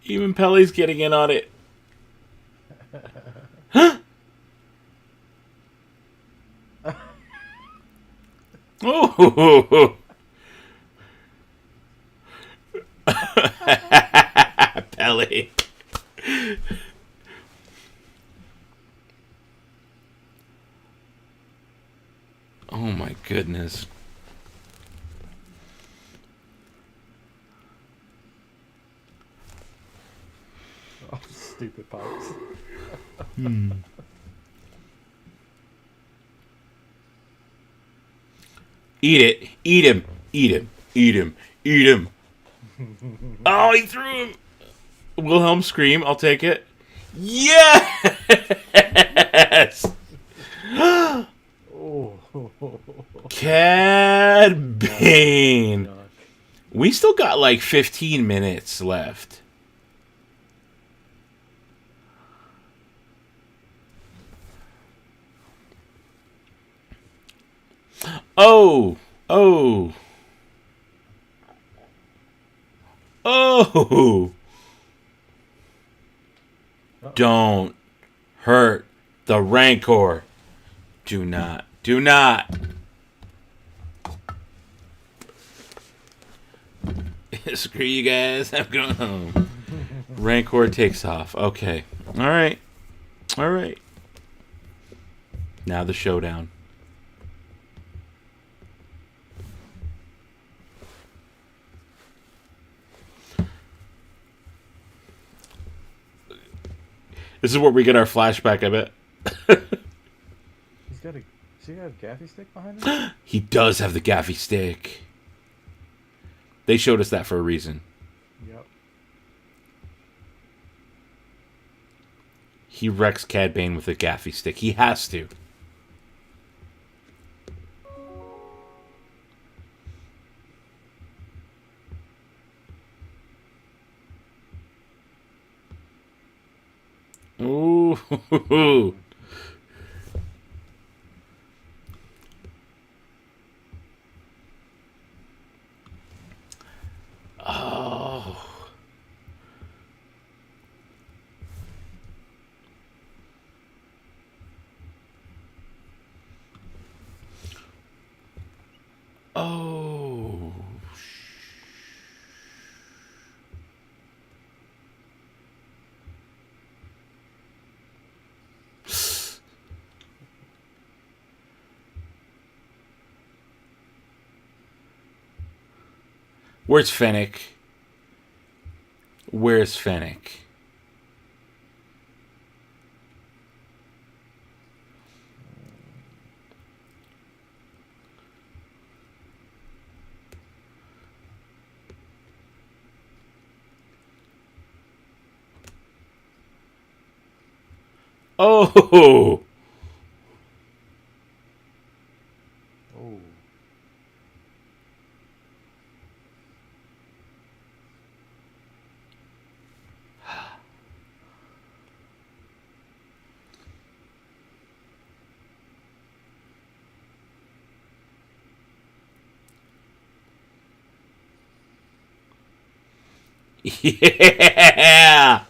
[SPEAKER 1] Even Pelly's getting in on it. Oh, Pelly. Oh my goodness.
[SPEAKER 2] Oh, stupid pipes.
[SPEAKER 1] Eat it. Eat him. Eat him. Eat him. Eat him. Oh, he threw him. Wilhelm scream. I'll take it. Yes!
[SPEAKER 2] Oh.
[SPEAKER 1] Cad Bane.
[SPEAKER 2] Gosh.
[SPEAKER 1] We still got like 15 minutes left. Oh. Oh. Oh. Don't hurt the Rancor. Do not. Do not. Screw you guys. I'm going home. Rancor takes off. Okay. All right. All right. Now the showdown. This is where we get our flashback, I bet.
[SPEAKER 2] He's got a gaffy stick behind him?
[SPEAKER 1] He does have the gaffy stick. They showed us that for a reason.
[SPEAKER 2] Yep.
[SPEAKER 1] He wrecks Cad Bane with a gaffy stick. He has to. Ooh. Oh. Oh. Where's Fennec? Where's Fennec? Oh!
[SPEAKER 2] Oh.
[SPEAKER 1] Yeah!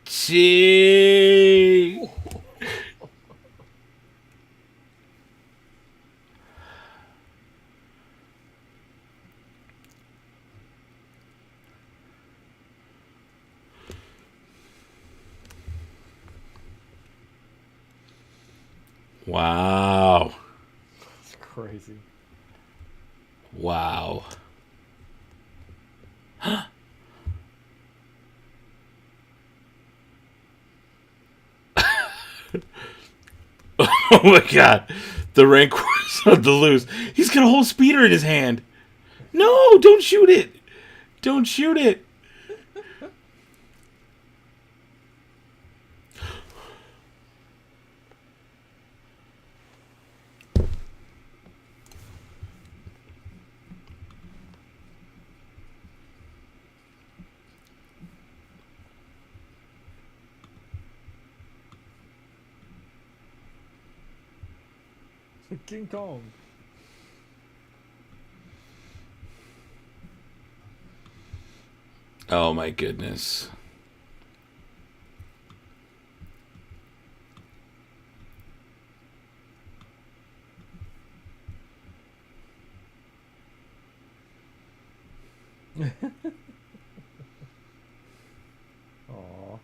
[SPEAKER 1] Gee. Wow.
[SPEAKER 2] It's crazy.
[SPEAKER 1] Wow. Oh my god. The Rancor's on the loose. He's got a whole speeder in his hand. No, don't shoot it. Don't shoot it.
[SPEAKER 2] King Kong.
[SPEAKER 1] Oh my goodness.
[SPEAKER 2] Aw.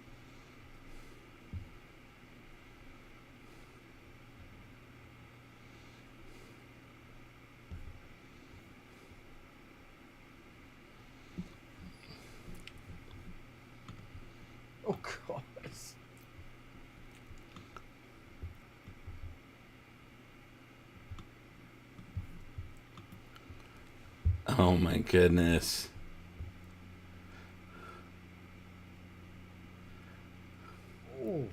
[SPEAKER 2] Oh God.
[SPEAKER 1] Oh my goodness.
[SPEAKER 2] Oh.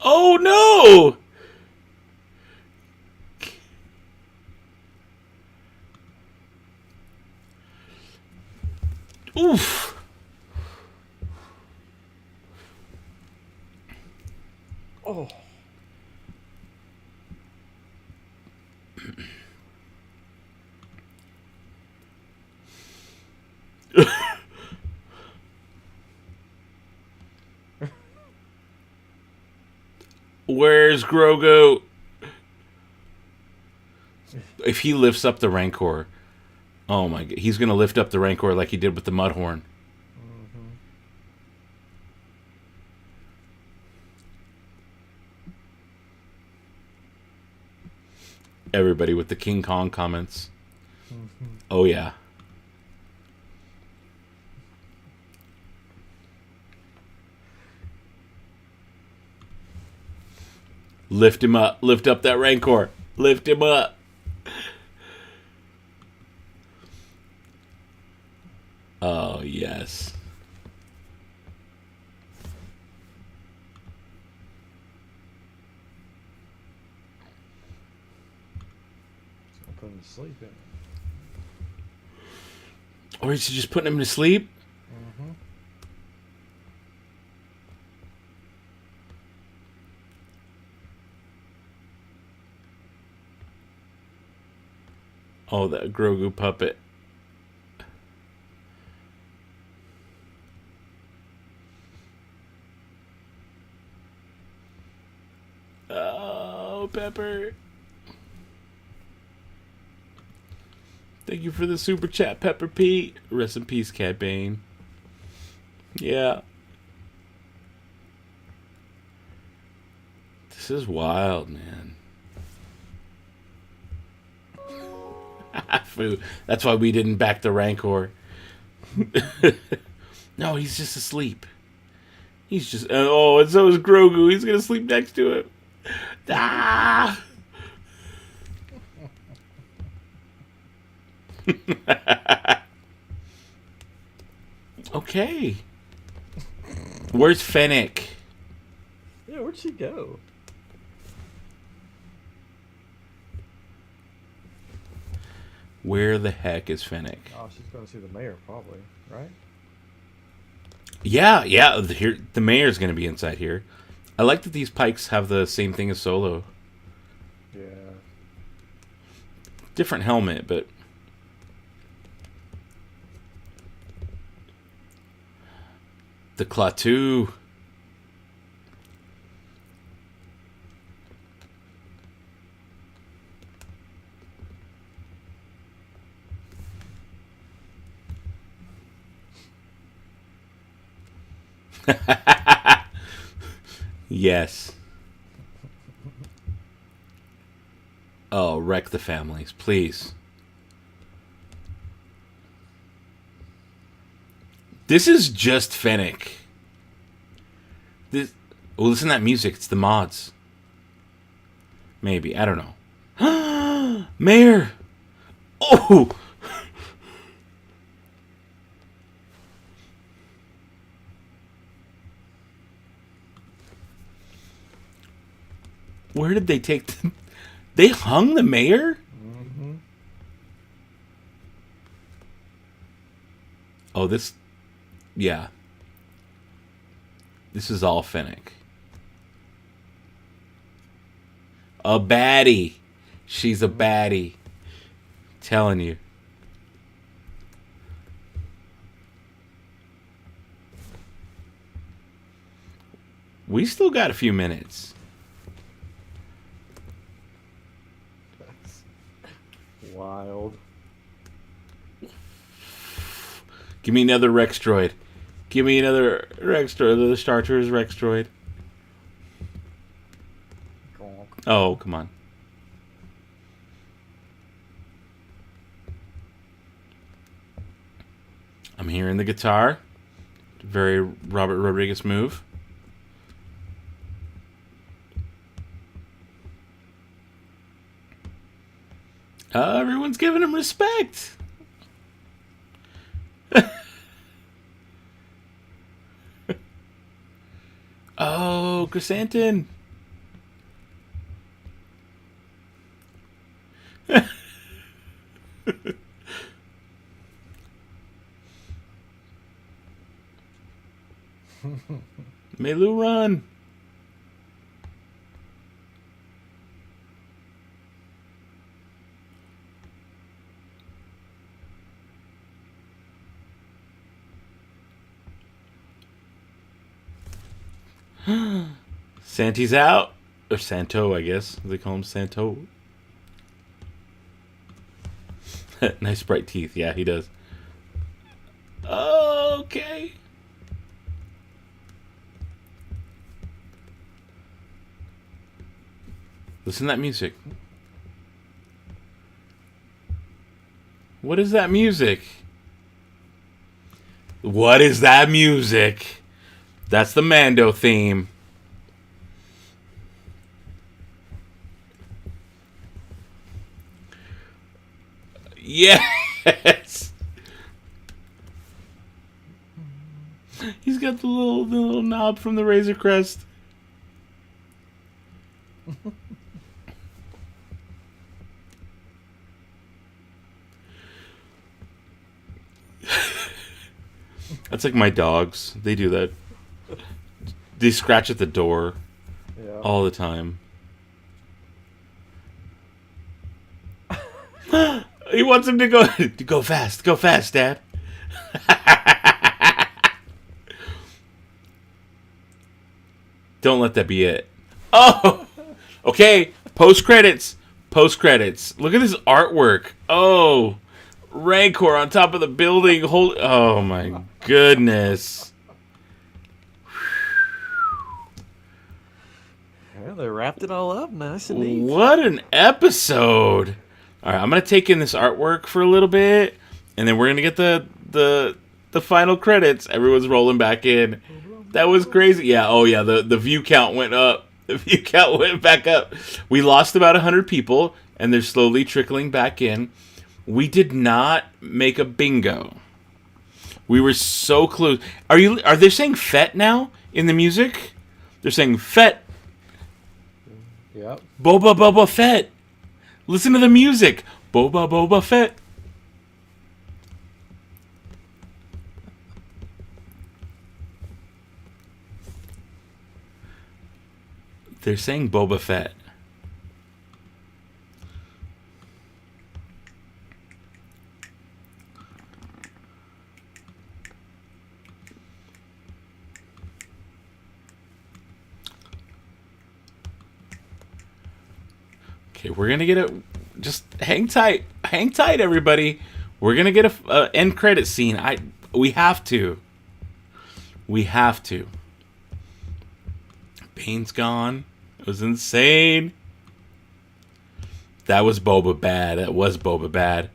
[SPEAKER 1] Oh no! Oof.
[SPEAKER 2] Oh.
[SPEAKER 1] Where's Grogu? If he lifts up the Rancor, oh my god, he's gonna lift up the Rancor like he did with the Mudhorn.
[SPEAKER 2] Mm-hmm.
[SPEAKER 1] Everybody with the King Kong comments.
[SPEAKER 2] Mm-hmm.
[SPEAKER 1] Oh yeah. Lift him up. Lift up that Rancor. Lift him up. Oh, yes.
[SPEAKER 2] I'll put him to sleep in it.
[SPEAKER 1] Or is he just putting him to sleep?
[SPEAKER 2] Mm-hmm.
[SPEAKER 1] Oh, that Grogu puppet. Oh, Pepper. Thank you for the super chat, Pepper Pete. Rest in peace, Cat Bane. Yeah. This is wild, man. That's why we didn't back the Rancor. No, he's just asleep. He's just... Oh, and so is Grogu. He's going to sleep next to him. Ah! Okay. Where's Fennec?
[SPEAKER 2] Yeah, where'd she go?
[SPEAKER 1] Where the heck is Fennec?
[SPEAKER 2] Oh, she's going to see the mayor, probably, right?
[SPEAKER 1] Yeah. Here, the mayor's going to be inside here. I like that these pikes have the same thing as Solo.
[SPEAKER 2] Yeah.
[SPEAKER 1] Different helmet, but... The Klaatu. Yes. Oh, wreck the families, please. This is just Fennec. Oh, listen to that music. It's the mods. Maybe. I don't know. Mayor! Oh! Where did they take the... They hung the mayor?
[SPEAKER 2] Mm-hmm.
[SPEAKER 1] Oh, this... Yeah. This is all Finnick. A baddie. She's a baddie. Telling you. We still got a few minutes.
[SPEAKER 2] That's wild.
[SPEAKER 1] Give me another Rex droid. Give me another Rex droid. The Star Tours Rex droid. Oh, come on. I'm hearing the guitar. Very Robert Rodriguez move. Everyone's giving him respect. Oh, Chrysanthemum. Melu, run. Santi's out. Or Santo, I guess. They call him Santo. Nice bright teeth. Yeah, he does. Okay. Listen to that music. What is that music? What is that music? That's the Mando theme. Yes. He's got the little knob from the Razor Crest. That's like my dogs. They do that. They scratch at the door all the time. He wants him to go fast. Go fast, Dad. Don't let that be it. Oh! Okay, post credits. Post credits. Look at this artwork. Oh! Rancor on top of the building. Oh my goodness.
[SPEAKER 2] Yeah, they wrapped it all up. Nice and neat.
[SPEAKER 1] What an episode. All right, I'm going to take in this artwork for a little bit, and then we're going to get the final credits. Everyone's rolling back in. That was crazy. Yeah, oh yeah, the view count went up. The view count went back up. We lost about 100 people, and they're slowly trickling back in. We did not make a bingo. We were so close. Are they saying Fett now in the music? They're saying Fett.
[SPEAKER 2] Yep.
[SPEAKER 1] Boba Fett. Listen to the music. Boba Fett. They're saying Boba Fett. Okay, we're gonna get a. Just hang tight, everybody. We're gonna get a end credit scene. We have to. We have to. Bane's gone. It was insane. That was Boba bad. That was Boba bad.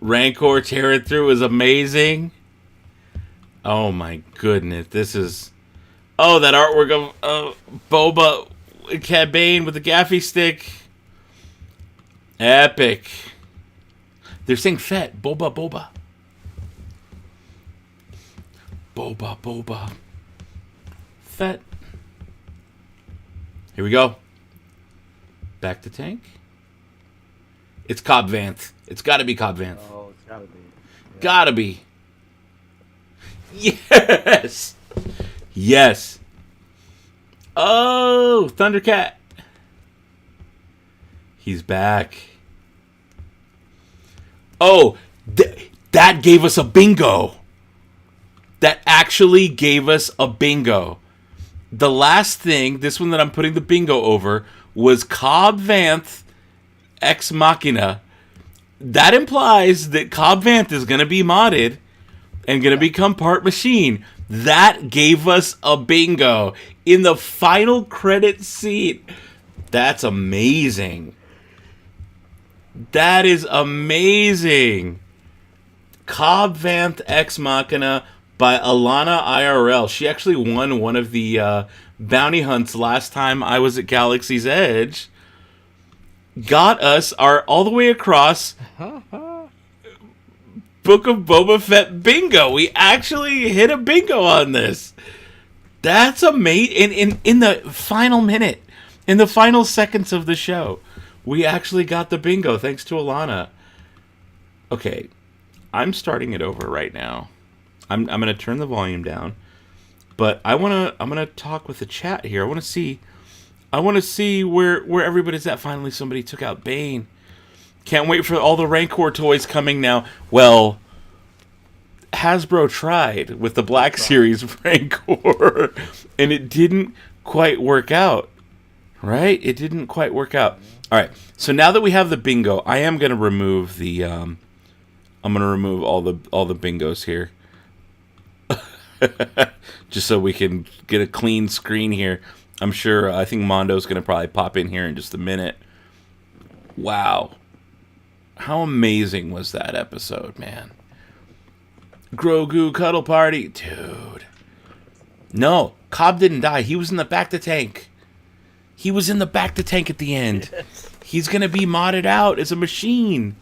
[SPEAKER 1] Rancor tearing through was amazing. Oh my goodness, this is. Oh, that artwork of Boba Cad Bane with the gaffy stick. Epic. They're saying Fett. Boba, Boba. Boba, Boba. Fett. Here we go. Back to tank. It's Cobb Vanth. It's got to be Cobb Vanth.
[SPEAKER 2] Oh, it's gotta be. Yeah.
[SPEAKER 1] Gotta be. Yes. Yes. Oh, Thundercat. He's back. Oh, that gave us a bingo. That actually gave us a bingo. The last thing, this one that I'm putting the bingo over, was Cobb Vanth Ex Machina. That implies that Cobb Vanth is going to be modded and going to become part machine. That gave us a bingo in the final credit scene. That's amazing. That is amazing. Cobb Vanth Ex Machina by Alana IRL. She actually won one of the bounty hunts last time I was at Galaxy's Edge. Got us all the way across Book of Boba Fett bingo. We actually hit a bingo on this. That's amazing. In the final minute, in the final seconds of the show, we actually got the bingo thanks to Alana. Okay, I'm starting it over right now. I'm going to turn the volume down, but I'm going to talk with the chat here. I want to see where everybody's at. Finally, somebody took out Bane. Can't wait for all the Rancor toys coming now. Well, Hasbro tried with the Black Series Rancor, and it didn't quite work out. Right? It didn't quite work out. All right. So now that we have the bingo, I am going to remove the. I'm going to remove all the bingos here, just so we can get a clean screen here. I'm sure. I think Mondo's going to probably pop in here in just a minute. Wow. How amazing was that episode, man? Grogu Cuddle Party. Dude. No, Cobb didn't die. He was in the back to tank. He was in the back to tank at the end. Yes. He's going to be modded out as a machine.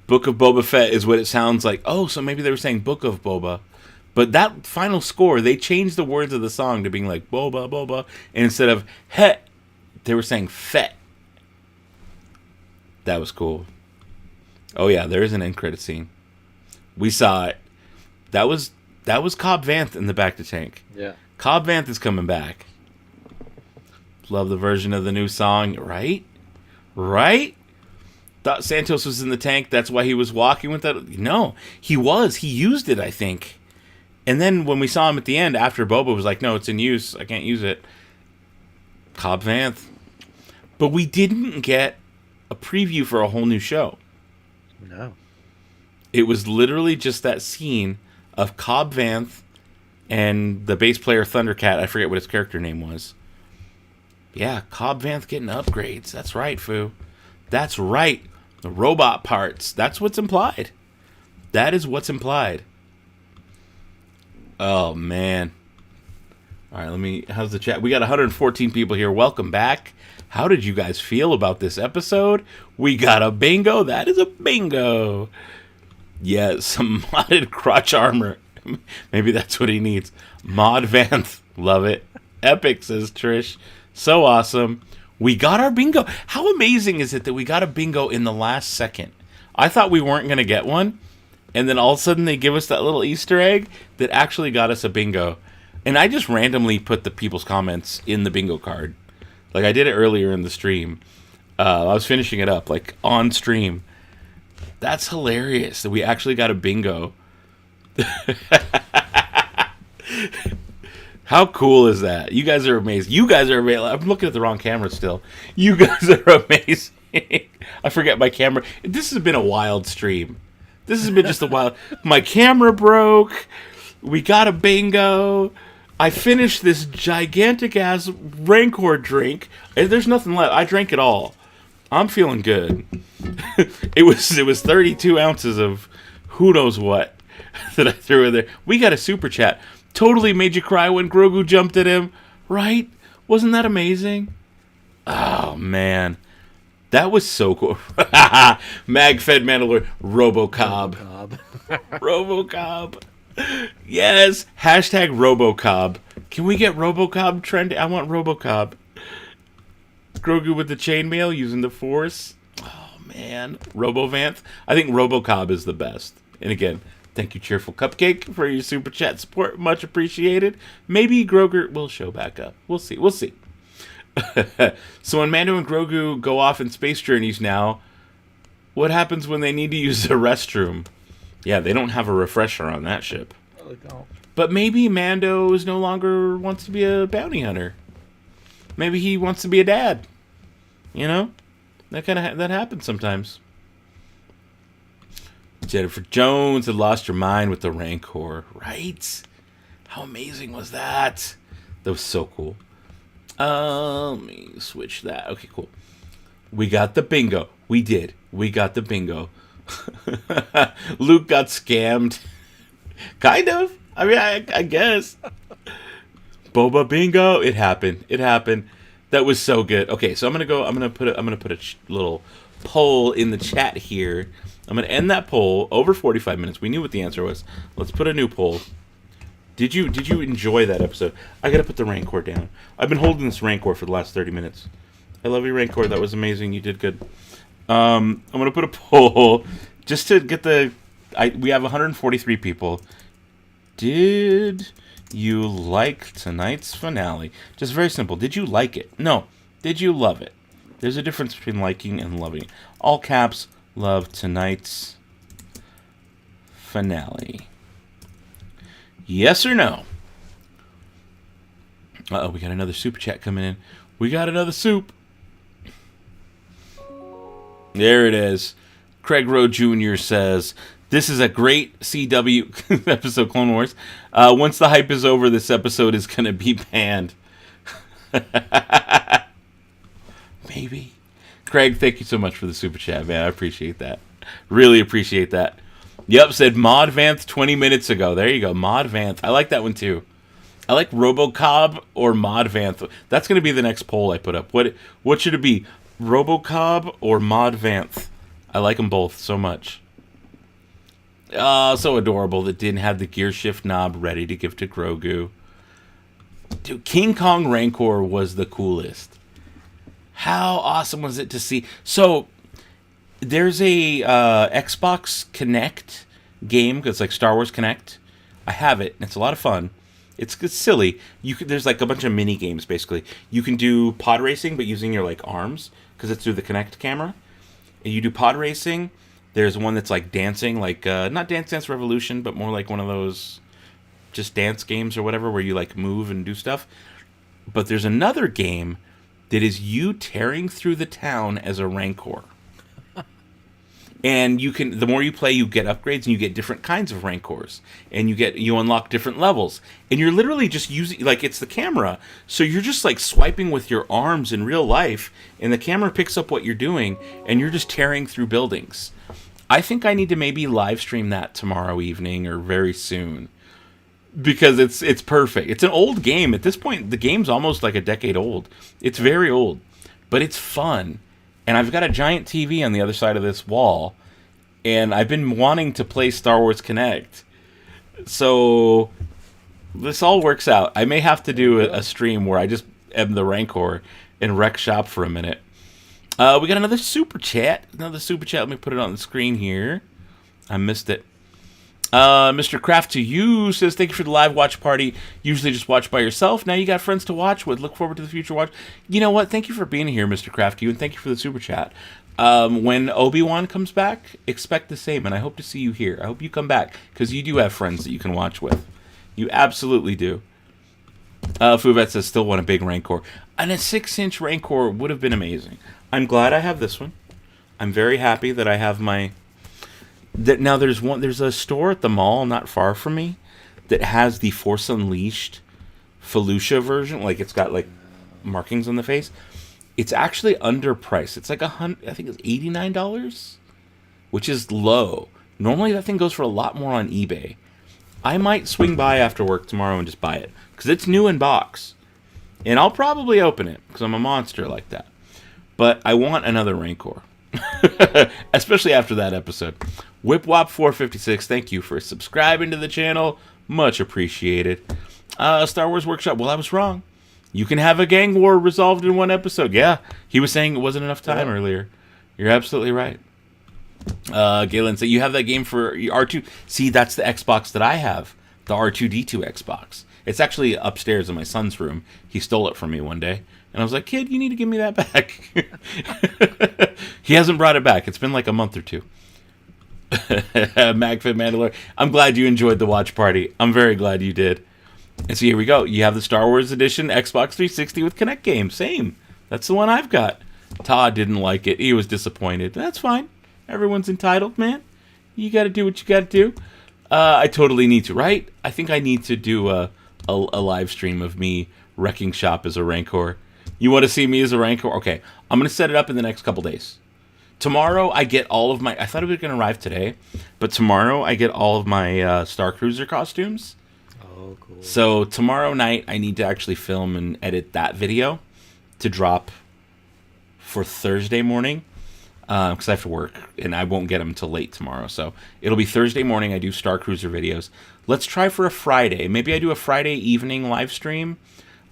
[SPEAKER 1] Book of Boba Fett is what it sounds like. Oh, so maybe they were saying Book of Boba. But that final score, they changed the words of the song to being like Boba, Boba. And instead of Het, they were saying Fett. That was cool. Oh yeah, there is an end credit scene. We saw it. That was Cobb Vanth in the back to tank.
[SPEAKER 2] Yeah.
[SPEAKER 1] Cobb Vanth is coming back. Love the version of the new song, right? Right? Thought Santos was in the tank. That's why he was walking with that. No, he was. He used it, I think. And then when we saw him at the end, after Boba was like, no, it's in use. I can't use it. Cobb Vanth. But we didn't get a preview for a whole new show.
[SPEAKER 2] No.
[SPEAKER 1] It was literally just that scene of Cobb Vanth and the bass player Thundercat. I forget what his character name was. Yeah, Cobb Vanth getting upgrades. That's right, Foo. That's right. The robot parts. That's what's implied. That is what's implied. Oh, man. All right, how's the chat? We got 114 people here. Welcome back. How did you guys feel about this episode? We got a bingo. That is a bingo. Yeah, some modded crotch armor. Maybe that's what he needs. Mod Vanth. Love it. Epic, says Trish. So awesome. We got our bingo. How amazing is it that we got a bingo in the last second? I thought we weren't going to get one. And then all of a sudden they give us that little Easter egg that actually got us a bingo. And I just randomly put the people's comments in the bingo card. Like I did it earlier in the stream. I was finishing it up, like on stream. That's hilarious that we actually got a bingo. How cool is that? You guys are amazing. You guys are amazing. I'm looking at the wrong camera still. You guys are amazing. I forget my camera. This has been a wild stream. This has been just a wild... My camera broke. We got a bingo. I finished this gigantic-ass Rancor drink. There's nothing left. I drank it all. I'm feeling good. It was 32 ounces of who knows what. that I threw in there. We got a super chat. Totally made you cry when Grogu jumped at him, right? Wasn't that amazing? Oh, man. That was so cool. Mag-fed Mandalorian. Robocob. Robocob. Yes. Hashtag Robocob. Can we get Robocob trending? I want Robocob. Grogu with the chainmail using the Force. Oh, man. Robovanth. I think Robocob is the best. And again, thank you, Cheerful Cupcake, for your super chat support. Much appreciated. Maybe Grogu will show back up. We'll see. We'll see. So when Mando and Grogu go off in space journeys now, what happens when they need to use the restroom? Yeah, they don't have a refresher on that ship.
[SPEAKER 2] No, they don't.
[SPEAKER 1] But maybe Mando is no longer wants to be a bounty hunter. Maybe he wants to be a dad. You know? That happens sometimes. Jennifer Jones had lost her mind with the Rancor, right? How amazing was that? That was so cool. Let me switch that. Okay, cool. We got the bingo. We did. We got the bingo. Luke got scammed. Kind of. I mean, I guess. Boba bingo. It happened. It happened. That was so good. Okay, so I'm gonna put a little poll in the chat here. I'm gonna end that poll over 45 minutes. We knew what the answer was. Let's put a new poll. Did you enjoy that episode? I gotta put the Rancor down. I've been holding this Rancor for the last 30 minutes. I love you, Rancor. That was amazing. You did good. I'm gonna put a poll just to get we have 143 people. Did you like tonight's finale? Just very simple. Did you like it? No. Did you love it? There's a difference between liking and loving. All caps, love tonight's finale. Yes or no? Uh-oh, we got another super chat coming in. We got another soup. There it is. Craig Rowe Jr. says, this is a great CW episode, Clone Wars. Once the hype is over, this episode is going to be banned. Maybe. Craig, thank you so much for the super chat, man. I appreciate that. Really appreciate that. Yep, said Mod Vanth 20 minutes ago. There you go, Mod Vanth. I like that one too. I like Robocob or Mod Vanth. That's going to be the next poll I put up. What should it be? Robocob or Mod Vanth? I like them both so much. So adorable that didn't have the gear shift knob ready to give to Grogu. Dude, King Kong Rancor was the coolest. How awesome was it to see? So there's a Xbox Connect game. It's like Star Wars Connect. I have it. It's a lot of fun. It's silly. There's like a bunch of mini games basically. You can do pod racing, but using your like arms because it's through the Kinect camera. And you do pod racing. There's one that's like dancing, like not Dance Dance Revolution, but more like one of those just dance games or whatever where you like move and do stuff. But there's another game that is you tearing through the town as a Rancor. And the more you play, you get upgrades and you get different kinds of Rancors. And you unlock different levels. And you're literally just using, like, it's the camera. So you're just like swiping with your arms in real life. And the camera picks up what you're doing. And you're just tearing through buildings. I think I need to maybe live stream that tomorrow evening or very soon. Because it's perfect. It's an old game. At this point, the game's almost like a decade old. It's very old. But it's fun. And I've got a giant TV on the other side of this wall. And I've been wanting to play Star Wars Connect. So this all works out. I may have to do a stream where I just am the Rancor and wreck shop for a minute. We got another super chat. Let me put it on the screen here. I missed it. Mr. Craft to You says, thank you for the live watch party. Usually just watch by yourself. Now you got friends to watch with. Look forward to the future watch. You know what? Thank you for being here, Mr. Craft to You, and thank you for the super chat. When Obi-Wan comes back, expect the same, and I hope to see you here. I hope you come back, because you do have friends that you can watch with. You absolutely do. Fuvet says, still want a big Rancor. And a 6-inch Rancor would have been amazing. I'm glad I have this one. I'm very happy that I have my... Now there's a store at the mall not far from me that has the Force Unleashed Felucia version. Like it's got like markings on the face. It's actually underpriced. It's like I think it's $89, which is low. Normally that thing goes for a lot more on eBay. I might swing by after work tomorrow and just buy it. Because it's new in box. And I'll probably open it, because I'm a monster like that. But I want another Rancor. Especially after that episode. WhipWop456, thank you for subscribing to the channel. Much appreciated. Star Wars Workshop, well, I was wrong. You can have a gang war resolved in one episode. Yeah, he was saying it wasn't enough time earlier. You're absolutely right. Galen said, you have that game for R2. See, that's the Xbox that I have. The R2-D2 Xbox. It's actually upstairs in my son's room. He stole it from me one day. And I was like, kid, you need to give me that back. He hasn't brought it back. It's been like a month or two. MagFit Mandalore. I'm glad you enjoyed the watch party. I'm very glad you did. And so here we go. You have the Star Wars Edition Xbox 360 with Kinect game. Same. That's the one I've got. Todd didn't like it. He was disappointed. That's fine. Everyone's entitled, man. You got to do what you got to do. I totally need to, right? I think I need to do a live stream of me wrecking shop as a Rancor. You want to see me as a Rancor? Okay. I'm going to set it up in the next couple days. Tomorrow, I get all of my... I thought it was going to arrive today, but tomorrow I get all of my Star Cruiser costumes.
[SPEAKER 2] Oh, cool.
[SPEAKER 1] So tomorrow night, I need to actually film and edit that video to drop for Thursday morning, because I have to work, and I won't get them until late tomorrow. So it'll be Thursday morning. I do Star Cruiser videos. Let's try for a Friday. Maybe I do a Friday evening live stream.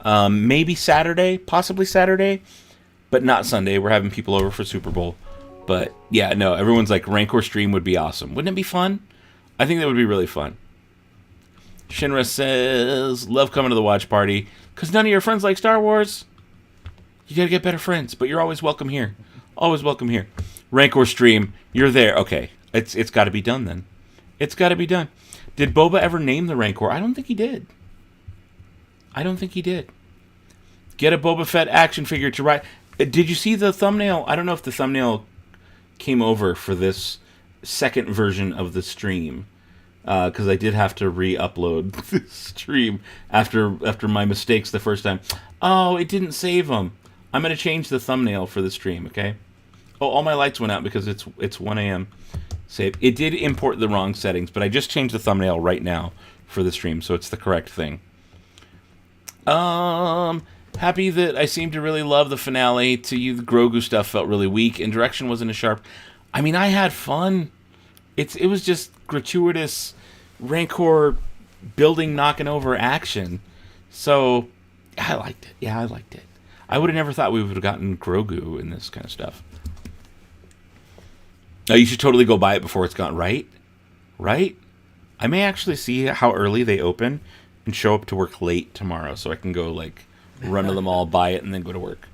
[SPEAKER 1] Maybe Saturday, possibly Saturday, but not Sunday. We're having people over for Super Bowl. But yeah, no, everyone's like, Rancor stream would be awesome. Wouldn't it be fun? I think that would be really fun. Shinra says, love coming to the watch party, because none of your friends like Star Wars. You gotta get better friends, but you're always welcome here. Always welcome here. Rancor stream, you're there. Okay, it's got to be done then. It's got to be done. Did Boba ever name the Rancor? I don't think he did. I don't think he did. Get a Boba Fett action figure to ride. Did you see the thumbnail? I don't know if the thumbnail came over for this second version of the stream, because I did have to re-upload the stream after my mistakes the first time. Oh, it didn't save them. I'm going to change the thumbnail for the stream, okay? Oh, all my lights went out because it's 1 a.m. Save. It did import the wrong settings, but I just changed the thumbnail right now for the stream, so it's the correct thing. Happy that I seem to really love the finale. To you, the Grogu stuff felt really weak, and direction wasn't as sharp. I mean, I had fun. It was just gratuitous Rancor building, knocking over action. So, I liked it. Yeah, I liked it. I would have never thought we would have gotten Grogu in this kind of stuff. Now, you should totally go buy it before it's gone, right? Right? I may actually see how early they open and show up to work late tomorrow, so I can go, like, run to the mall, buy it, and then go to work.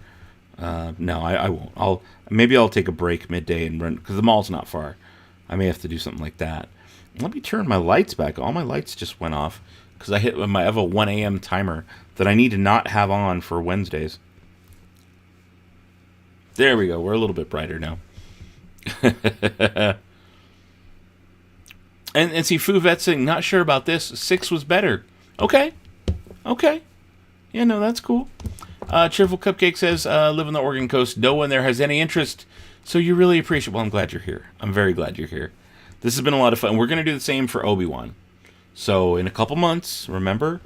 [SPEAKER 1] No, I won't. Maybe I'll take a break midday and run, because the mall's not far. I may have to do something like that. Let me turn my lights back. All my lights just went off, because I have a 1 a.m. timer that I need to not have on for Wednesdays. There we go. We're a little bit brighter now. and see, Fu Vet saying, not sure about this. 6 was better. Okay. Yeah, no, that's cool. Cheerful Cupcake says, live on the Oregon coast. No one there has any interest, so you really appreciate... Well, I'm glad you're here. I'm very glad you're here. This has been a lot of fun. We're going to do the same for Obi-Wan. So, in a couple months, remember,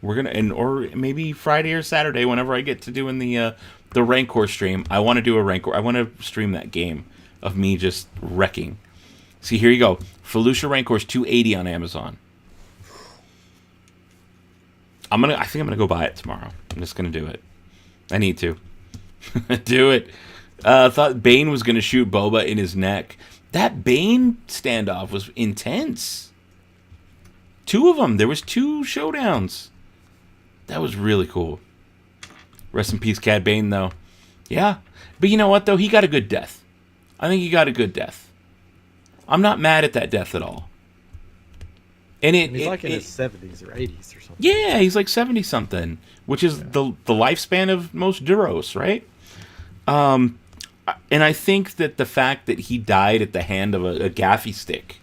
[SPEAKER 1] we're going to... Or maybe Friday or Saturday, whenever I get to doing the Rancor stream, I want to do a Rancor. I want to stream that game of me just wrecking. See, here you go. Felucia Rancor's $280 on Amazon. I think I'm gonna go buy it tomorrow. I'm just gonna do it. I need to. Do it. Thought Bane was gonna shoot Boba in his neck. That Bane standoff was intense. 2 of them. There was 2 showdowns. That was really cool. Rest in peace, Cad Bane, though. Yeah. But you know what, though? He got a good death. I think he got a good death. I'm not mad at that death at all. And
[SPEAKER 2] he's like in his 70s or 80s or something.
[SPEAKER 1] Yeah, he's like 70-something, which is the lifespan of most Duros, right? And I think that the fact that he died at the hand of a gaffy stick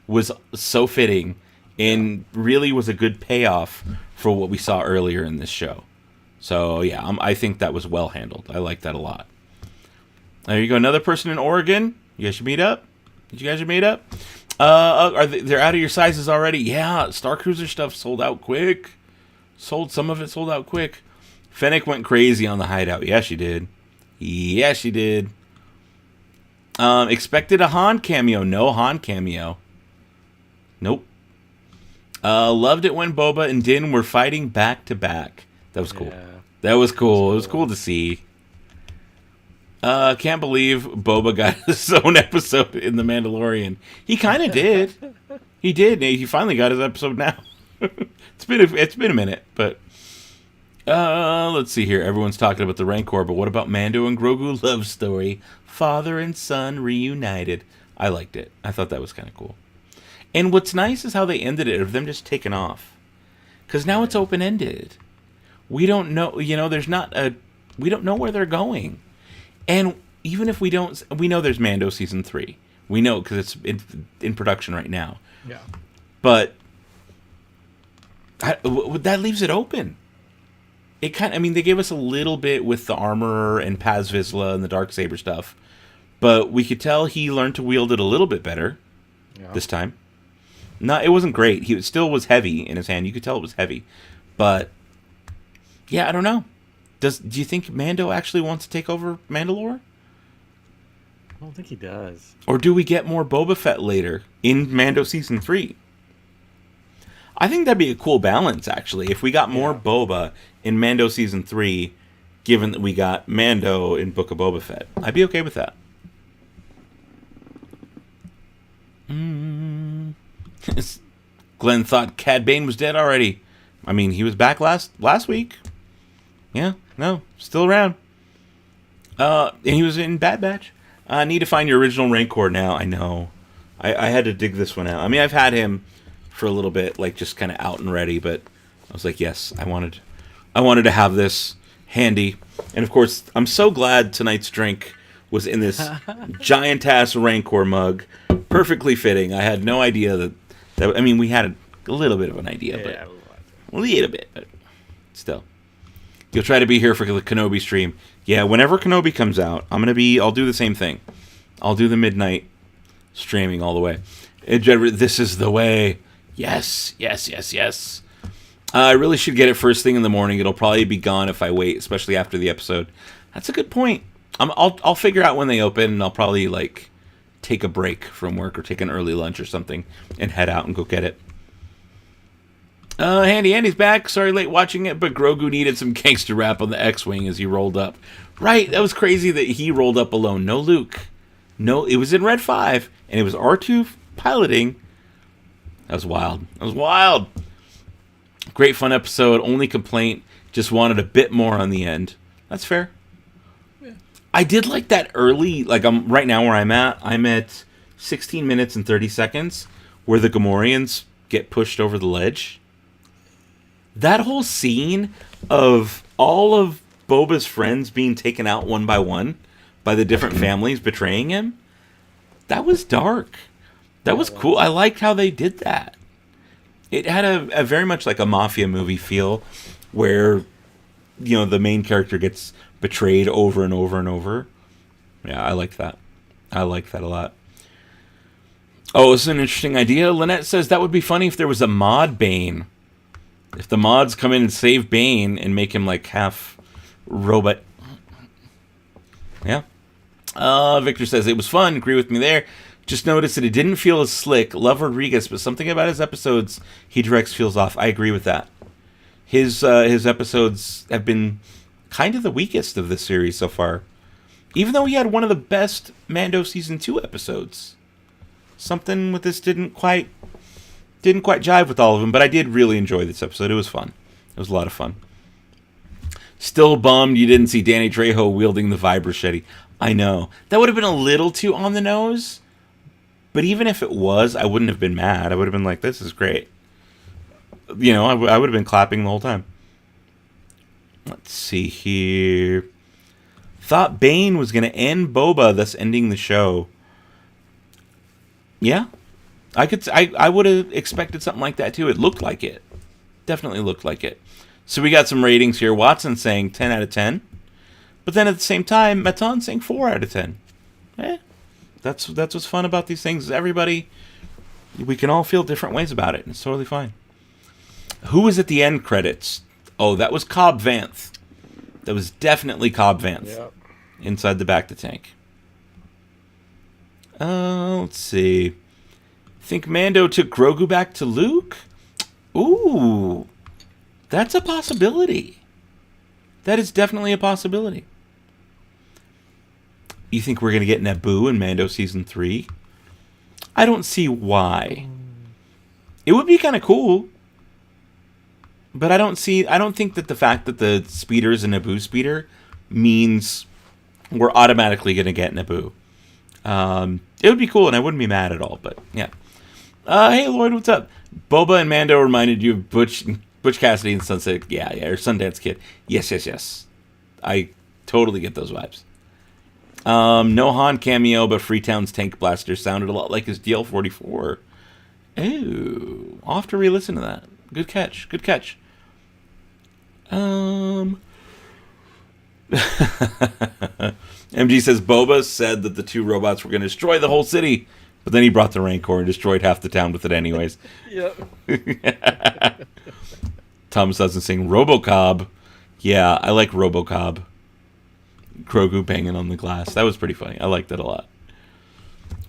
[SPEAKER 1] was so fitting and really was a good payoff for what we saw earlier in this show. So, yeah, I think that was well handled. I like that a lot. There you go. Another person in Oregon. You guys should meet up. Did you guys meet up? They're out of your sizes already? Yeah, Star Cruiser stuff sold out quick. Some of it sold out quick. Fennec went crazy on the hideout. Yeah, she did. Yeah, she did. Expected a Han cameo. No Han cameo. Nope. Loved it when Boba and Din were fighting back to back. That was cool.
[SPEAKER 2] Yeah.
[SPEAKER 1] That was cool. It was cool to see. Can't believe Boba got his own episode in The Mandalorian. He kind of did. He did. He finally got his episode now. It's been a minute, but let's see here. Everyone's talking about the Rancor, but what about Mando and Grogu love story? Father and son reunited. I liked it. I thought that was kind of cool. And what's nice is how they ended it, of them just taking off. Because now it's open-ended. We don't know, we don't know where they're going. And even if we don't, we know there's Mando Season 3. We know, because it's in production right now.
[SPEAKER 2] Yeah.
[SPEAKER 1] But that leaves it open. They gave us a little bit with the Armorer and Paz Vizsla and the Darksaber stuff. But we could tell he learned to wield it a little bit better this time. No, it wasn't great. He still was heavy in his hand. You could tell it was heavy. But, yeah, I don't know. Do you think Mando actually wants to take over Mandalore?
[SPEAKER 2] I don't think he does.
[SPEAKER 1] Or do we get more Boba Fett later in Mando Season 3? I think that'd be a cool balance, actually. If we got more Boba in Mando Season 3, given that we got Mando in Book of Boba Fett. I'd be okay with that. Glenn thought Cad Bane was dead already. I mean, he was back last week. Yeah, no, still around. And he was in Bad Batch. I need to find your original Rancor now. I know. I had to dig this one out. I mean, I've had him for a little bit, like just kind of out and ready, but I was like, yes, I wanted to have this handy. And of course, I'm so glad tonight's drink was in this giant-ass Rancor mug. Perfectly fitting. I had no idea that I mean, we had a little bit of an idea, but a little bit, but still. You'll try to be here for the Kenobi stream. Yeah, whenever Kenobi comes out, I'll do the same thing. I'll do the midnight streaming all the way. This is the way. Yes. I really should get it first thing in the morning. It'll probably be gone if I wait, especially after the episode. That's a good point. I'll figure out when they open, and I'll probably take a break from work or take an early lunch or something and head out and go get it. Handy Andy's back. Sorry late watching it, but Grogu needed some gangster rap on the X-Wing as he rolled up. Right, that was crazy that he rolled up alone. No Luke. No, it was in Red 5, and it was R2 piloting. That was wild. Great fun episode. Only complaint, just wanted a bit more on the end. That's fair. I did like that early, I'm right now where I'm at 16 minutes and 30 seconds where the Gamorreans get pushed over the ledge. That whole scene of all of Boba's friends being taken out one by one by the different families betraying him, that was dark. That was cool. I liked how they did that. It had a very much like a mafia movie feel where, the main character gets betrayed over and over and over. Yeah, I like that. I like that a lot. Oh, this is an interesting idea. Lynette says that would be funny if there was a mod Bane. If the mods come in and save Bane and make him half robot. Yeah. Victor says it was fun. Agree with me there. Just noticed that it didn't feel as slick. Love Rodriguez, but something about his episodes he directs feels off. I agree with that. His episodes have been kind of the weakest of this series so far. Even though he had one of the best Mando Season 2 episodes. Something with this didn't quite jive with all of them, but I did really enjoy this episode. It was fun. It was a lot of fun. Still bummed you didn't see Danny Trejo wielding the Vibra-Shetty. I know. That would have been a little too on the nose, but even if it was, I wouldn't have been mad. I would have been like, this is great. I would have been clapping the whole time. Let's see here. Thought Bane was going to end Boba, thus ending the show. Yeah. I would have expected something like that too. It looked like it. Definitely looked like it. So we got some ratings here. Watson saying 10 out of 10. But then at the same time, Maton saying 4 out of 10. That's what's fun about these things. Everybody We can all feel different ways about it. And it's totally fine. Who was at the end credits? Oh, that was Cobb Vanth. That was definitely Cobb Vanth.
[SPEAKER 2] Yep.
[SPEAKER 1] Inside the back of the tank. Let's see. Think Mando took Grogu back to Luke? Ooh. That's a possibility. That is definitely a possibility. You think we're going to get Naboo in Mando Season 3? I don't see why. It would be kind of cool. But I don't think that the fact that the speeder is a Naboo speeder means we're automatically going to get Naboo. It would be cool, and I wouldn't be mad at all, but yeah. Hey, Lloyd, what's up? Boba and Mando reminded you of Butch Cassidy and Sunset, or Sundance Kid. Yes. I totally get those vibes. No Han cameo, but Freetown's tank blaster sounded a lot like his DL-44. Ooh, I'll have to re-listen to that. Good catch. MG says Boba said that the two robots were going to destroy the whole city, but then he brought the Rancor and destroyed half the town with it anyways.
[SPEAKER 2] Yep.
[SPEAKER 1] Thomas Hudson saying Robocob. Yeah, I like Robocob. Grogu banging on the glass. That was pretty funny. I liked that a lot.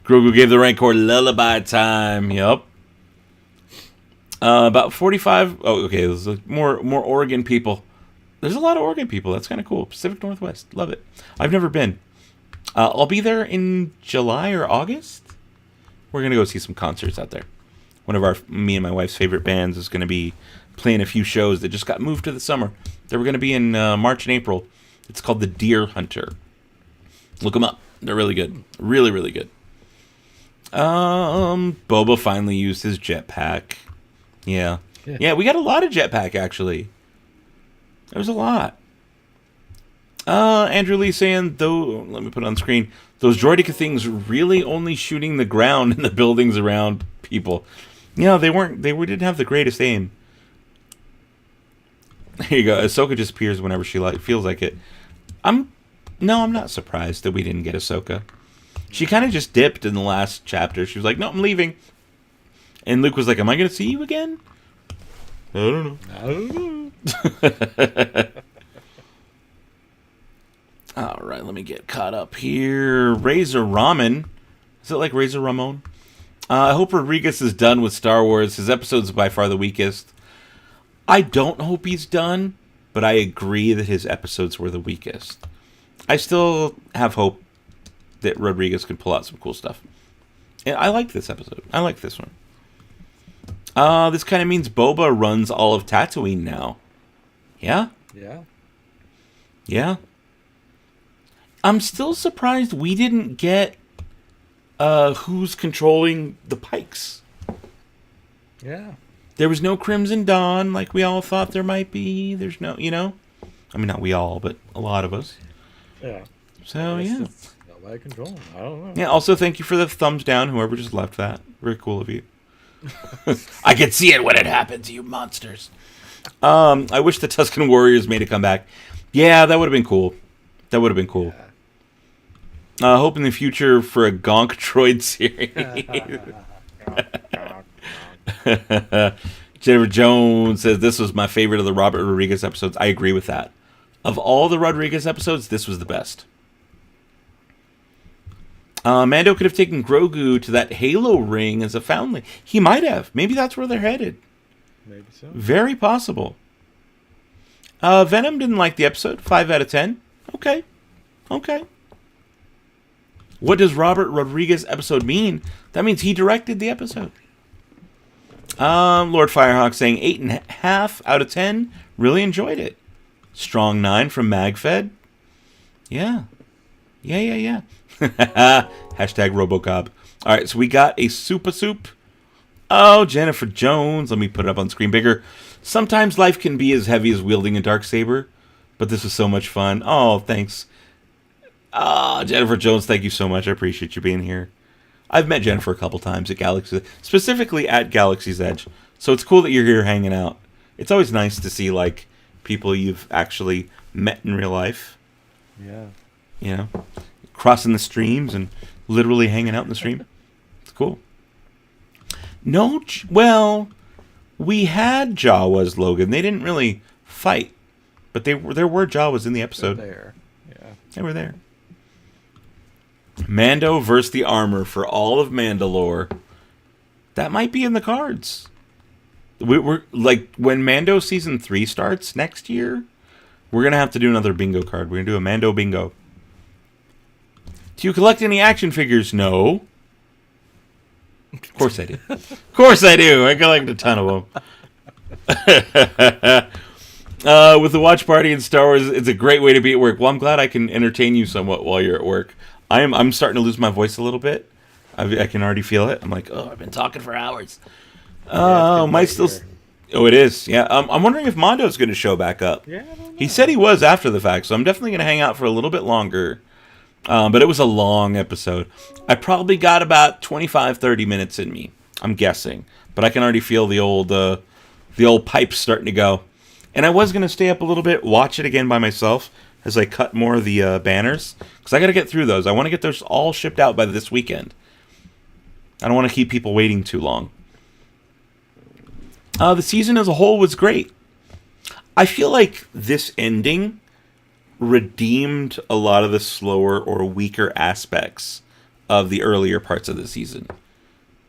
[SPEAKER 1] Grogu gave the Rancor lullaby time. Yep. About 45. Oh, okay. There's more Oregon people. There's a lot of Oregon people. That's kind of cool. Pacific Northwest. Love it. I've never been. I'll be there in July or August. We're going to go see some concerts out there. One of me and my wife's favorite bands is going to be playing a few shows that just got moved to the summer. They were going to be in March and April. It's called the Deer Hunter. Look them up. They're really good. Really, really good. Boba finally used his jetpack. Yeah, we got a lot of jetpack, actually. There was a lot. Andrew Lee saying, though, let me put it on screen, those droidica things really only shooting the ground and the buildings around people. Yeah, they didn't have the greatest aim. There you go. Ahsoka just appears whenever she feels like it. I'm not surprised that we didn't get Ahsoka. She kind of just dipped in the last chapter. She was like, no, I'm leaving. And Luke was like, am I going to see you again? I don't know. All right, let me get caught up here. Razor Ramen. Is it like Razor Ramon? I hope Rodriguez is done with Star Wars. His episode's by far the weakest. I don't hope he's done, but I agree that his episodes were the weakest. I still have hope that Rodriguez can pull out some cool stuff. And I like this episode. I like this one. This kind of means Boba runs all of Tatooine now. Yeah? Yeah. I'm still surprised we didn't get who's controlling the Pikes.
[SPEAKER 2] Yeah.
[SPEAKER 1] There was no Crimson Dawn like we all thought there might be. There's no, I mean, not we all, but a lot of us.
[SPEAKER 2] Yeah.
[SPEAKER 1] So, yeah.
[SPEAKER 2] Nobody control them. I don't know.
[SPEAKER 1] Yeah, also thank you for the thumbs down, whoever just left that. Very cool of you. I can see it when it happens, you monsters. I wish the Tusken Warriors made a comeback. Yeah, that would have been cool. Hope in the future for a Gonk Droid series. Jennifer Jones says this was my favorite of the Robert Rodriguez episodes. I agree with that. Of all the Rodriguez episodes, this was the best. Mando could have taken Grogu to that Halo ring as a foundling. He might have. Maybe that's where they're headed.
[SPEAKER 2] Maybe so.
[SPEAKER 1] Very possible. Venom didn't like the episode. 5 out of 10. Okay. What does Robert Rodriguez episode mean? That means he directed the episode. Lord Firehawk saying 8.5 out of 10. Really enjoyed it. Strong 9 from MagFed. Yeah. Hashtag Robocob. All right, so we got a Super Soup. Oh, Jennifer Jones. Let me put it up on screen bigger. Sometimes life can be as heavy as wielding a darksaber, but this was so much fun. Oh, thanks. Jennifer Jones, thank you so much. I appreciate you being here. I've met Jennifer a couple times at Galaxy, specifically at Galaxy's Edge. So it's cool that you're here hanging out. It's always nice to see like people you've actually met in real life.
[SPEAKER 2] Yeah.
[SPEAKER 1] Crossing the streams and literally hanging out in the stream. It's cool. No, well, we had Jawas, Logan. They didn't really fight, but there were Jawas in the episode.
[SPEAKER 2] There, yeah,
[SPEAKER 1] they were there. Mando versus the armor for all of Mandalore. That might be in the cards. We're like, when Mando season 3 starts next year, we're gonna have to do another bingo card. We're gonna do a Mando bingo. Do you collect any action figures? No. Of course I do. Of course I do. I collect a ton of them. With the watch party in Star Wars, it's a great way to be at work. Well, I'm glad I can entertain you somewhat while you're at work. I'm starting to lose my voice a little bit. I can already feel it. I'm like, oh, I've been talking for hours. Might still. Oh, it is. Yeah. I'm wondering if Mondo's going to show back up.
[SPEAKER 2] Yeah, I don't know.
[SPEAKER 1] He said he was after the fact, so I'm definitely going to hang out for a little bit longer. But it was a long episode. I probably got about 25, 30 minutes in me. I'm guessing, but I can already feel the old pipes starting to go. And I was going to stay up a little bit, watch it again by myself as I cut more of the banners, because I got to get through those. I want to get those all shipped out by this weekend. I don't want to keep people waiting too long. The season as a whole was great. I feel like this ending redeemed a lot of the slower or weaker aspects of the earlier parts of the season.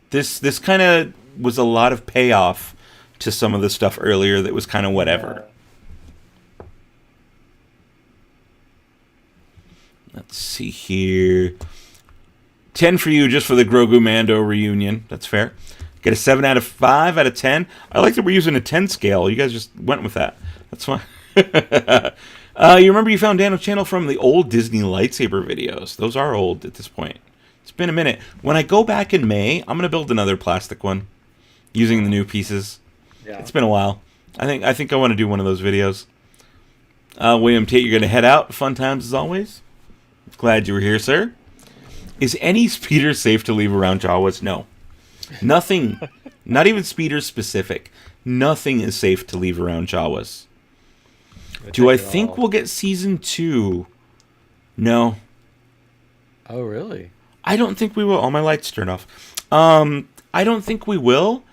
[SPEAKER 1] This kind of was a lot of payoff to some of the stuff earlier that was kind of whatever. Let's see here. 10 for you just for the Grogu Mando reunion. That's fair. Get a 7 out of 5 out of 10. I like that we're using a 10 scale. You guys just went with that. That's fine. You remember you found Dano's channel from the old Disney lightsaber videos. Those are old at this point. It's been a minute. When I go back in May, I'm going to build another plastic one using the new pieces.
[SPEAKER 2] Yeah.
[SPEAKER 1] It's been a while. I think I want to do one of those videos. William Tate, you're going to head out. Fun times as always. Glad you were here, sir. Is any speeder safe to leave around Jawas? No. Nothing. Not even speeder specific. Nothing is safe to leave around Jawas. Do I think we'll get season 2? No.
[SPEAKER 2] Oh, really?
[SPEAKER 1] I don't think we will. All my lights turned off. I don't think we will.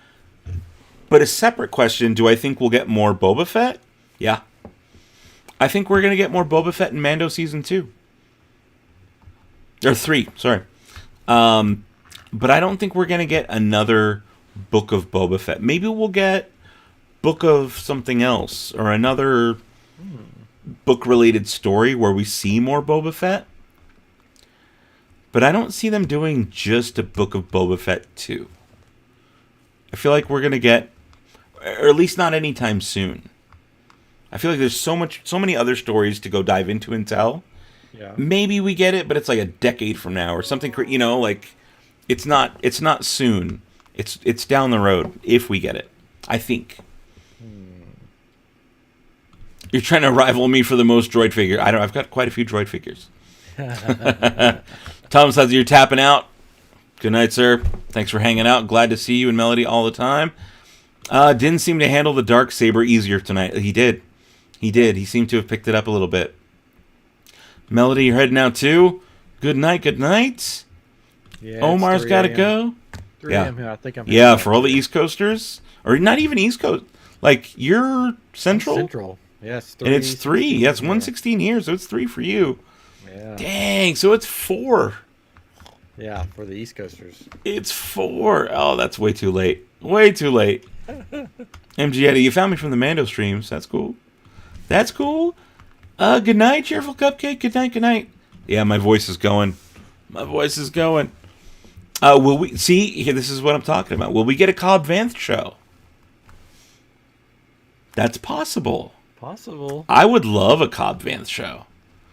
[SPEAKER 1] But a separate question, do I think we'll get more Boba Fett? Yeah. I think we're going to get more Boba Fett in Mando season 2. Or 3, sorry. But I don't think we're going to get another Book of Boba Fett. Maybe we'll get Book of something else, or another book-related story where we see more Boba Fett. But I don't see them doing just a Book of Boba Fett 2. I feel like we're going to get, or at least not anytime soon. I feel like there's so many other stories to go dive into and tell.
[SPEAKER 2] Yeah.
[SPEAKER 1] Maybe we get it, but it's like a decade from now or something. You know, like it's not soon. It's down the road if we get it. I think. You're trying to rival me for the most droid figure. I've got quite a few droid figures. Tom says you're tapping out. Good night, sir. Thanks for hanging out. Glad to see you and Melody all the time. Didn't seem to handle the dark saber easier tonight. He did. He seemed to have picked it up a little bit. Melody, you're heading out too. Good night. Good night.
[SPEAKER 2] Yeah,
[SPEAKER 1] Omar's got to go.
[SPEAKER 2] 3 a.m. here. I think I'm.
[SPEAKER 1] Yeah, for all the East Coasters, or not even East Coast. Like you're Central.
[SPEAKER 2] Central. Yes.
[SPEAKER 1] And it's 3. Yeah, it's 1:16 here, so it's 3 for you.
[SPEAKER 2] Yeah.
[SPEAKER 1] Dang. So it's 4.
[SPEAKER 2] Yeah, for the East Coasters.
[SPEAKER 1] It's 4. Oh, that's way too late. Way too late. MG Eddie, you found me from the Mando streams. That's cool. That's cool. Good night, Cheerful Cupcake. Good night, good night. Yeah, my voice is going. My voice is going. Will we see here? This is what I'm talking about. Will we get a Cobb Vanth show? That's possible.
[SPEAKER 2] Possible.
[SPEAKER 1] I would love a Cobb Vanth show.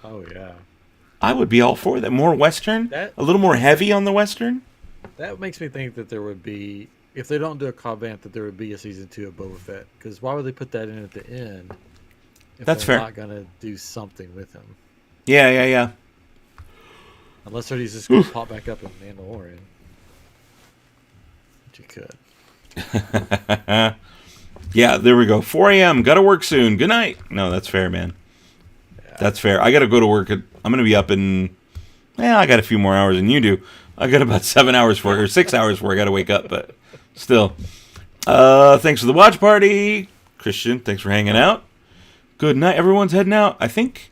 [SPEAKER 2] Oh yeah.
[SPEAKER 1] I would be all for that. More Western, a little more heavy on the Western.
[SPEAKER 2] That makes me think that there would be, if they don't do a Cobb Vanth, that there would be a season 2 of Boba Fett. Because why would they put that in at the end? If
[SPEAKER 1] That's
[SPEAKER 2] they're
[SPEAKER 1] fair.
[SPEAKER 2] Not gonna do something with him.
[SPEAKER 1] Yeah.
[SPEAKER 2] Unless he's just gonna pop back up in Mandalorian. Which he could.
[SPEAKER 1] Yeah, there we go. 4 a.m. Gotta work soon. Good night. No, that's fair, man. Yeah. That's fair. I gotta go to work. I'm gonna be up in. I got a few more hours than you do. I got about 7 hours for it, or 6 hours before I gotta wake up. But Still. Thanks for the watch party. Christian, thanks for hanging out. Good night. Everyone's heading out. I think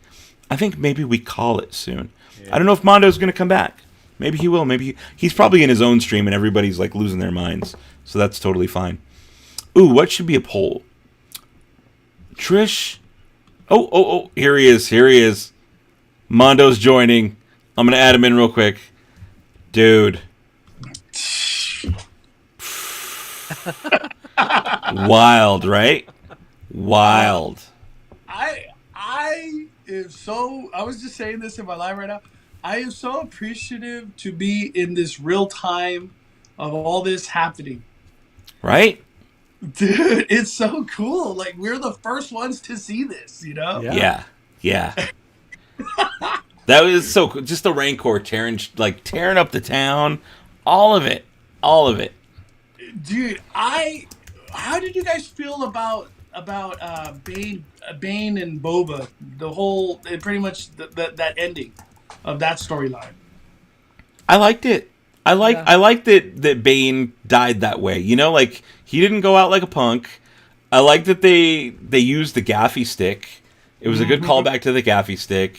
[SPEAKER 1] maybe we call it soon. I don't know if Mondo's going to come back. Maybe he will. Maybe he's probably in his own stream and everybody's like losing their minds. So that's totally fine. Ooh, what should be a poll? Trish. Oh, here he is. Mondo's joining. I'm going to add him in real quick. Dude. Wild, right? Wild.
[SPEAKER 3] I am so. I was just saying this in my live right now. I am so appreciative to be in this real time of all this happening.
[SPEAKER 1] Right?
[SPEAKER 3] Dude, it's so cool. Like, we're the first ones to see this, you know?
[SPEAKER 1] Yeah. That was so cool. Just the Rancor tearing up the town. All of it.
[SPEAKER 3] Dude, how did you guys feel about Bane and Boba? The whole, pretty much that ending of that storyline.
[SPEAKER 1] I liked it. I liked that Bane died that way. You know, like he didn't go out like a punk. I like that they used the gaffy stick. It was a good callback to the gaffy stick.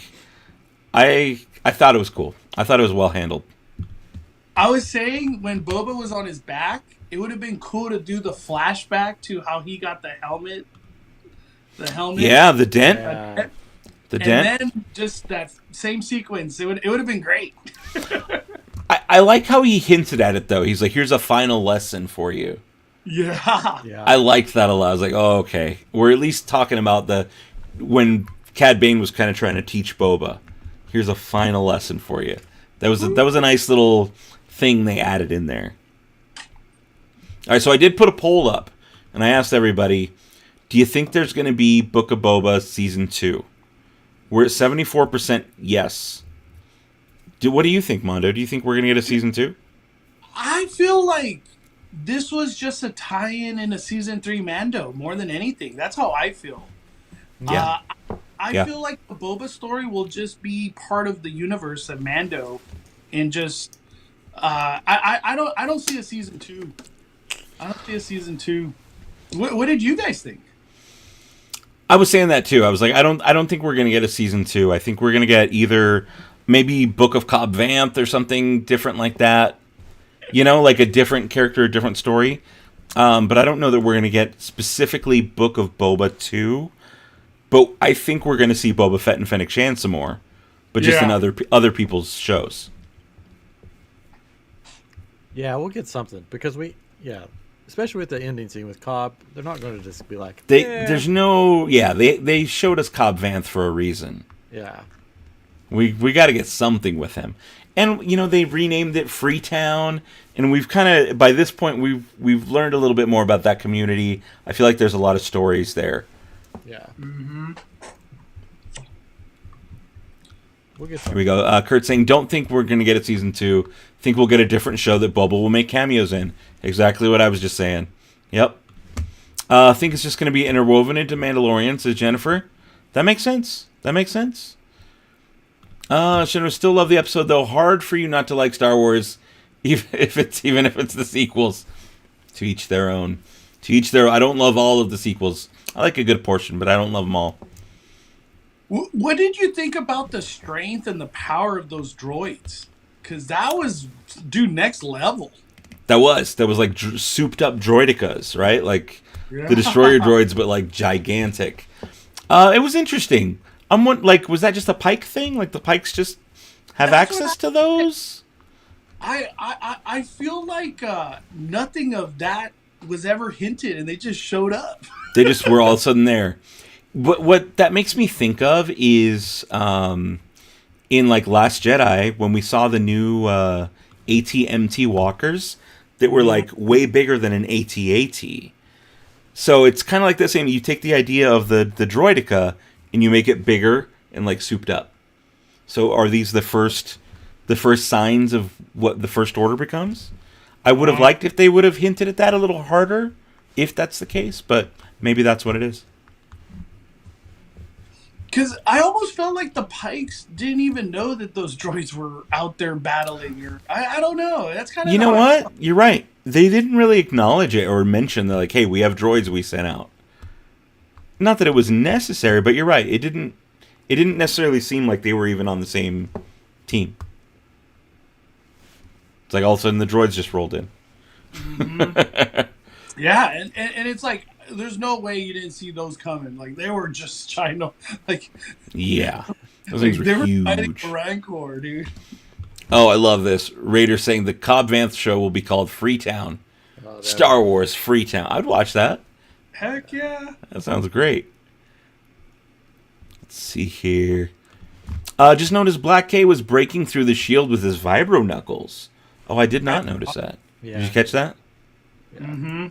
[SPEAKER 1] I thought it was cool. I thought it was well handled.
[SPEAKER 3] I was saying when Boba was on his back, it would have been cool to do the flashback to how he got the helmet.
[SPEAKER 1] Yeah, the dent.
[SPEAKER 2] Yeah.
[SPEAKER 1] The dent.
[SPEAKER 3] And then just that same sequence. It would have been great.
[SPEAKER 1] I like how he hinted at it though. He's like, "Here's a final lesson for you."
[SPEAKER 3] Yeah.
[SPEAKER 1] I liked that a lot. I was like, "Oh, okay." We're at least talking about when Cad Bane was kind of trying to teach Boba. Here's a final lesson for you. That was a nice little thing they added in there. All right, so I did put a poll up, and I asked everybody, do you think there's going to be Book of Boba Season 2? We're at 74% yes. What do you think, Mondo? Do you think we're going to get a Season 2?
[SPEAKER 3] I feel like this was just a tie-in in a Season 3 Mando, more than anything. That's how I feel.
[SPEAKER 1] Yeah.
[SPEAKER 3] I feel like the Boba story will just be part of the universe of Mando, and just I don't see a Season 2. I don't see a Season 2. What did you guys think?
[SPEAKER 1] I was saying that too. I was like, I don't think we're gonna get a Season 2. I think we're gonna get either maybe Book of Cobb Vanth or something different like that. You know, like a different character, a different story. But I don't know that we're gonna get specifically Book of Boba 2. But I think we're gonna see Boba Fett and Fennec Shand some more, but just in other people's shows.
[SPEAKER 2] Yeah, we'll get something because especially with the ending scene with Cobb, they're not going to just be like
[SPEAKER 1] there's no they showed us Cobb Vanth for a reason.
[SPEAKER 2] Yeah.
[SPEAKER 1] We got to get something with him. And you know, they renamed it Freetown, and we've kind of by this point we've learned a little bit more about that community. I feel like there's a lot of stories there.
[SPEAKER 2] Yeah.
[SPEAKER 3] Mm-hmm.
[SPEAKER 2] We'll get
[SPEAKER 1] Here we go. Kurt saying, don't think we're going to get a Season 2. Think we'll get a different show that Boba will make cameos in. Exactly what I was just saying. Yep. Think it's just going to be interwoven into Mandalorian, says Jennifer. That makes sense. Shinra still love the episode, though. Hard for you not to like Star Wars, even if it's the sequels. To each their own. I don't love all of the sequels. I like a good portion, but I don't love them all.
[SPEAKER 3] What did you think about the strength and the power of those droids? Because that was, next level.
[SPEAKER 1] That was like souped up droidicas, right? Like the destroyer droids, but like gigantic. It was interesting. Was that just a Pike thing? Like the Pikes just have access to those?
[SPEAKER 3] I feel like nothing of that was ever hinted, and they just showed up.
[SPEAKER 1] They just were all of a sudden there. What that makes me think of is in like Last Jedi when we saw the new AT-MT walkers that were like way bigger than an AT-AT. So it's kind of like the same. You take the idea of the droidica and you make it bigger and like souped up. So are these the first signs of what the First Order becomes? I would have liked if they would have hinted at that a little harder, if that's the case, but maybe that's what it is.
[SPEAKER 3] Because I almost felt like the Pikes didn't even know that those droids were out there battling. Or I don't know. That's kind of
[SPEAKER 1] You know what? You're right. they didn't really acknowledge it or mention that, like, hey, we have droids we sent out. Not that it was necessary, but you're right. It didn't necessarily seem like they were even on the same team. It's like all of a sudden the droids just rolled in.
[SPEAKER 3] Mm-hmm. Yeah, and it's like there's no way you didn't see those coming. Like they were just trying to like
[SPEAKER 1] Yeah. Those
[SPEAKER 3] like,
[SPEAKER 1] things were
[SPEAKER 3] they were
[SPEAKER 1] huge.
[SPEAKER 3] fighting for Rancor, dude.
[SPEAKER 1] Oh, I love this. Raider saying the Cobb Vanth show will be called Freetown. Star Wars Freetown. I'd watch that.
[SPEAKER 3] Heck yeah.
[SPEAKER 1] That sounds great. Let's see here. Just noticed Black K was breaking through the shield with his vibro knuckles. Oh, I did not notice that.
[SPEAKER 2] Yeah.
[SPEAKER 1] Did you catch that?
[SPEAKER 2] Yeah.
[SPEAKER 3] Mm-hmm.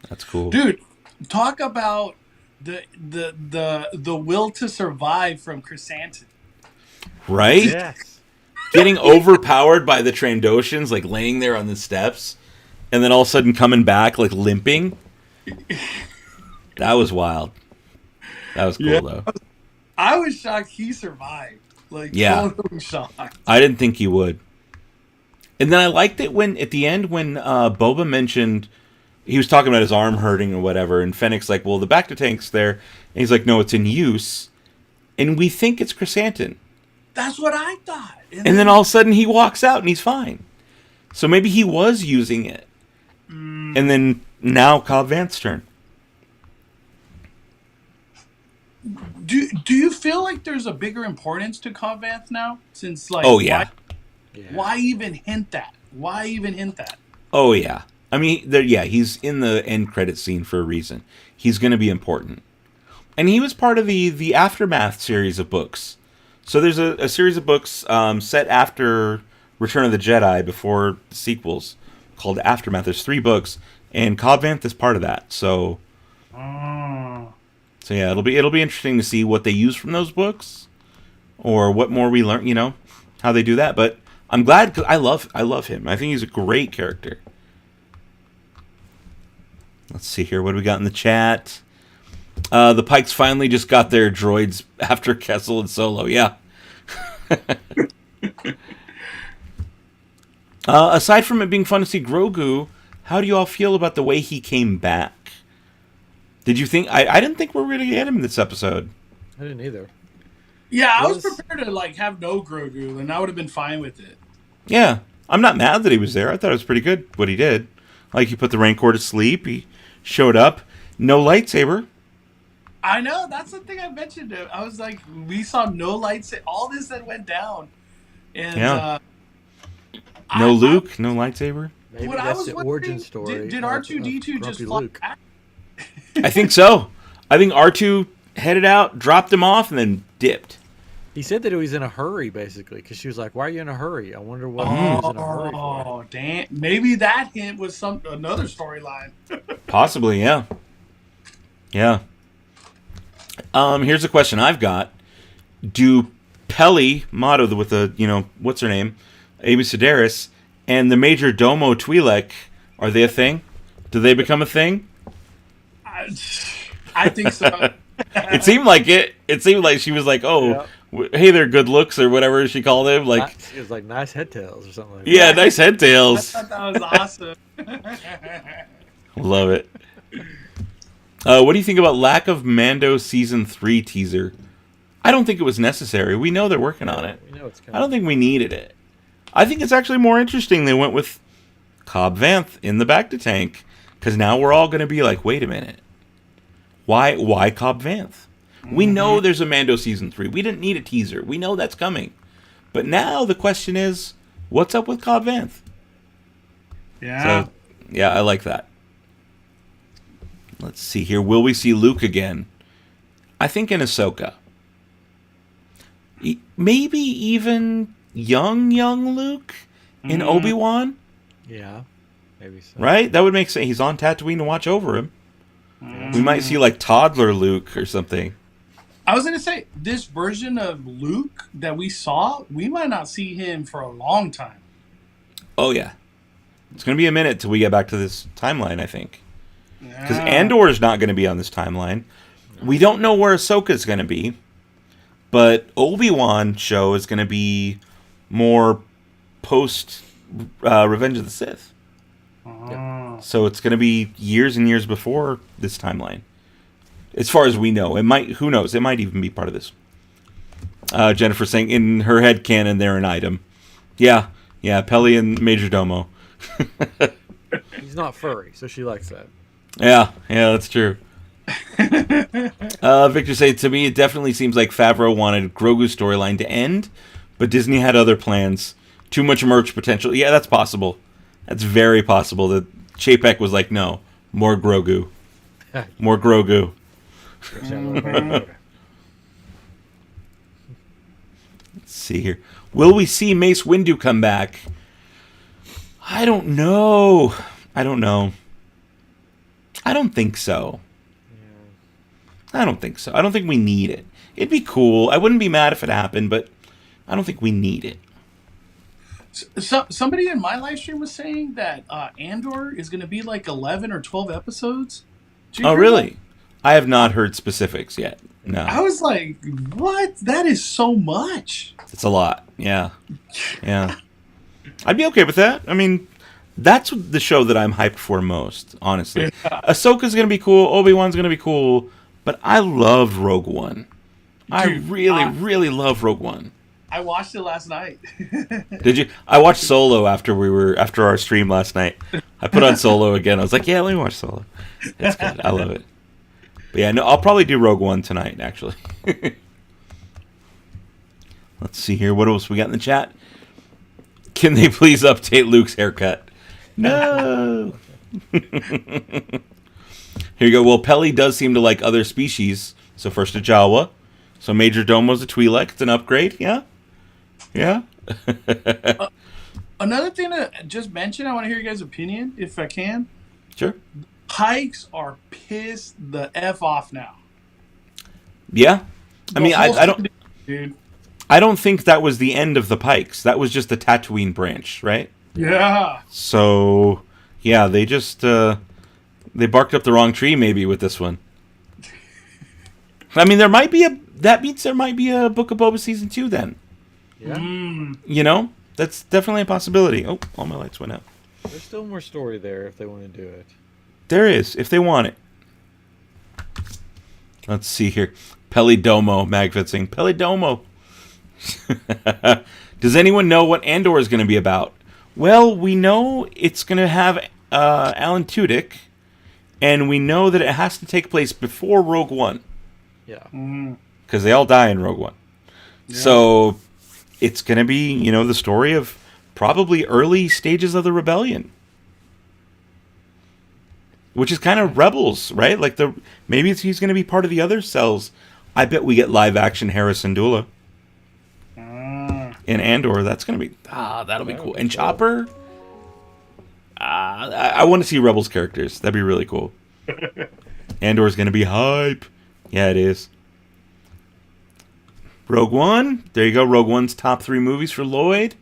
[SPEAKER 1] That's cool.
[SPEAKER 3] Dude, talk about the will to survive from Chrysanthemum.
[SPEAKER 1] Right?
[SPEAKER 2] Yes.
[SPEAKER 1] Getting overpowered by the Trandoshans, like laying there on the steps, and then all of a sudden coming back, like limping. That was wild. That was cool, though.
[SPEAKER 3] I was shocked he survived. Like,
[SPEAKER 1] Yeah.
[SPEAKER 3] totally shocked.
[SPEAKER 1] I didn't think he would. And then I liked it when, at the end, when Boba mentioned, he was talking about his arm hurting or whatever, and Fennec's like, well, the Bacta tank's there. And he's like, no, it's in use. And we think it's Chrysanthemum.
[SPEAKER 3] That's what I thought.
[SPEAKER 1] And then all of a sudden he walks out and he's fine. So maybe he was using it. And then now Cobb Vanth's turn.
[SPEAKER 3] Do you feel like there's a bigger importance to Cobb Vanth now? Since like,
[SPEAKER 1] Oh, yeah.
[SPEAKER 3] Why even hint that? Why even hint that?
[SPEAKER 1] Oh, yeah. I mean, he's in the end credit scene for a reason. He's going to be important. And he was part of the Aftermath series of books. So there's a series of books set after Return of the Jedi, before the sequels, called Aftermath. There's 3 books, and Cobb Vanth is part of that. So yeah, it'll be interesting to see what they use from those books, or what more we learn. You know, how they do that. But I'm glad, because I love him. I think he's a great character. Let's see here. What do we got in the chat? The Pikes finally just got their droids after Kessel and Solo. Yeah. Aside from it being fun to see Grogu, how do you all feel about the way he came back? Did you think... I didn't think we were going to get him in this episode.
[SPEAKER 2] I didn't either.
[SPEAKER 3] Yeah, I was prepared to like have no Grogu, and I would have been fine with it.
[SPEAKER 1] Yeah. I'm not mad that he was there. I thought it was pretty good what he did. Like, he put the Rancor to sleep. He showed up. No lightsaber.
[SPEAKER 3] I know, that's the thing I mentioned. I was like, we saw no lights. All this that went down. And
[SPEAKER 1] Yeah. No Luke, no lightsaber.
[SPEAKER 2] Maybe
[SPEAKER 3] what I
[SPEAKER 2] that's
[SPEAKER 3] was
[SPEAKER 2] the
[SPEAKER 3] wondering,
[SPEAKER 2] origin story.
[SPEAKER 3] Did R2-D2 just fly
[SPEAKER 2] Luke.
[SPEAKER 3] back?
[SPEAKER 1] I think so. I think R2 headed out, dropped him off, and then dipped.
[SPEAKER 2] He said that he was in a hurry, basically, because she was like, "Why are you in a hurry?" I wonder what he was in a hurry for.
[SPEAKER 3] Oh, damn. Maybe that hint was another storyline.
[SPEAKER 1] Possibly, yeah. Yeah. Here's a question I've got. Do Peli, Motto with the, what's her name? Amy Sedaris, and the Major Domo Twi'lek, are they a thing? Do they become a thing?
[SPEAKER 3] I think so.
[SPEAKER 1] It seemed like it. It seemed like she was like, oh, hey, they're good looks, or whatever she called him. Like,
[SPEAKER 2] It was like nice head tails or something like
[SPEAKER 1] yeah,
[SPEAKER 2] that.
[SPEAKER 1] nice head
[SPEAKER 3] I
[SPEAKER 1] tails.
[SPEAKER 3] thought that was awesome.
[SPEAKER 1] Love it. What do you think about lack of Mando Season 3 teaser? I don't think it was necessary. We know they're working on it.
[SPEAKER 2] We know it's coming.
[SPEAKER 1] I don't think we needed it. I think it's actually more interesting they went with Cobb Vanth in the Bacta tank, because now we're all going to be like, wait a minute. Why Cobb Vanth? We know there's a Mando Season 3. We didn't need a teaser. We know that's coming. But now the question is, what's up with Cobb Vanth?
[SPEAKER 3] Yeah.
[SPEAKER 1] So, yeah, I like that. Let's see here. Will we see Luke again? I think in Ahsoka. Maybe even young Luke in Obi-Wan?
[SPEAKER 2] Yeah, maybe so.
[SPEAKER 1] Right? That would make sense. He's on Tatooine to watch over him. We might see like toddler Luke or something.
[SPEAKER 3] I was going to say, this version of Luke that we saw, we might not see him for a long time.
[SPEAKER 1] Oh, yeah. It's going to be a minute till we get back to this timeline, I think. Because
[SPEAKER 3] Yeah.
[SPEAKER 1] Andor is not going to be on this timeline. We don't know where Ahsoka's going to be. But Obi-Wan show is going to be more post Revenge of the Sith.
[SPEAKER 3] Oh.
[SPEAKER 1] So it's going to be years and years before this timeline. As far as we know. It might, who knows? It might even be part of this. Jennifer saying, in her head canon, they're an item. Yeah, Peli and Major Domo.
[SPEAKER 2] He's not furry, so she likes that.
[SPEAKER 1] Yeah, that's true. Victor said, to me, it definitely seems like Favreau wanted Grogu's storyline to end, but Disney had other plans. Too much merch potential. Yeah, that's possible. That's very possible that Chapek was like, no, more Grogu. More Grogu. Let's see here. Will we see Mace Windu come back? I don't know. I don't think so. I don't think so. I don't think we need it. It'd be cool. I wouldn't be mad if it happened, but I don't think we need it.
[SPEAKER 3] So, somebody in my live stream was saying that Andor is going to be like 11 or 12 episodes.
[SPEAKER 1] Oh, really? That? I have not heard specifics yet. No.
[SPEAKER 3] I was like, what? That is so much.
[SPEAKER 1] It's a lot. Yeah. I'd be okay with that. I mean, that's the show that I'm hyped for most, honestly. Yeah. Ahsoka's going to be cool. Obi-Wan's going to be cool. But I loved Rogue One. I really love Rogue One.
[SPEAKER 3] I watched it last night.
[SPEAKER 1] Did you? I watched Solo after our stream last night. I put on Solo again. I was like, yeah, let me watch Solo. It's good. I love it. But yeah, no, I'll probably do Rogue One tonight, actually. Let's see here. What else we got in the chat? Can they please update Luke's haircut? No. Here you go. Well, Peli does seem to like other species. So first a Jawa. So Major Domo's a Twi'lek. It's an upgrade. Yeah.
[SPEAKER 3] Another thing to just mention, I want to hear your guys' opinion, if I can.
[SPEAKER 1] Sure.
[SPEAKER 3] Pikes are pissed the F off now.
[SPEAKER 1] Yeah. I mean, I don't...
[SPEAKER 3] Dude.
[SPEAKER 1] I don't think that was the end of the Pikes. That was just the Tatooine branch, right?
[SPEAKER 3] Yeah.
[SPEAKER 1] So, yeah, they just... they barked up the wrong tree, maybe, with this one. I mean, there might be a... That means there might be a Book of Boba Season 2, then.
[SPEAKER 2] Yeah.
[SPEAKER 1] You know? That's definitely a possibility. Oh, all my lights went out.
[SPEAKER 2] There's still more story there if they want to do it.
[SPEAKER 1] There is, if they want it. Let's see here. Peli Domo, Magfit saying, Peli Domo. Does anyone know what Andor is going to be about? Well, we know it's going to have Alan Tudyk, and we know that it has to take place before Rogue One.
[SPEAKER 2] Yeah.
[SPEAKER 1] Because they all die in Rogue One. Yeah. So it's going to be, the story of probably early stages of the rebellion. Which is kind of Rebels, right? Like maybe he's going to be part of the other cells. I bet we get live action Harrison Dula in Andor. That's going to be that'll be cool. And Chopper, I want to see Rebels characters. That'd be really cool. Andor's going to be hype. Yeah, it is. Rogue One. There you go. Rogue One's top 3 movies for Lloyd.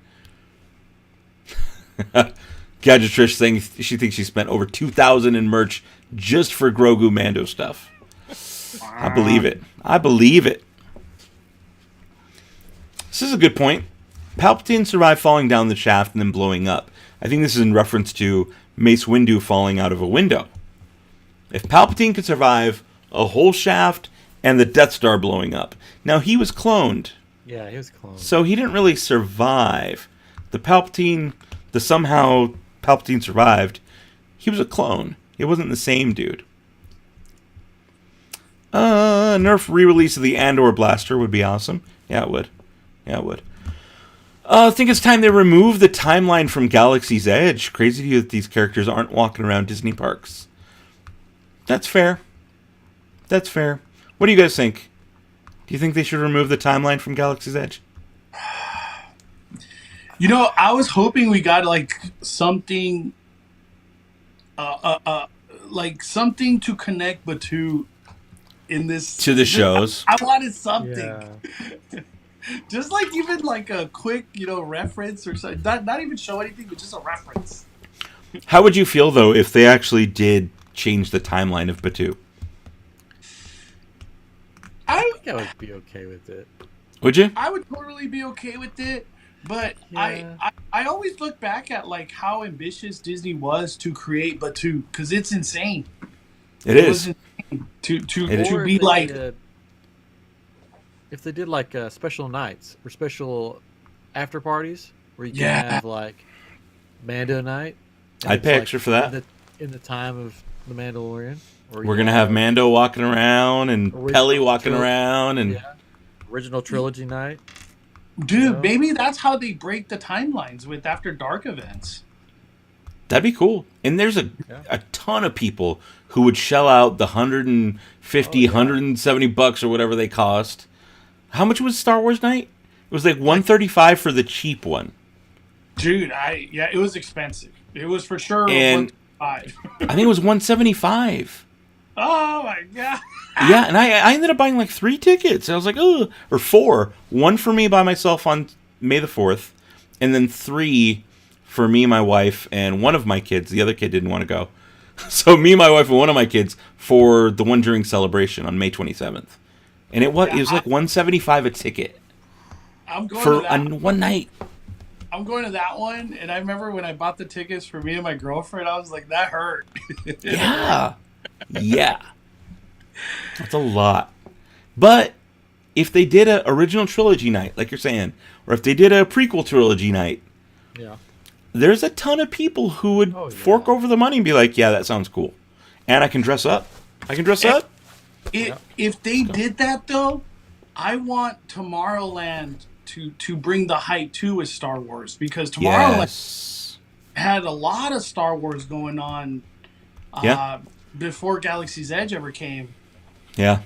[SPEAKER 1] Gadget Trish saying she thinks she spent over $2,000 in merch just for Grogu Mando stuff. Wow. I believe it. This is a good point. Palpatine survived falling down the shaft and then blowing up. I think this is in reference to Mace Windu falling out of a window. If Palpatine could survive a whole shaft and the Death Star blowing up. Now, he was cloned.
[SPEAKER 2] Yeah, he was cloned.
[SPEAKER 1] So he didn't really survive. Somehow Palpatine survived. He was a clone. It wasn't the same dude. Nerf re-release of the Andor blaster would be awesome. Yeah, it would. I think it's time they remove the timeline from Galaxy's Edge. Crazy to you that these characters aren't walking around Disney parks. That's fair. What do you guys think? Do you think they should remove the timeline from Galaxy's Edge?
[SPEAKER 3] I was hoping we got like something, like something to connect Batu in this
[SPEAKER 1] to the shows.
[SPEAKER 3] I wanted something,
[SPEAKER 2] Yeah.
[SPEAKER 3] just like even like a quick, reference or something. Not even show anything, but just a reference.
[SPEAKER 1] How would you feel though if they actually did change the timeline of Batu?
[SPEAKER 2] I think I would be okay with it.
[SPEAKER 1] Would you?
[SPEAKER 3] I would totally be okay with it, but
[SPEAKER 2] Yeah.
[SPEAKER 3] I always look back at like how ambitious Disney was to create, because it's insane.
[SPEAKER 1] It
[SPEAKER 3] was
[SPEAKER 1] is.
[SPEAKER 3] insane
[SPEAKER 1] It is.
[SPEAKER 3] to
[SPEAKER 2] Or
[SPEAKER 3] be like,
[SPEAKER 2] if they did like special nights or special after parties where you can
[SPEAKER 3] Yeah.
[SPEAKER 2] have like Mando night. and
[SPEAKER 1] I'd
[SPEAKER 2] it's,
[SPEAKER 1] pay
[SPEAKER 2] like,
[SPEAKER 1] extra for that.
[SPEAKER 2] in the time of the Mandalorian. Or
[SPEAKER 1] We're
[SPEAKER 2] you
[SPEAKER 1] gonna have Mando walking around and
[SPEAKER 2] Original
[SPEAKER 1] Pelly walking
[SPEAKER 2] trilogy.
[SPEAKER 1] around, and
[SPEAKER 2] Yeah, original trilogy night.
[SPEAKER 3] dude,
[SPEAKER 2] Yeah.
[SPEAKER 3] maybe that's how they break the timelines with After Dark events.
[SPEAKER 1] that'd be cool. And there's
[SPEAKER 2] Yeah.
[SPEAKER 1] a ton of people who would shell out the 150,
[SPEAKER 2] Oh, yeah.
[SPEAKER 1] $170 or whatever they cost. How much was Star Wars night? It was like $135 for the cheap one.
[SPEAKER 3] Dude, it was expensive. It was for sure
[SPEAKER 1] And-
[SPEAKER 3] 1.5.
[SPEAKER 1] I think it was $175.
[SPEAKER 3] Oh my god.
[SPEAKER 1] Yeah, and I ended up buying like 3 tickets. I was like, oh, or 4. One for me by myself on May the 4th, and then 3 for me, my wife, and one of my kids. The other kid didn't want to go. So me, my wife, and one of my kids for the one during Celebration on May 27th. And it was like $175 a ticket
[SPEAKER 3] I'm going
[SPEAKER 1] for
[SPEAKER 3] to that.
[SPEAKER 1] one night.
[SPEAKER 3] I'm going to that one, and I remember when I bought the tickets for me and my girlfriend, I was like, that hurt.
[SPEAKER 1] Yeah. Yeah. That's a lot. But if they did a original trilogy night, like you're saying, or if they did a prequel trilogy night,
[SPEAKER 2] Yeah.
[SPEAKER 1] there's a ton of people who would
[SPEAKER 2] Oh, yeah.
[SPEAKER 1] fork over the money and be like, yeah, that sounds cool. And I can dress up. I can dress up.
[SPEAKER 3] If they did that though, I want Tomorrowland to bring the hype too with Star Wars, because Tomorrowland
[SPEAKER 1] Yes.
[SPEAKER 3] had a lot of Star Wars going on
[SPEAKER 1] Yeah.
[SPEAKER 3] before Galaxy's Edge ever came.
[SPEAKER 1] Yeah.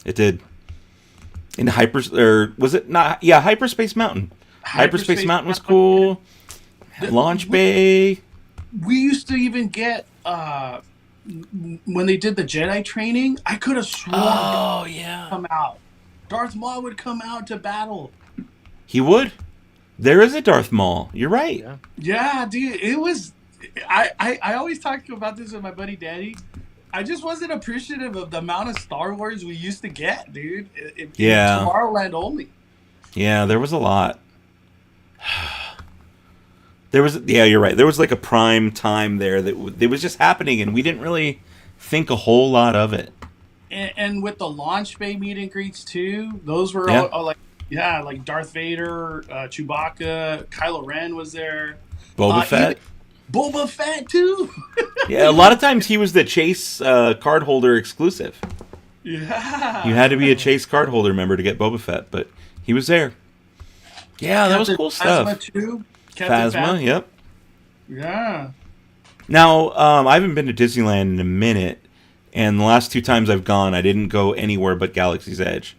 [SPEAKER 1] It did. In or was it not? Yeah, Hyperspace Mountain. Hyperspace Mountain was cool. Launch Bay.
[SPEAKER 3] We used to even get when they did the Jedi training, I could have sworn
[SPEAKER 1] Oh, yeah.
[SPEAKER 3] come out. Darth Maul would come out to battle.
[SPEAKER 1] He would. There is a Darth Maul. You're right.
[SPEAKER 2] Yeah.
[SPEAKER 3] Yeah, dude, it was. I always talk about this with my buddy Danny. I just wasn't appreciative of the amount of Star Wars we used to get, dude. In
[SPEAKER 1] Yeah.
[SPEAKER 3] Tomorrowland only.
[SPEAKER 1] Yeah, there was a lot. Yeah, you're right. There was like a prime time there that it was just happening, and we didn't really think a whole lot of it.
[SPEAKER 3] And with the launch bay meet and greets too, those were
[SPEAKER 1] Yeah.
[SPEAKER 3] all like Darth Vader, Chewbacca, Kylo Ren was there.
[SPEAKER 1] Boba Fett.
[SPEAKER 3] Boba Fett too.
[SPEAKER 1] Yeah, a lot of times he was the Chase card holder exclusive.
[SPEAKER 3] Yeah.
[SPEAKER 1] You had to be a Chase card holder member to get Boba Fett, but he was there. Yeah, that was
[SPEAKER 3] Captain
[SPEAKER 1] cool
[SPEAKER 3] Phasma
[SPEAKER 1] stuff.
[SPEAKER 3] too. Captain
[SPEAKER 1] Phasma, yep.
[SPEAKER 3] Yeah.
[SPEAKER 1] Now, I haven't been to Disneyland in a minute, and the last 2 times I've gone, I didn't go anywhere but Galaxy's Edge.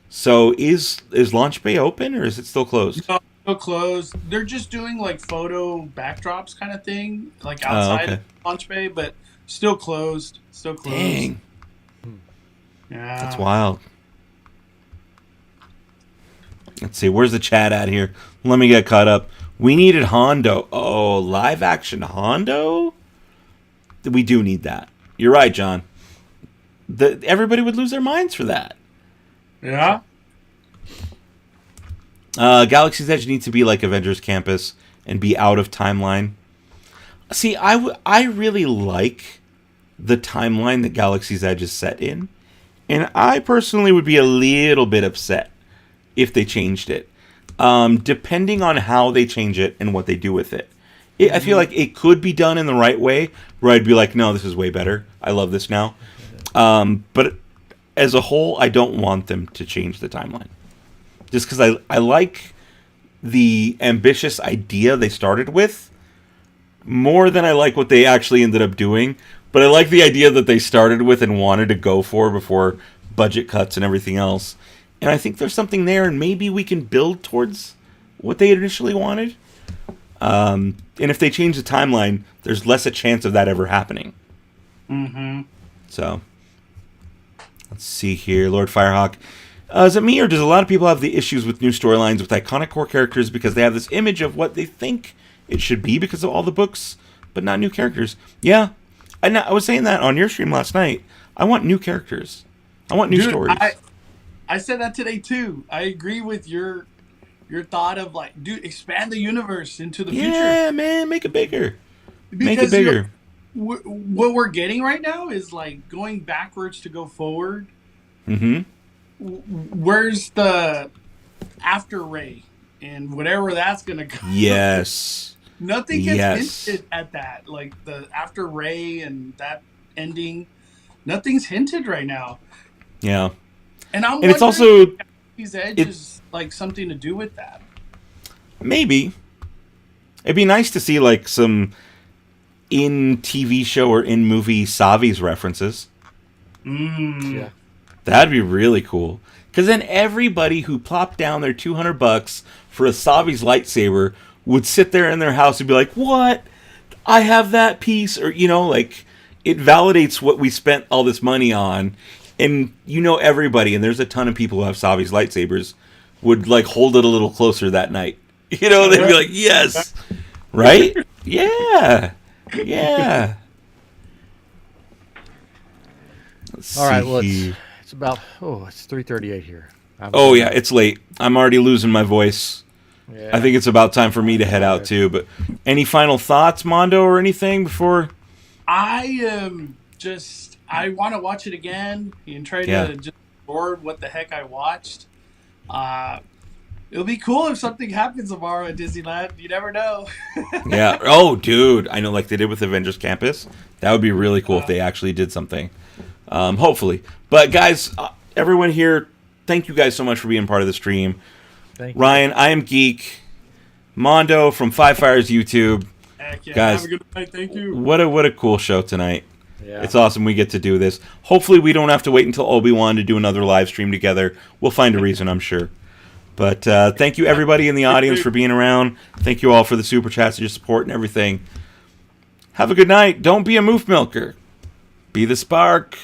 [SPEAKER 1] So is Launch Bay open, or is it still closed?
[SPEAKER 3] No, still closed. They're just doing like photo backdrops kind of thing, like outside
[SPEAKER 1] okay.
[SPEAKER 3] of launch bay, but still closed. Still closed.
[SPEAKER 1] Dang,
[SPEAKER 3] Yeah.
[SPEAKER 1] that's wild. Let's see, where's the chat at here? Let me get caught up. We needed Hondo. Oh, live action Hondo? We do need that. You're right, John. Everybody would lose their minds for that.
[SPEAKER 3] Yeah.
[SPEAKER 1] Galaxy's Edge needs to be like Avengers Campus and be out of timeline. See, I really like the timeline that Galaxy's Edge is set in, and I personally would be a little bit upset if they changed it, depending on how they change it and what they do with it. I feel like it could be done in the right way, where I'd be like, no, this is way better. I love this now. But as a whole, I don't want them to change the timeline. Just because I like the ambitious idea they started with more than I like what they actually ended up doing. But I like the idea that they started with and wanted to go for before budget cuts and everything else. And I think there's something there, and maybe we can build towards what they initially wanted. And if they change the timeline, there's less a chance of that ever happening.
[SPEAKER 3] Mm-hmm.
[SPEAKER 1] So, let's see here. Lord Firehawk. Is it me, or does a lot of people have the issues with new storylines with iconic core characters because they have this image of what they think it should be because of all the books, but not new characters? Yeah. I was saying that on your stream last night. I want new characters. I want new stories.
[SPEAKER 3] I said that today too. I agree with your your thought of like, dude, expand the universe into the future.
[SPEAKER 1] Yeah, man, make it bigger. Make it
[SPEAKER 3] Because
[SPEAKER 1] bigger.
[SPEAKER 3] what we're getting right now is like going backwards to go forward.
[SPEAKER 1] Mm-hmm.
[SPEAKER 3] Where's the after Ray and whatever that's gonna go?
[SPEAKER 1] Yes.
[SPEAKER 3] Nothing gets
[SPEAKER 1] Yes.
[SPEAKER 3] hinted at that. Like the after Ray and that ending, nothing's hinted right now.
[SPEAKER 1] Yeah.
[SPEAKER 3] And I'm
[SPEAKER 1] And it's
[SPEAKER 3] wondering
[SPEAKER 1] also
[SPEAKER 3] if Galaxy's Edge is like something to do with that.
[SPEAKER 1] maybe it'd be nice to see like some in TV show or in movie Savi's references.
[SPEAKER 2] Yeah.
[SPEAKER 1] That'd be really cool. Because then everybody who plopped down their $200 for a Savi's lightsaber would sit there in their house and be like, "What? I have that piece," or like it validates what we spent all this money on. And everybody, and there's a ton of people who have Savi's lightsabers, would like hold it a little closer that night. They'd be like, "Yes, right? Yeah, yeah."
[SPEAKER 2] All right. Well, it's about it's 3:38 here.
[SPEAKER 1] Oh yeah, it's late. I'm already losing my voice.
[SPEAKER 2] Yeah.
[SPEAKER 1] I think it's about time for me to head out too. But any final thoughts, Mondo, or anything before?
[SPEAKER 3] I want to watch it again and try to just record what the heck I watched. It'll be cool if something happens tomorrow at Disneyland. You never know.
[SPEAKER 1] Yeah. Oh, dude, I know, like they did with Avengers Campus. That would be really cool if they actually did something. Hopefully. But guys, everyone here, thank you guys so much for being part of the stream.
[SPEAKER 2] Thank you.
[SPEAKER 1] Ryan, I am Geek. Mondo from Five Fires YouTube.
[SPEAKER 3] Heck yeah.
[SPEAKER 1] Guys,
[SPEAKER 3] Have a good night. Thank you.
[SPEAKER 1] What a cool show tonight.
[SPEAKER 2] Yeah.
[SPEAKER 1] It's awesome we get to do this. Hopefully we don't have to wait until Obi-Wan to do another live stream together. We'll find a reason, I'm sure. But thank you everybody in the audience for being around. Thank you all for the super chats and your support and everything. Have a good night. Don't be a moof milker. Be the spark.